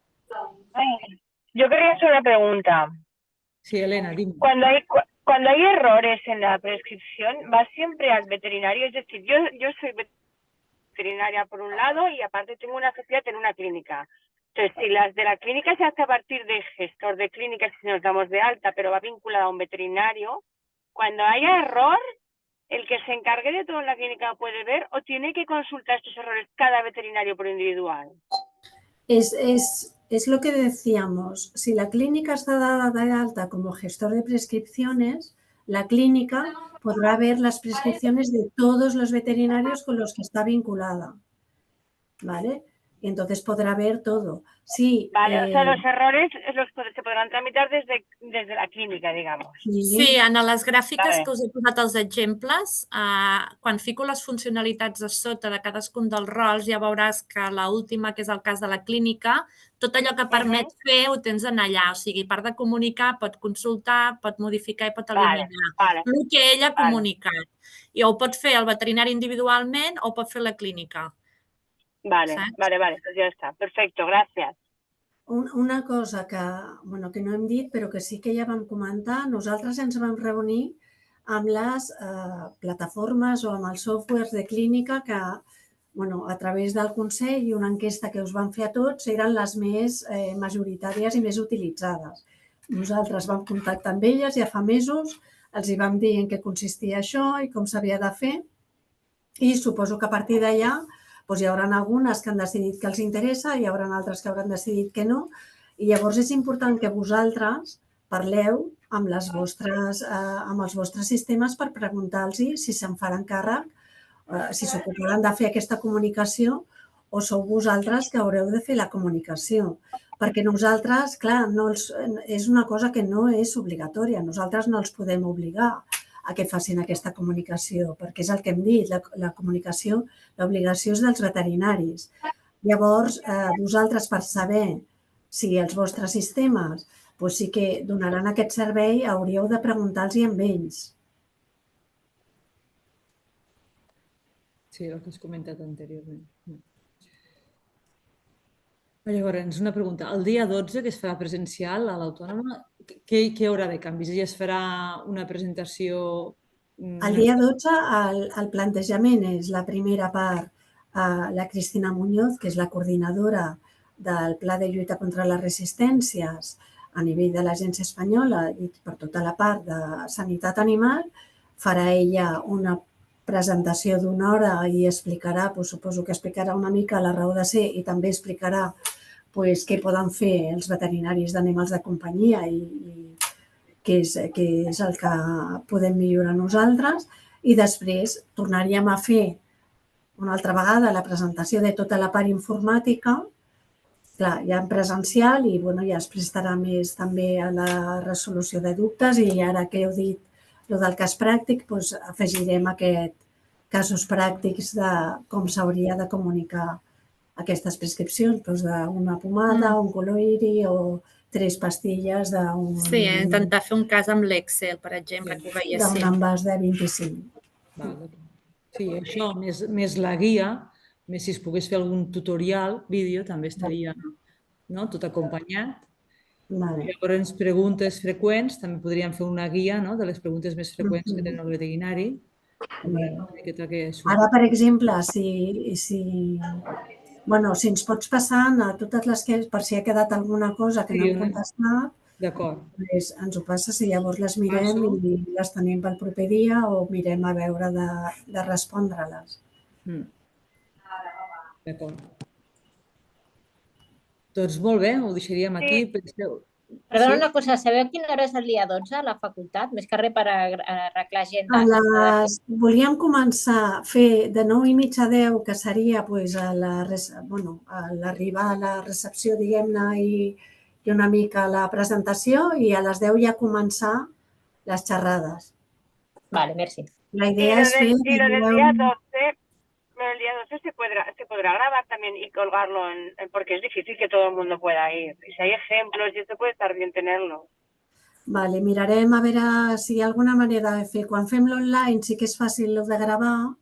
Speaker 8: Yo quería hacer una pregunta.
Speaker 1: Sí, Elena, dime.
Speaker 8: Cuando hay errores en la prescripción, ¿va siempre al veterinario? Es decir, yo soy veterinaria por un lado y aparte tengo una sociedad en una clínica. Entonces, si las de la clínica se hace a partir de gestor de clínicas, si nos damos de alta, pero va vinculada a un veterinario, cuando haya error, ¿el que se encargue de todo en la clínica puede ver o tiene que consultar estos errores cada veterinario por individual?
Speaker 2: Es lo que decíamos. Si la clínica está dada de alta como gestor de prescripciones, la clínica podrá ver las prescripciones de todos los veterinarios con los que está vinculada, ¿vale? Y entonces podrá ver todo. Sí,
Speaker 8: vale, o sea, los errores se podran tramitar desde la clínica, digamos.
Speaker 4: Sí, en les gràfiques que us he posat els exemples, quan fico les funcionalitats a sota de cadascun dels rols, ja veuràs que l'última, que és el cas de la clínica, tot allò que permet fer ho tens en allà. O sigui, part de comunicar, pot consultar, pot modificar i pot eliminar. El que ell ha comunicat. I ho pot fer el veterinari individualment o ho pot fer la clínica.
Speaker 8: Vale, pues ya está. Perfecto, gracias.
Speaker 2: Una cosa que no hem dit, però que sí que ja vam comentar, nosaltres ens vam reunir amb les plataformes o amb els softwares de clínica que, a través del Consell i una enquesta que us van fer a tots, eren les més majoritàries i més utilitzades. Nosaltres vam contactar amb elles ja fa mesos, els hi vam dir en què consistia això i com s'havia de fer i suposo que a partir d'allà hi haurà algunes que han decidit que els interessa, hi haurà altres que hauran decidit que no, i llavors és important que vosaltres parleu amb els vostres sistemes per preguntar-los si se'n faran càrrec, si s'ocuparan de fer aquesta comunicació o sou vosaltres que haureu de fer la comunicació. Perquè nosaltres, clar, és una cosa que no és obligatòria, nosaltres no els podem obligar a que facin aquesta comunicació, perquè és el que hem dit, la comunicació, l'obligació és dels veterinaris. Llavors, vosaltres, per saber si els vostres sistemes sí que donaran aquest servei, hauríeu de preguntar-los amb ells.
Speaker 1: Sí, el que has comentat anteriorment. Llavors, una pregunta. El dia 12, que es farà presencial a l'Autònoma, què hi haurà de canvis? Ja es farà una presentació...
Speaker 2: El dia 12 el plantejament és la primera part, la Cristina Muñoz, que és la coordinadora del Pla de lluita contra les resistències a nivell de l'Agència Espanyola i per tota la part de sanitat animal, farà ella una presentació d'una hora i explicarà, suposo que explicarà una mica la raó de ser i també explicarà què poden fer els veterinaris d'animals de companyia i què és el que podem millorar nosaltres. I després tornaríem a fer una altra vegada la presentació de tota la part informàtica, clar, ja en presencial i ja es prestarà més també a la resolució de dubtes i ara que heu dit el del cas pràctic, afegirem aquests casos pràctics de com s'hauria de comunicar aquestes prescripcions, d'una pomada, un coloiri o 3 pastilles d'un...
Speaker 4: Sí, intentar fer un cas amb l'Excel, per exemple, que ho veiéssim.
Speaker 2: D'un envàs de 25.
Speaker 1: Sí, això, més la guia, més si es pogués fer algun tutorial, vídeo, també estaria tot acompanyat. Llavors, preguntes freqüents, també podríem fer una guia de les preguntes més freqüents que tenen el veterinari.
Speaker 2: Ara, per exemple, si ens pots passar a totes les que, per si ha quedat alguna cosa que no hem contestat, ens ho passes i llavors les mirem i les tenim pel proper dia o mirem a veure de respondre-les.
Speaker 1: D'acord. Doncs molt bé, ho deixaríem aquí.
Speaker 11: Perdona una cosa, sabeu quina hora és el dia 12 a la facultat? Més que res per arreglar agenda.
Speaker 2: Volíem començar a fer de 9:30 a 10, que seria l'arribar a la recepció, diguem-ne, i una mica la presentació, i a les 10 ja començar les xerrades.
Speaker 11: Vale, merci.
Speaker 2: La idea es fer...
Speaker 8: Y lo del día 12... El día 12 se podrá grabar también y colgarlo, porque es difícil que todo el mundo pueda ir. Y si hay ejemplos y esto puede estar bien tenerlo.
Speaker 2: Vale, mirarem a veure si hi ha alguna manera de fer. Quan fem l'online sí que és fàcil de gravar,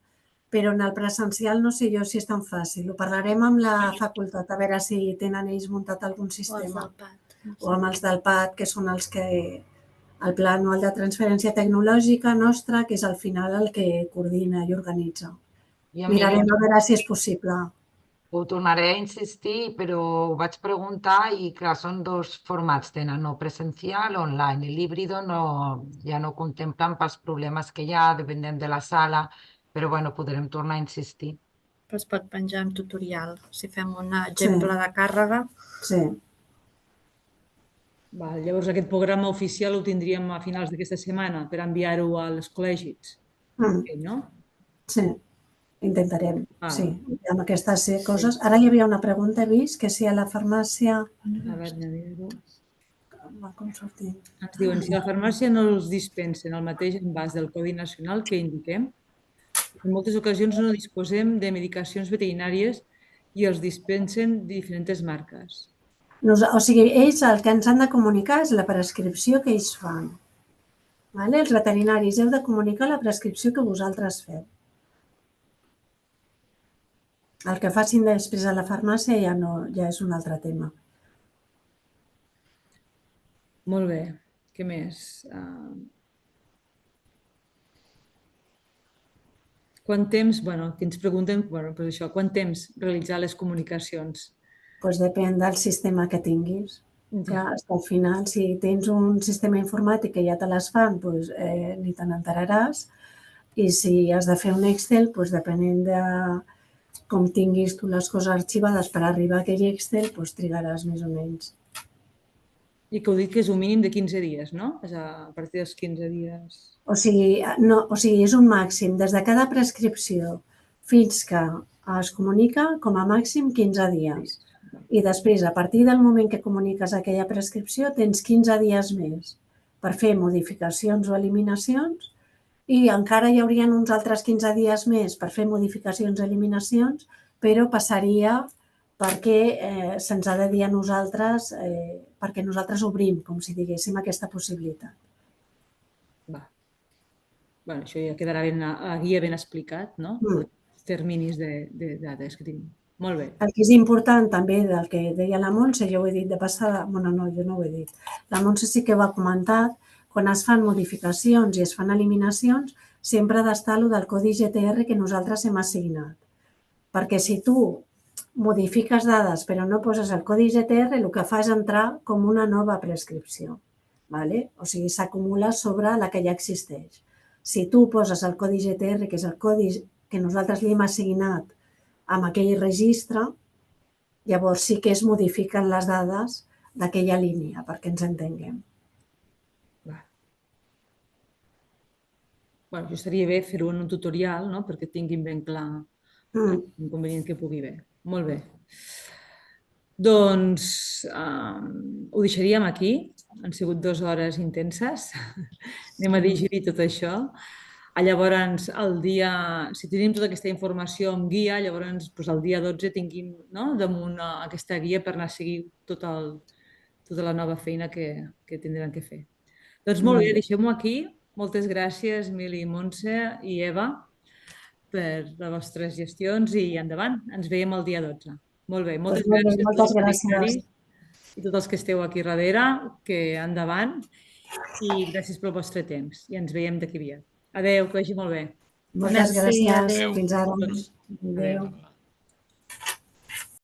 Speaker 2: però en el presencial no sé jo si és tan fàcil. Ho parlarem amb la facultat, a veure si tenen ells muntat algun sistema. O amb els del PAT, que són els que... El Pla Anual de Transferència Tecnològica nostre, que és al final el que coordina i organitza. Mirarem a veure si és possible.
Speaker 5: Ho tornaré a insistir, però ho vaig preguntar i, clar, són 2 formats, tenen, no presencial o online. L'híbrido ja no contemplen pels problemes que hi ha, depenent de la sala, però, podrem tornar a insistir.
Speaker 4: Però es pot penjar en tutorial, si fem un exemple de càrrega.
Speaker 2: Sí.
Speaker 1: Llavors, aquest programa oficial ho tindríem a finals d'aquesta setmana per enviar-ho als col·legis, no?
Speaker 2: Sí. Intentarem, sí, amb aquestes coses. Ara hi havia una pregunta, he vist, que si a la farmàcia...
Speaker 1: A veure, com sortim? Ens diuen, si la farmàcia no els dispensen el mateix envàs del Codi Nacional que indiquem, en moltes ocasions no disposem de medicacions veterinàries i els dispensen diferents marques.
Speaker 2: O sigui, ells el que ens han de comunicar és la prescripció que ells fan. Els veterinaris heu de comunicar la prescripció que vosaltres feu. El que facin després a la farmàcia ja és un altre tema.
Speaker 1: Molt bé. Què més? Quant temps, que ens pregunten, quant temps realitzar les comunicacions?
Speaker 2: Doncs depèn del sistema que tinguis. Al final, si tens un sistema informàtic que ja te les fan, ni te n'enteraràs. I si has de fer un Excel, depenent de com tinguis tu les coses arxivades per arribar a aquell Excel, trigaràs més o menys.
Speaker 1: I que heu dit que és un mínim de 15 dies, no? És a partir dels 15 dies...
Speaker 2: O sigui, és un màxim. Des de cada prescripció fins que es comunica, com a màxim 15 dies. I després, a partir del moment que comuniques aquella prescripció, tens 15 dies més per fer modificacions o eliminacions i encara hi haurien uns altres 15 dies més per fer modificacions i eliminacions, però passaria perquè se'ns ha de dir a nosaltres, perquè nosaltres obrim, com si diguéssim, aquesta possibilitat.
Speaker 1: Bé, això ja quedarà a guia ben explicat, no? Els terminis de dades que tenim. Molt bé.
Speaker 2: El que és important també del que deia la Montse, jo ho he dit de passada, bueno, no, jo no ho he dit. La Montse sí que ho ha comentat, quan es fan modificacions i es fan eliminacions, sempre ha d'estar el del codi GTR que nosaltres hem assignat. Perquè si tu modifiques dades però no poses el codi GTR, el que fa és entrar com una nova prescripció. O sigui, s'acumula sobre la que ja existeix. Si tu poses el codi GTR, que és el codi que nosaltres li hem assignat amb aquell registre, llavors sí que es modifiquen les dades d'aquella línia, perquè ens entenguem.
Speaker 1: Això estaria bé fer-ho en un tutorial, perquè tinguin ben clar l'inconvenient que pugui haver. Molt bé. Doncs ho deixaríem aquí. Han sigut 2 hores intenses. Anem a digerir tot això. Llavors, si tenim tota aquesta informació en guia, llavors el dia 12 tinguin damunt aquesta guia per anar a seguir tota la nova feina que tindran que fer. Doncs molt bé, deixem-ho aquí. Moltes gràcies, Mili, Montse i Eva, per les vostres gestions i endavant. Ens veiem el dia 12. Molt bé, moltes gràcies a tots els veterinaris i tots els que esteu aquí darrere, que endavant, i gràcies pel vostre temps. I ens veiem d'aquí aviat. Adéu, que vagi molt bé.
Speaker 2: Moltes gràcies. Fins ara. Adéu.